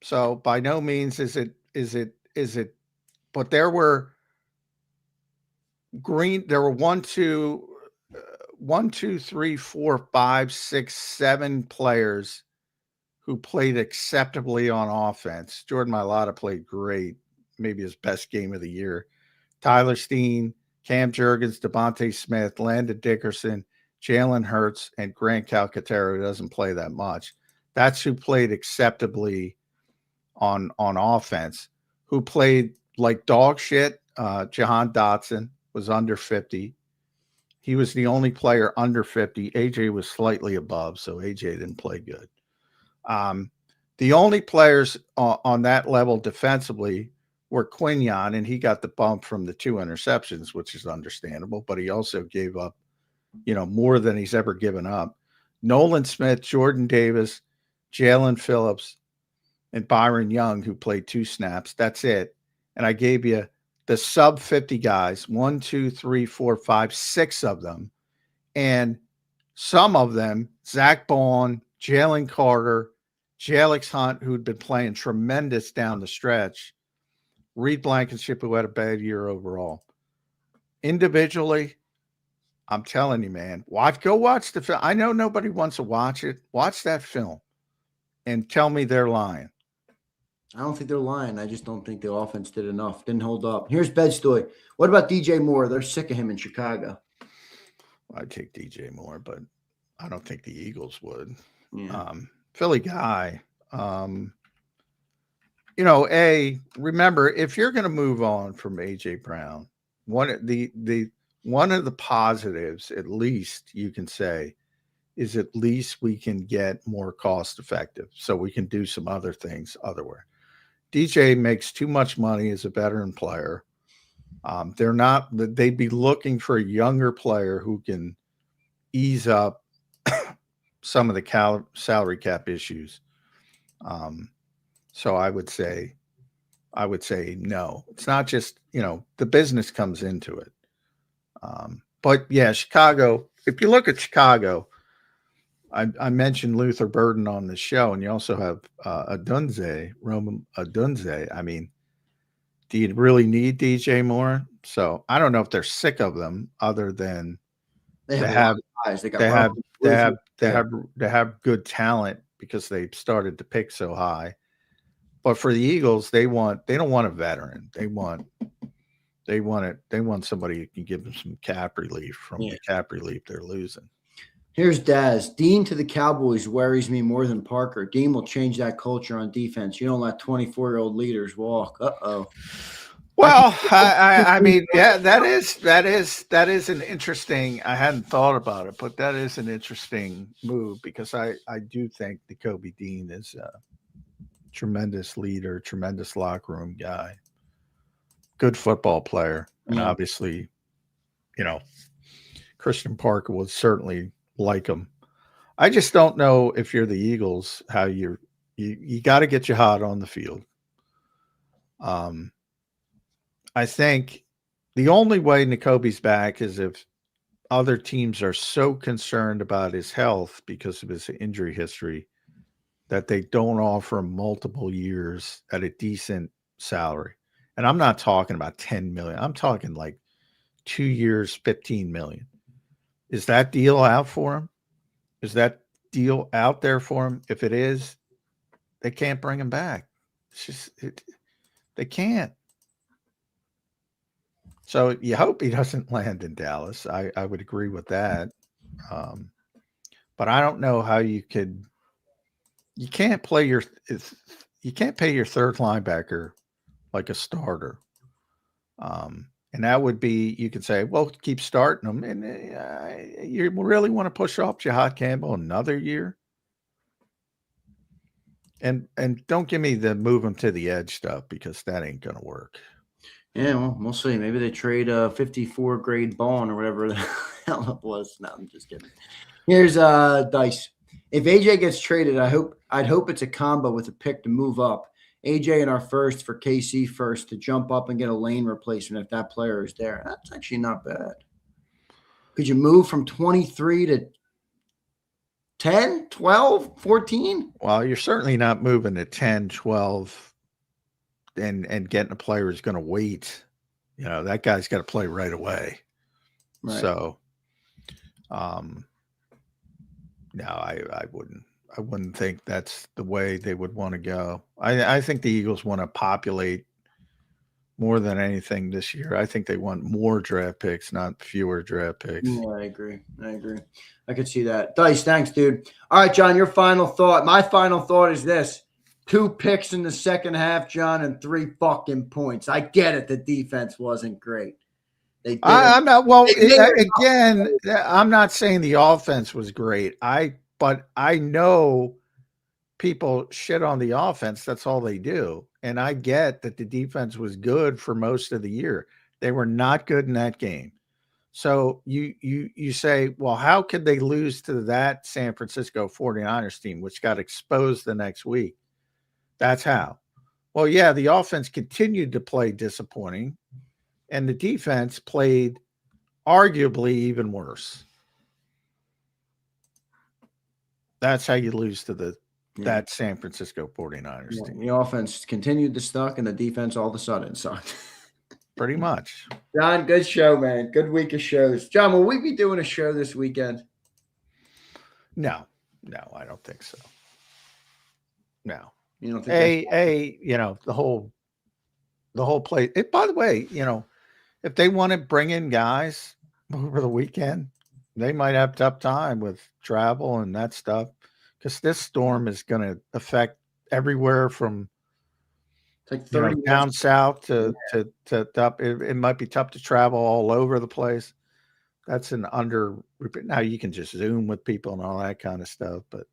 So by no means is it, but there were 1, 2, 3, 4, 5, 6, 7 players who played acceptably on offense. Jordan Mailata played great, maybe his best game of the year. Tyler Steen, Cam Jurgens, Devonta Smith, Landon Dickerson, Jalen Hurts, and Grant Calcaterra, who doesn't play that much. That's who played acceptably on offense. Who played like dog shit. Jahan Dotson was under 50. He was the only player under 50. AJ was slightly above, so AJ didn't play good. The only players on that level defensively were Quinion, and he got the bump from the 2 interceptions, which is understandable, but he also gave up, more than he's ever given up. Nolan Smith, Jordan Davis, Jalen Phillips, and Byron Young, who played 2 snaps. That's it. And I gave you the sub 50 guys, 1, 2, 3, 4, 5, 6 of them. And some of them, Zach Baun, Jalen Carter, J.Alex Hunt, who'd been playing tremendous down the stretch, Reed Blankenship, who had a bad year overall. Individually, I'm telling you, man, go watch the film. I know nobody wants to watch it. Watch that film and tell me they're lying. I don't think they're lying. I just don't think the offense did enough. Didn't hold up. Here's Bedstoy. What about DJ Moore? They're sick of him in Chicago. I'd take DJ Moore, but I don't think the Eagles would. Yeah. Philly guy. remember, if you're going to move on from AJ Brown, one of the positives, at least you can say, is at least we can get more cost effective, so we can do some other things otherwhere. DJ makes too much money as a veteran player. They'd be looking for a younger player who can ease up some of the salary cap issues. So I would say no. It's not just, the business comes into it. But yeah, Chicago, if you look at Chicago, I mentioned Luther Burden on the show, and you also have Roman Adunze. I mean, do you really need DJ Moore? So I don't know if they're sick of them, other than they have good talent because they started to pick so high. But for the Eagles, they don't want a veteran. They want somebody who can give them some cap relief from the cap relief they're losing. Here's Daz. Dean to the Cowboys worries me more than Parker. Dean will change that culture on defense. You don't let 24-year-old leaders walk. Uh-oh. Well, I mean, yeah, that is an interesting. I hadn't thought about it, but that is an interesting move, because I do think Kobe Dean is a tremendous leader, tremendous locker room guy, good football player, and obviously, Christian Parker would certainly like him. I just don't know, if you're the Eagles, how you got to get you hot on the field. I think the only way N'Kobe's back is if other teams are so concerned about his health because of his injury history that they don't offer him multiple years at a decent salary. And I'm not talking about $10 million. I'm talking like 2 years, $15 million. Is that deal out for him? Is that deal out there for him? If it is, they can't bring him back. It's just they can't. So you hope he doesn't land in Dallas. I would agree with that. But I don't know how you can't pay your third linebacker like a starter. And that would be, you could say, well, keep starting them. And you really want to push off Jihad Campbell another year? And don't give me the move him to the edge stuff, because that ain't going to work. Yeah, well, we'll see. Maybe they trade 54 grade Bond or whatever the hell it was. No, I'm just kidding. Here's Dice. If AJ gets traded, I'd hope it's a combo with a pick to move up. AJ in our first for KC first to jump up and get a lane replacement if that player is there. That's actually not bad. Could you move from 23 to 10, 12, 14? Well, you're certainly not moving to 10, 12 and getting a player who's going to wait. That guy's got to play right away. Right. So, no, I wouldn't think that's the way they would want to go. I think the Eagles want to populate more than anything this year. I think they want more draft picks, not fewer draft picks. Yeah, I agree. I could see that. Dice, thanks, dude. All right, John, your final thought. My final thought is this. 2 picks in the second half, John, and 3 fucking points. I get it. The defense wasn't great. I'm not saying the offense was great. But I know people shit on the offense. That's all they do. And I get that the defense was good for most of the year. They were not good in that game. So you say, well, how could they lose to that San Francisco 49ers team, which got exposed the next week? That's how. Well, yeah, the offense continued to play disappointing, and the defense played arguably even worse. That's how you lose to that San Francisco 49ers team. The offense continued to suck, and the defense all of a sudden sucked. Pretty much. John, good show, man. Good week of shows. John, will we be doing a show this weekend? No, I don't think so. No. You don't think the whole play. By the way, if they want to bring in guys over the weekend, they might have tough time with travel and that stuff, because this storm is going to affect everywhere from It's like 30 down south to up. It might be tough to travel all over the place. That's an under. Now you can just Zoom with people and all that kind of stuff, but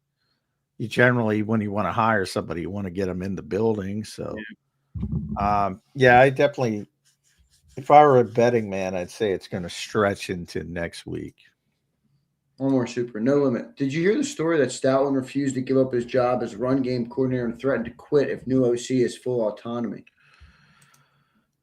you generally, when you want to hire somebody, you want to get them in the building. So, I definitely, if I were a betting man, I'd say it's going to stretch into next week. One more super, no limit. Did you hear the story that Stoutland refused to give up his job as run game coordinator and threatened to quit if new OC has full autonomy?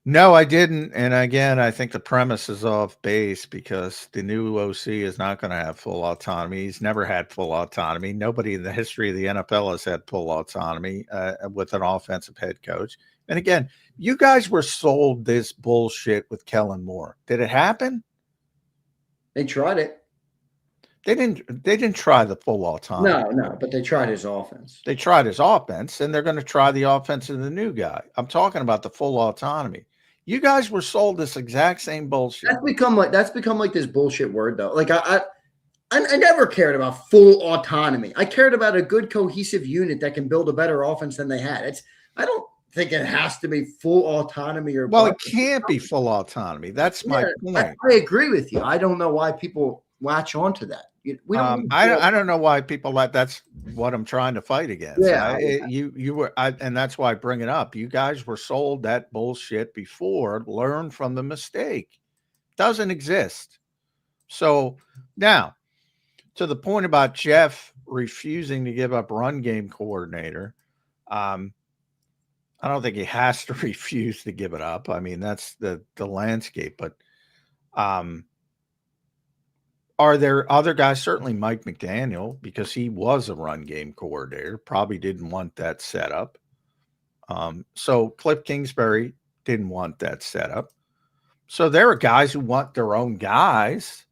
No, I didn't. And again, I think the premise is off base because the new OC is not going to have full autonomy. He's never had full autonomy. Nobody in the history of the NFL has had full autonomy with an offensive head coach. And again, you guys were sold this bullshit with Kellen Moore. Did it happen? They tried it. They didn't try the full autonomy. No, but they tried his offense. They tried his offense, and they're going to try the offense of the new guy. I'm talking about the full autonomy. You guys were sold this exact same bullshit. That's become like this bullshit word though. Like I never cared about full autonomy. I cared about a good cohesive unit that can build a better offense than they had. I don't think it has to be full autonomy or. Well, it can't be full autonomy. That's my point. I agree with you. I don't know why people latch onto that. I don't know why people that's what I'm trying to fight against. Yeah, you were, and that's why I bring it up. You guys were sold that bullshit before. Learn from the mistake. Doesn't exist. So now, to the point about Jeff refusing to give up run game coordinator, I don't think he has to refuse to give it up. I mean, that's the landscape, but are there other guys? Certainly Mike McDaniel, because he was a run game coordinator, probably didn't want that setup. So Cliff Kingsbury didn't want that setup. So there are guys who want their own guys.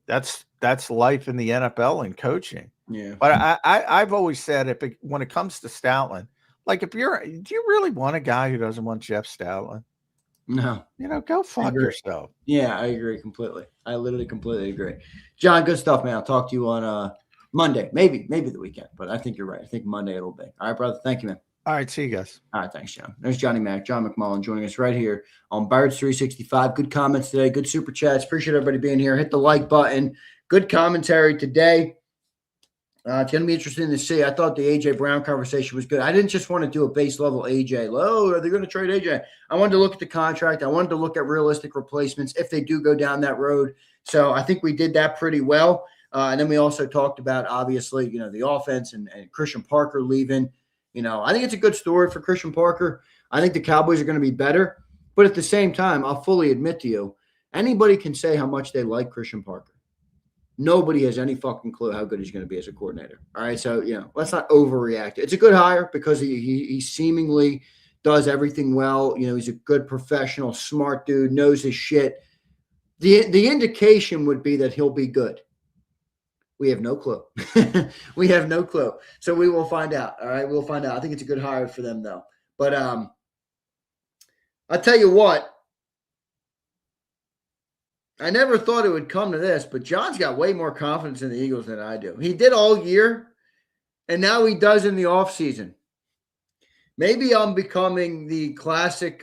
That's life in the NFL and coaching. Yeah. But I've always said when it comes to Stoutland, like do you really want a guy who doesn't want Jeff Stoutland? No. Go fuck yourself. Yeah, I agree completely. I literally completely agree. John, good stuff, man. I'll talk to you on Monday, maybe the weekend, but I think you're right. I think Monday it'll be. All right, brother. Thank you, man. All right, see you guys. All right, thanks, John. There's Johnny Mac, John McMullen joining us right here on Birds 365. Good comments today, good super chats. Appreciate everybody being here. Hit the like button. Good commentary today. It's going to be interesting to see. I thought the A.J. Brown conversation was good. I didn't just want to do a base level A.J. Are they going to trade A.J.? I wanted to look at the contract. I wanted to look at realistic replacements if they do go down that road. So I think we did that pretty well. And then we also talked about, obviously, the offense and Christian Parker leaving. I think it's a good story for Christian Parker. I think the Cowboys are going to be better. But at the same time, I'll fully admit to you, anybody can say how much they like Christian Parker. Nobody has any fucking clue how good he's going to be as a coordinator. All right. So, let's not overreact. It's a good hire because he seemingly does everything well. He's a good professional, smart dude, knows his shit. The indication would be that he'll be good. We have no clue. We have no clue. So we will find out. All right. We'll find out. I think it's a good hire for them though. But I'll tell you what. I never thought it would come to this, but John's got way more confidence in the Eagles than I do. He did all year, and now he does in the offseason. Maybe I'm becoming the classic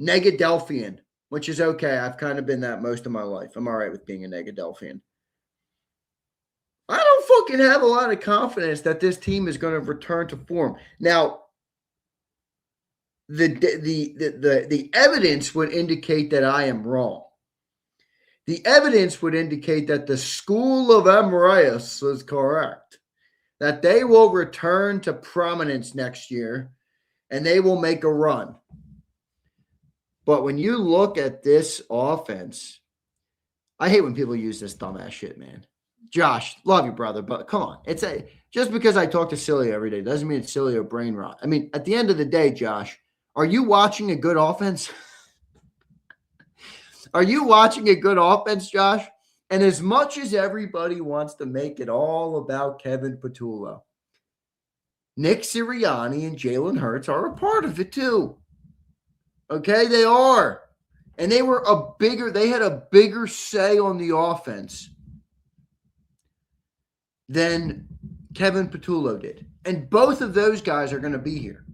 Negadelphian, which is okay. I've kind of been that most of my life. I'm all right with being a Negadelphian. I don't fucking have a lot of confidence that this team is going to return to form. Now, the evidence would indicate that I am wrong. The evidence would indicate that the school of Emirates is correct, that they will return to prominence next year and they will make a run. But when you look at this offense, I hate when people use this dumbass shit, man. Josh, love you, brother, but come on. Just because I talk to Cilio every day doesn't mean it's Cilio brain rot. I mean, at the end of the day, Josh, are you watching a good offense? Are you watching a good offense, Josh? And as much as everybody wants to make it all about Kevin Patullo, Nick Sirianni and Jalen Hurts are a part of it too. Okay, they are. And they had a bigger say on the offense than Kevin Patullo did. And both of those guys are going to be here.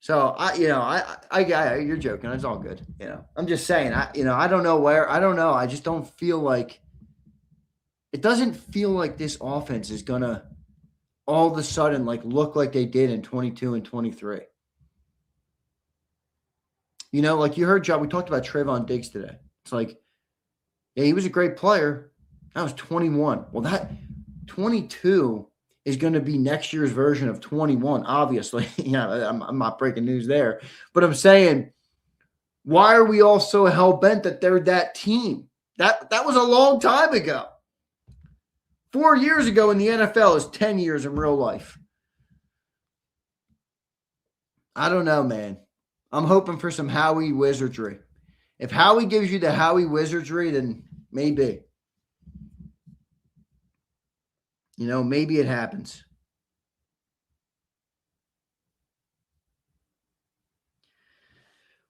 So you're joking. It's all good. I'm just saying. I don't know where. I don't know. I just don't feel like it doesn't feel like this offense is gonna all of a sudden look like they did in 22 and 23. Like you heard John. We talked about Trayvon Diggs today. It's like, yeah, he was a great player. That was 21. Well, that 22 is going to be next year's version of 21, obviously. I'm not breaking news there. But I'm saying, why are we all so hell-bent that they're that team? That was a long time ago. 4 years ago in the NFL is 10 years in real life. I don't know, man. I'm hoping for some Howie wizardry. If Howie gives you the Howie wizardry, then maybe. Maybe it happens.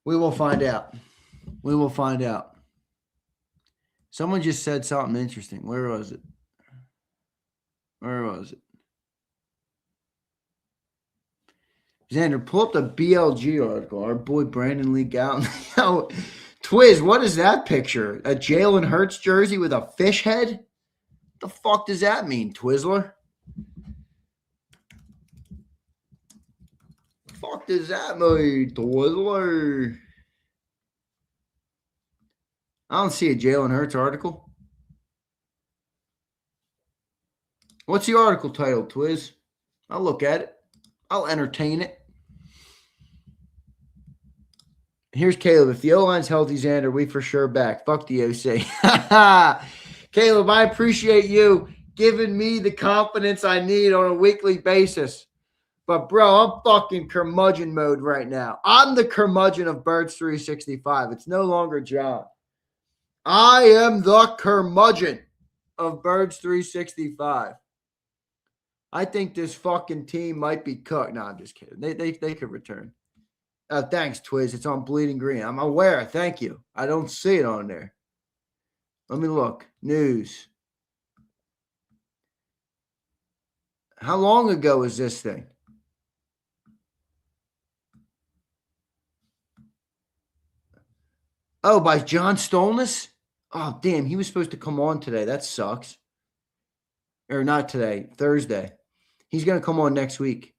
We will find out. We will find out. Someone just said something interesting. Where was it? Zander, pull up the BLG article. Our boy Brandon Lee Gowton. Twiz, what is that picture? A Jalen Hurts jersey with a fish head? The fuck does that mean, Twizzler? The fuck does that mean, Twizzler? I don't see a Jalen Hurts article. What's the article titled, Twiz? I'll look at it. I'll entertain it. Here's Caleb. If the O-line's healthy, Zander, we for sure back. Fuck the OC. Caleb, I appreciate you giving me the confidence I need on a weekly basis. But, bro, I'm fucking curmudgeon mode right now. I'm the curmudgeon of Birds 365. It's no longer John. I am the curmudgeon of Birds 365. I think this fucking team might be cooked. No, I'm just kidding. They could return. Thanks, Twiz. It's on Bleeding Green. I'm aware. Thank you. I don't see it on there. Let me look. News. How long ago is this thing? Oh, by John Stolness? Oh, damn. He was supposed to come on today. That sucks. Or not today. Thursday. He's going to come on next week.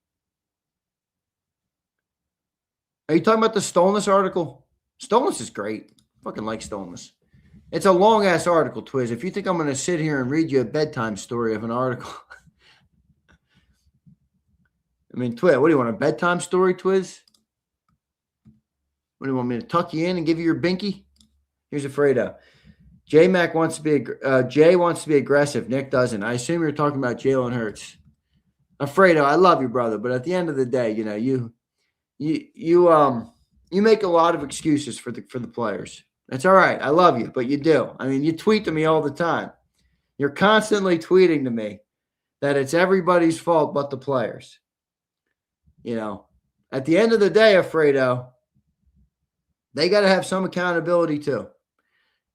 Are you talking about the Stolness article? Stolness is great. Fucking like Stolness. It's a long-ass article, Twiz. If you think I'm going to sit here and read you a bedtime story of an article. I mean, Twiz, what do you want, a bedtime story, Twiz? What do you want me to tuck you in and give you your binky? Here's a Fredo. Jay wants to be aggressive. Nick doesn't. I assume you're talking about Jalen Hurts. Fredo, I love you, brother, but at the end of the day, you make a lot of excuses for the players. That's all right. I love you, but you do. I mean, you tweet to me all the time. You're constantly tweeting to me that it's everybody's fault but the players. At the end of the day, Fredo, they got to have some accountability too.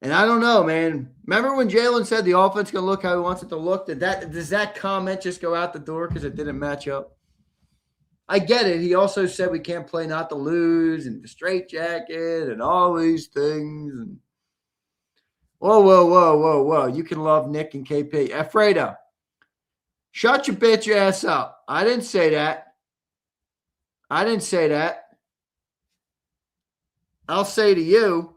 And I don't know, man. Remember when Jalen said the offense going to look how he wants it to look? Does that comment just go out the door because it didn't match up? I get it. He also said we can't play not to lose and the straitjacket and all these things. And whoa. You can love Nick and KP. Fredo, shut your bitch ass up. I didn't say that. I'll say to you,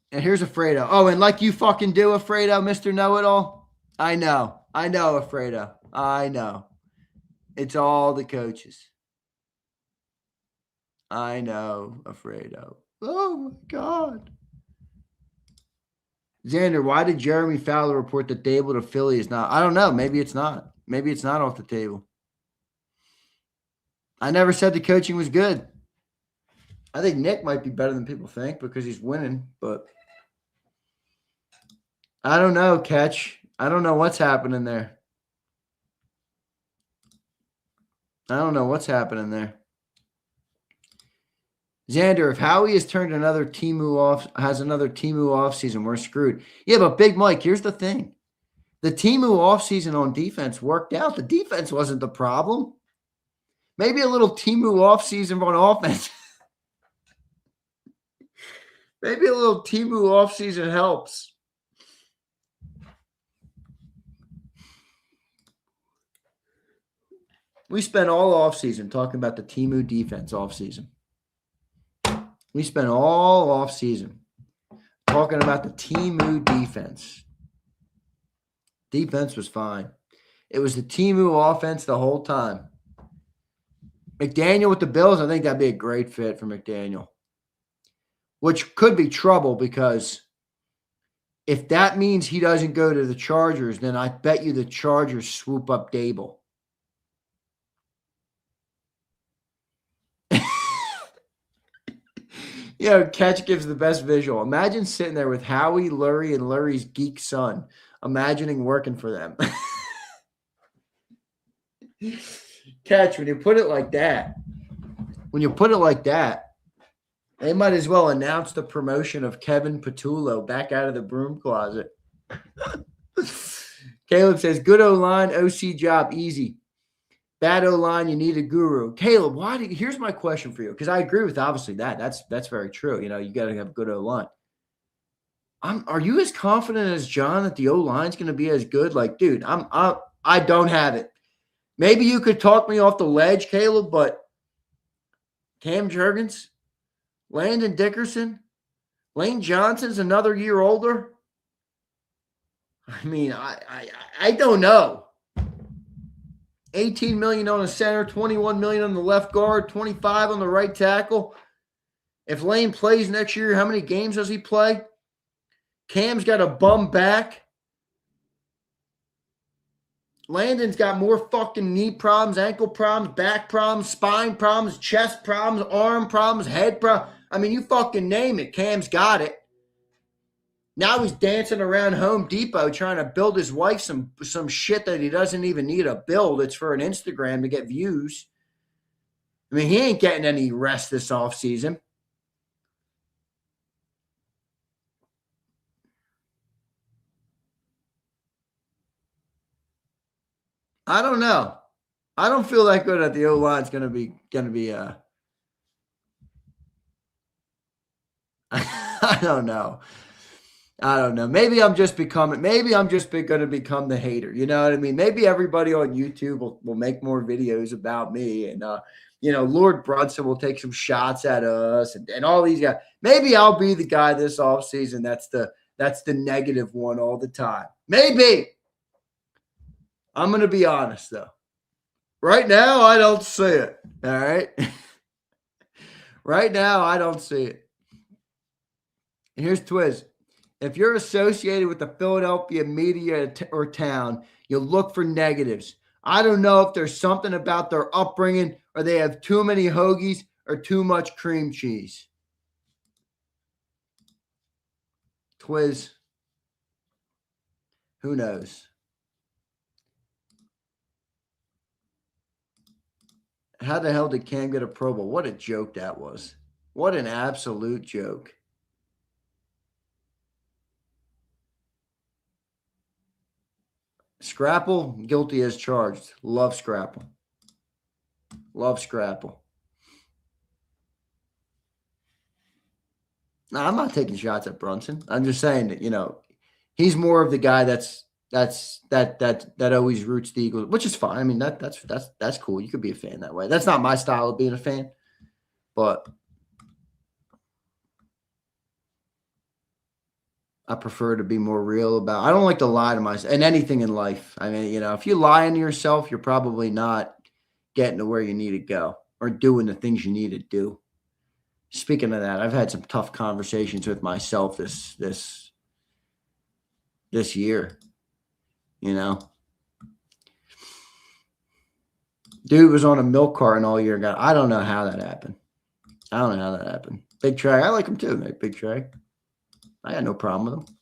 and here's Fredo. Oh, and like you fucking do, Fredo, Mr. Know-It-All. I know, Fredo. I know. It's all the coaches. I know, Fredo. Oh, my God. Zander, why did Jeremy Fowler report that Dable to Philly is not? I don't know. Maybe it's not. Maybe it's not off the table. I never said the coaching was good. I think Nick might be better than people think because he's winning, but I don't know, Catch. I don't know what's happening there. I don't know what's happening there. Xander, if Howie has turned another Temu off, has another Temu offseason, we're screwed. Yeah, but Big Mike, here's the thing. The Temu offseason on defense worked out. The defense wasn't the problem. Maybe a little Temu offseason on offense. Maybe a little Temu offseason helps. We spent all offseason talking about the Temu defense offseason. We spent all offseason talking about the Temu defense. Defense was fine. It was the Temu offense the whole time. McDaniel with the Bills, I think that'd be a great fit for McDaniel. Which could be trouble because if that means he doesn't go to the Chargers, then I bet you the Chargers swoop up Dable. Catch gives the best visual. Imagine sitting there with Howie, Lurie, and Lurie's geek son, imagining working for them. Catch, when you put it like that, they might as well announce the promotion of Kevin Patullo back out of the broom closet. Caleb says, good O-line, OC job, easy. Bad O-line, you need a guru. Caleb, here's my question for you, because I agree with obviously that. That's very true. You got to have good O-line. Are you as confident as John that the O-line's going to be as good? Like, dude, I don't have it. Maybe you could talk me off the ledge, Caleb, but Cam Jurgens, Landon Dickerson, Lane Johnson's another year older. I mean, I don't know. $18 million on the center, $21 million on the left guard, $25 on the right tackle. If Lane plays next year, how many games does he play? Cam's got a bum back. Landon's got more fucking knee problems, ankle problems, back problems, spine problems, chest problems, arm problems, head problems. I mean, you fucking name it. Cam's got it. Now he's dancing around Home Depot trying to build his wife some shit that he doesn't even need to build. It's for an Instagram to get views. I mean, he ain't getting any rest this offseason. I don't know. I don't feel that good that the O-line's going to be I don't know. Maybe I'm just going to become the hater. You know what I mean? Maybe everybody on YouTube will make more videos about me and, Lord Brunson will take some shots at us and all these guys. Maybe I'll be the guy this offseason that's the negative one all the time. Maybe. I'm going to be honest, though. Right now, I don't see it. All right? Right now, I don't see it. And here's Twiz. If you're associated with the Philadelphia media or town, you look for negatives. I don't know if there's something about their upbringing or they have too many hoagies or too much cream cheese. Twiz. Who knows? How the hell did Cam get a Pro Bowl? What a joke that was. What an absolute joke. Scrapple, guilty as charged. Love Scrapple. Love Scrapple. No, I'm not taking shots at Brunson. I'm just saying that, he's more of the guy that always roots the Eagles, which is fine. I mean, that's cool. You could be a fan that way. That's not my style of being a fan, but I prefer to be more real about. I don't like to lie to myself and anything in life. I mean, if you lie to yourself, you're probably not getting to where you need to go or doing the things you need to do. Speaking of that, I've had some tough conversations with myself this year. Dude was on a milk carton all year. I don't know how that happened. I don't know how that happened. Big Trey. I like him too, mate. Big Trey. I got no problem with him.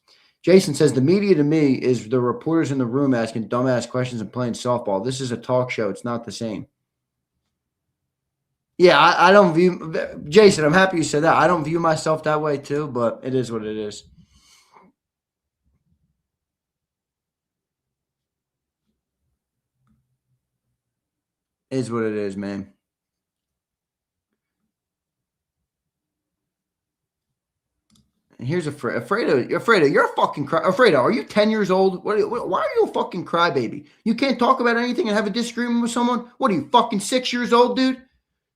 Jason says, the media to me is the reporters in the room asking dumbass questions and playing softball. This is a talk show. It's not the same. Yeah, I don't view – Jason, I'm happy you said that. I don't view myself that way too, but it is what it is. It is what it is, man. And here's Fredo. Fredo, you're a fucking Fredo, are you 10 years old? Why are you a fucking crybaby? You can't talk about anything and have a disagreement with someone? What are you, fucking 6 years old, dude?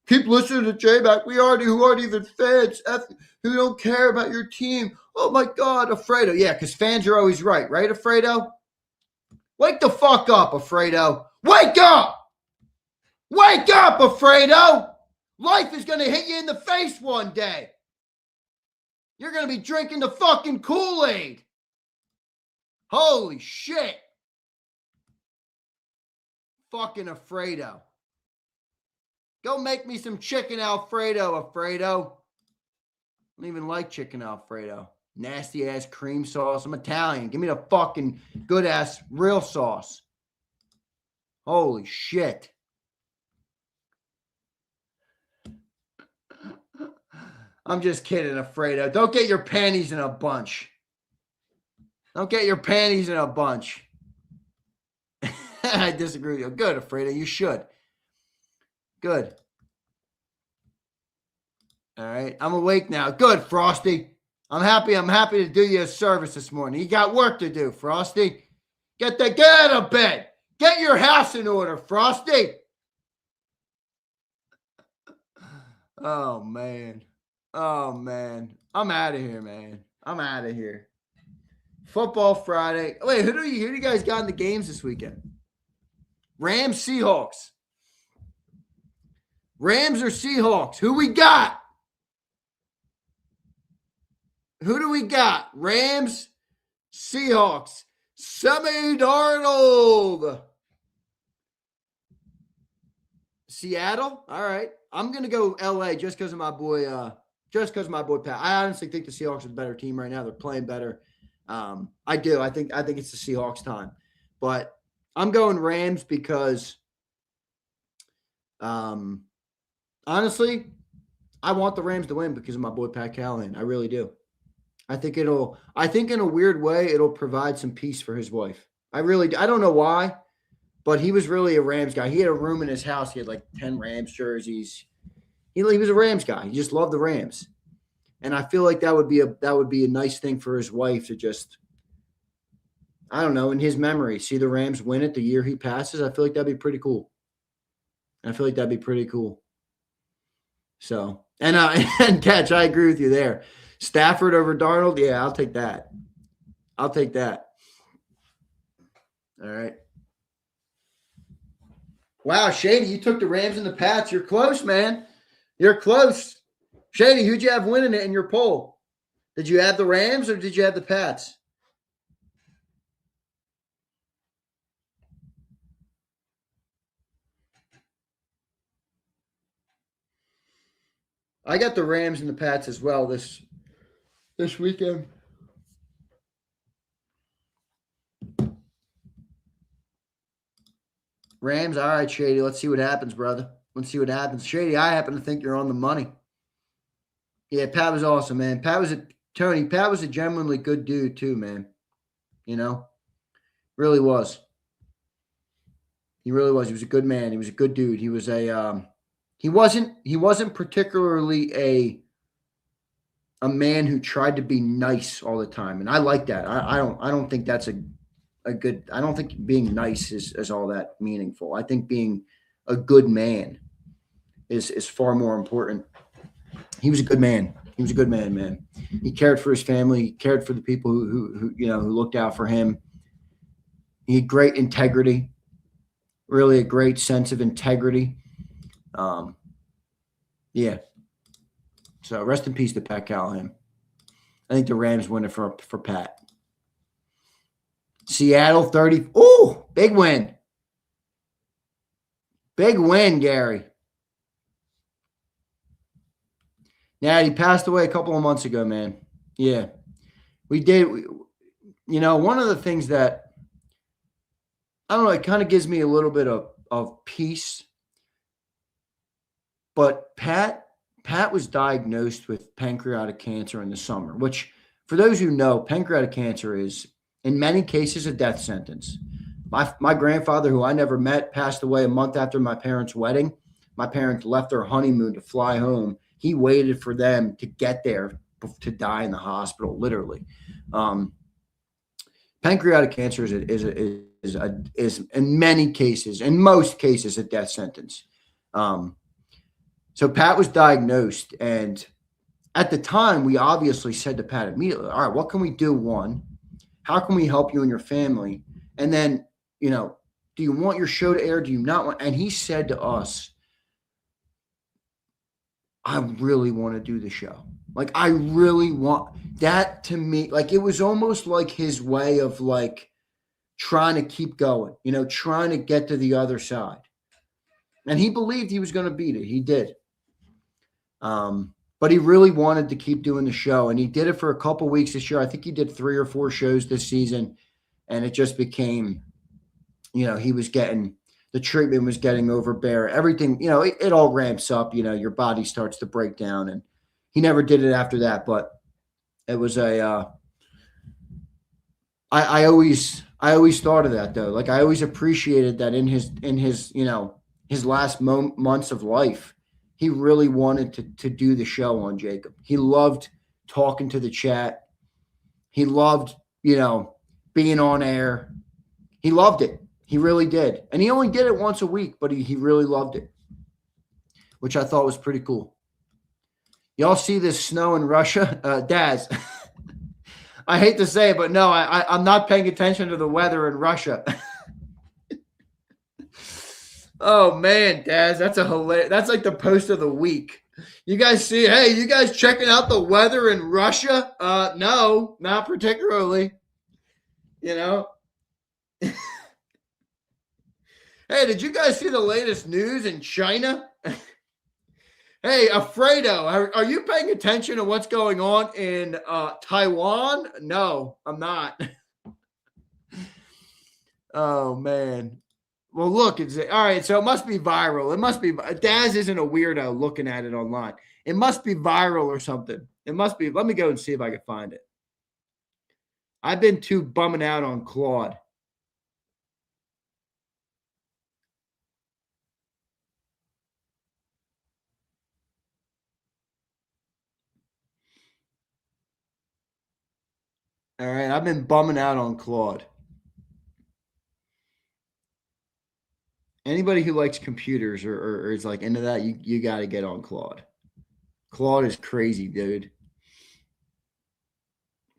Keep listening to J-Back. Who aren't even fans, who don't care about your team. Oh, my God, Fredo. Yeah, because fans are always right, Fredo? Wake the fuck up, Fredo. Wake up! Wake up, Fredo! Life is going to hit you in the face one day. You're going to be drinking the fucking Kool-Aid. Holy shit. Fucking Alfredo. Go make me some chicken Alfredo. I don't even like chicken Alfredo. Nasty ass cream sauce. I'm Italian. Give me the fucking good ass real sauce. Holy shit. I'm just kidding, Alfredo. Don't get your panties in a bunch. Don't get your panties in a bunch. I disagree with you. Good, Alfredo. You should. Good. All right. I'm awake now. Good, Frosty. I'm happy to do you a service this morning. You got work to do, Frosty. Get out of bed. Get your house in order, Frosty. Oh, man. I'm out of here, man. I'm out of here. Football Friday. Wait, who do you guys got in the games this weekend? Rams, Seahawks. Rams or Seahawks? Who we got? Who do we got? Rams, Seahawks. Sammy Darnold. Seattle? All right. I'm going to go LA just because of my boy Pat. I honestly think the Seahawks are the better team right now. They're playing better. I do. I think it's the Seahawks time. But I'm going Rams because honestly, I want the Rams to win because of my boy Pat Callahan. I really do. I think in a weird way, it'll provide some peace for his wife. I don't know why, but he was really a Rams guy. He had a room in his house. He had like 10 Rams jerseys. He was a Rams guy. He just loved the Rams. And I feel like that would be a nice thing for his wife to just, I don't know, in his memory, see the Rams win it the year he passes. I feel like that'd be pretty cool. So, and Catch, I agree with you there. Stafford over Darnold, yeah, I'll take that. All right. Wow, Shady, you took the Rams and the Pats. You're close, man. You're close. Shady, who'd you have winning it in your poll? Did you have the Rams or did you have the Pats? I got the Rams and the Pats as well this weekend. Rams, all right, Shady. Let's see what happens, brother. Let's see what happens. Shady, I happen to think you're on the money. Yeah, Pat was awesome, man. Pat was a genuinely good dude too, man. You know? Really was. He really was. He was a good man. He was a good dude. He was he wasn't particularly a man who tried to be nice all the time. And I like that. I don't think that's a good, I don't think being nice is all that meaningful. I think being a good man is far more important. He was a good man. He was a good man, man. He cared for his family. He cared for the people who looked out for him. He had great integrity, really a great sense of integrity. Yeah. So rest in peace to Pat Callahan. I think the Rams win it for Pat. Seattle 30. Oh, big win. Big win, Gary. Yeah, he passed away a couple of months ago, man. Yeah, we did. One of the things that, I don't know, it kind of gives me a little bit of peace. But Pat was diagnosed with pancreatic cancer in the summer, which, for those who know, pancreatic cancer is, in many cases, a death sentence. My grandfather, who I never met, passed away a month after my parents' wedding. My parents left their honeymoon to fly home. He waited for them to get there to die in the hospital, literally. Pancreatic cancer is in many cases, in most cases, a death sentence. So Pat was diagnosed, and at the time, we obviously said to Pat immediately, all right, what can we do? One, how can we help you and your family? And then, do you want your show to air? Do you not want? And he said to us, I really want to do the show. Like, I really want that. To me, like, it was almost like his way of, like, trying to keep going, trying to get to the other side. And he believed he was going to beat it. He did. But he really wanted to keep doing the show, and he did it for a couple weeks this year. I think he did 3 or 4 shows this season, and it just became, he was getting, the treatment was getting overbearing. Everything, it all ramps up, your body starts to break down, and he never did it after that. But it was I always thought of that, though. Like, I always appreciated that in his his last months of life, he really wanted to do the show on JAKIB. He loved talking to the chat. He loved, being on air. He loved it. He really did. And he only did it once a week, but he really loved it, which I thought was pretty cool. Y'all see this snow in Russia? Daz, I hate to say it, but no, I'm not paying attention to the weather in Russia. Oh man, Daz, that's that's like the post of the week. You guys see, hey, you guys checking out the weather in Russia? No, not particularly. Hey, did you guys see the latest news in China? Hey, Alfredo, are you paying attention to what's going on in Taiwan? No, I'm not. Oh man. Well, look, it's all right. So it must be viral. It must be. Daz isn't a weirdo looking at it online. It must be viral or something. It must be. Let me go and see if I can find it. I've been too bumming out on Claude. All right, I've been bumming out on Claude. Anybody who likes computers or is like into that, you got to get on Claude. Claude is crazy, dude.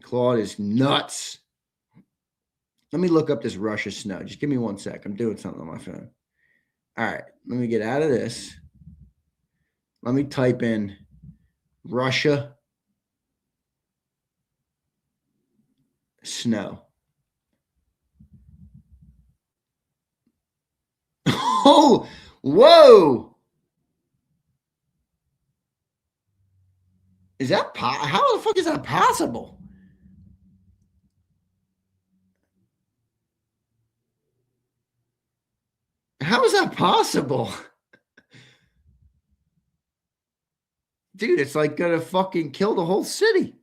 Claude is nuts. Let me look up this Russia snow. Just give me 1 sec. I'm doing something on my phone. All right, let me get out of this. Let me type in Russia snow. Oh, whoa. Is that how the fuck is that possible? How is that possible? Dude, it's like gonna fucking kill the whole city.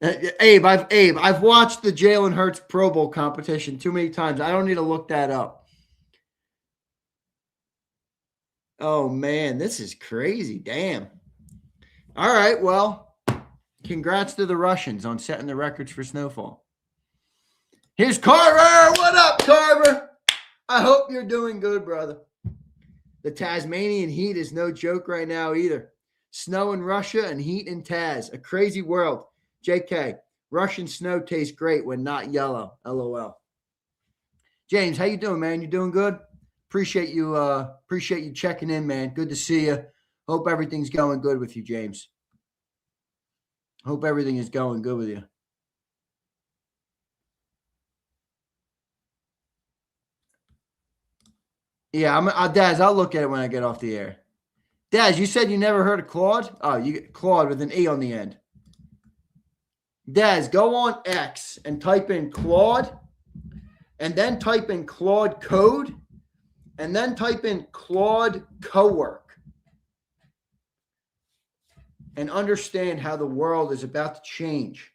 Abe, I've watched the Jalen Hurts Pro Bowl competition too many times. I don't need to look that up. Oh man, this is crazy. Damn. All right, well, congrats to the Russians on setting the records for snowfall. Here's Carver. What up, Carver? I hope you're doing good, brother. The Tasmanian heat is no joke right now either. Snow in Russia and heat in Taz. A crazy world. JK, Russian snow tastes great when not yellow. LOL. James, how you doing, man? You doing good? Appreciate you checking in, man. Good to see you. Hope everything's going good with you, James. Hope everything is going good with you. Yeah, Daz, I'll look at it when I get off the air. Daz, you said you never heard of Claude? Oh, you get Claude with an E on the end. Daz, go on X and type in Claude, and then type in Claude Code, and then type in Claude Cowork. And understand how the world is about to change.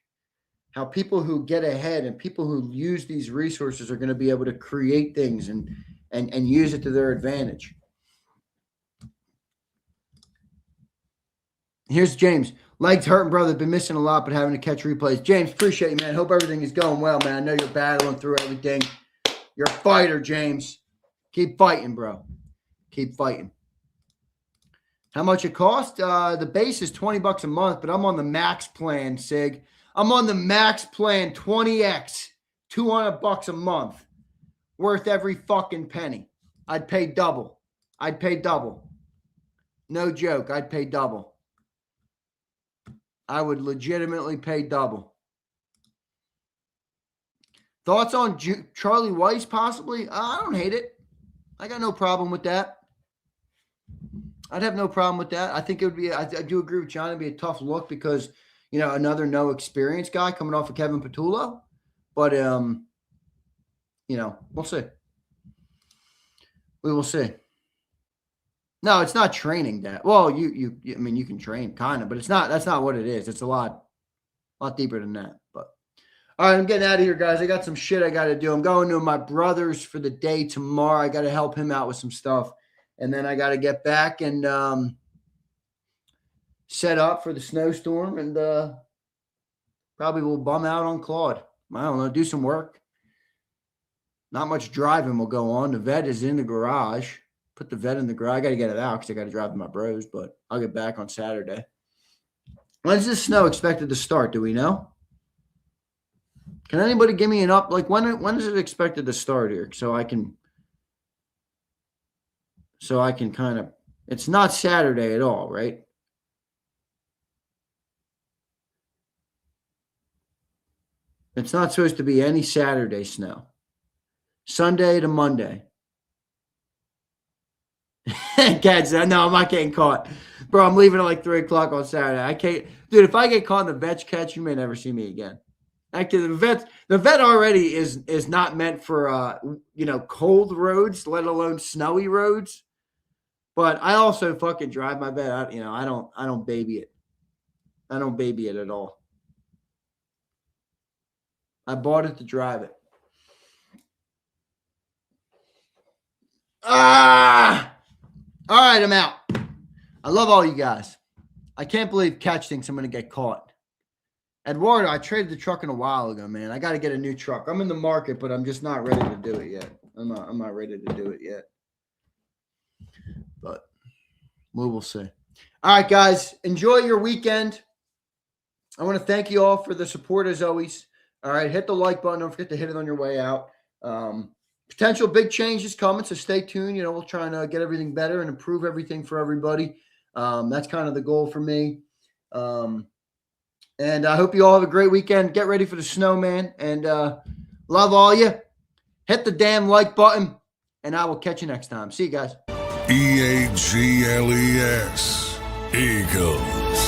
How people who get ahead and people who use these resources are going to be able to create things and use it to their advantage. Here's James. Legs hurting, brother. Been missing a lot, but having to catch replays. James, appreciate you, man. Hope everything is going well, man. I know you're battling through everything. You're a fighter, James. Keep fighting, bro. Keep fighting. How much it cost? The base is $20 a month, but I'm on the max plan, Sig. I'm on the max plan 20X, $200 a month. Worth every fucking penny. I'd pay double. I'd pay double. No joke. I'd pay double. I would legitimately pay double. Thoughts on Charlie Weiss possibly? I don't hate it. I got no problem with that. I'd have no problem with that. I think it would be, I do agree with John, it'd be a tough look because, you know, another no experience guy coming off of Kevin Patullo. But, you know, we'll see. We will see. No, it's not training that. Well, you I mean, you can train kind of, but it's not, that's not what it is. It's a lot deeper than that. But all right, I'm getting out of here, guys. I got some shit I got to do. I'm going to my brother's for the day tomorrow. I got to help him out with some stuff. And then I got to get back and set up for the snowstorm and probably will bum out on Claude. I don't know, do some work. Not much driving will go on. The vet is in the garage. Put the vet in the garage. I got to get it out because I got to drive to my bros, but I'll get back on Saturday. When's this snow expected to start? Do we know? Can anybody give me an up? Like when is it expected to start here? So I can kind of, it's not Saturday at all, right? It's not supposed to be any Saturday snow. Sunday to Monday. Cat said, no, I'm not getting caught. Bro, I'm leaving at like 3 o'clock on Saturday. I can't. Dude, if I get caught in the vet's catch, you may never see me again. Actually, the vet already is not meant for, you know, cold roads, let alone snowy roads. But I also fucking drive my vet. I don't baby it. I don't baby it at all. I bought it to drive it. All right, I'm out. I love all you guys. I can't believe Catch thinks I'm going to get caught. Eduardo, I traded the truck in a while ago, man. I got to get a new truck. I'm in the market, but I'm just not ready to do it yet. I'm not ready to do it yet. But we will see. All right, guys. Enjoy your weekend. I want to thank you all for the support as always. All right, hit the like button. Don't forget to hit it on your way out. Potential big changes coming, so stay tuned. You know, we'll try and get everything better and improve everything for everybody. That's kind of the goal for me. And I hope you all have a great weekend. Get ready for the snow, man. And love all you. Hit the damn like button, and I will catch you next time. See you guys. EAGLES. Eagles.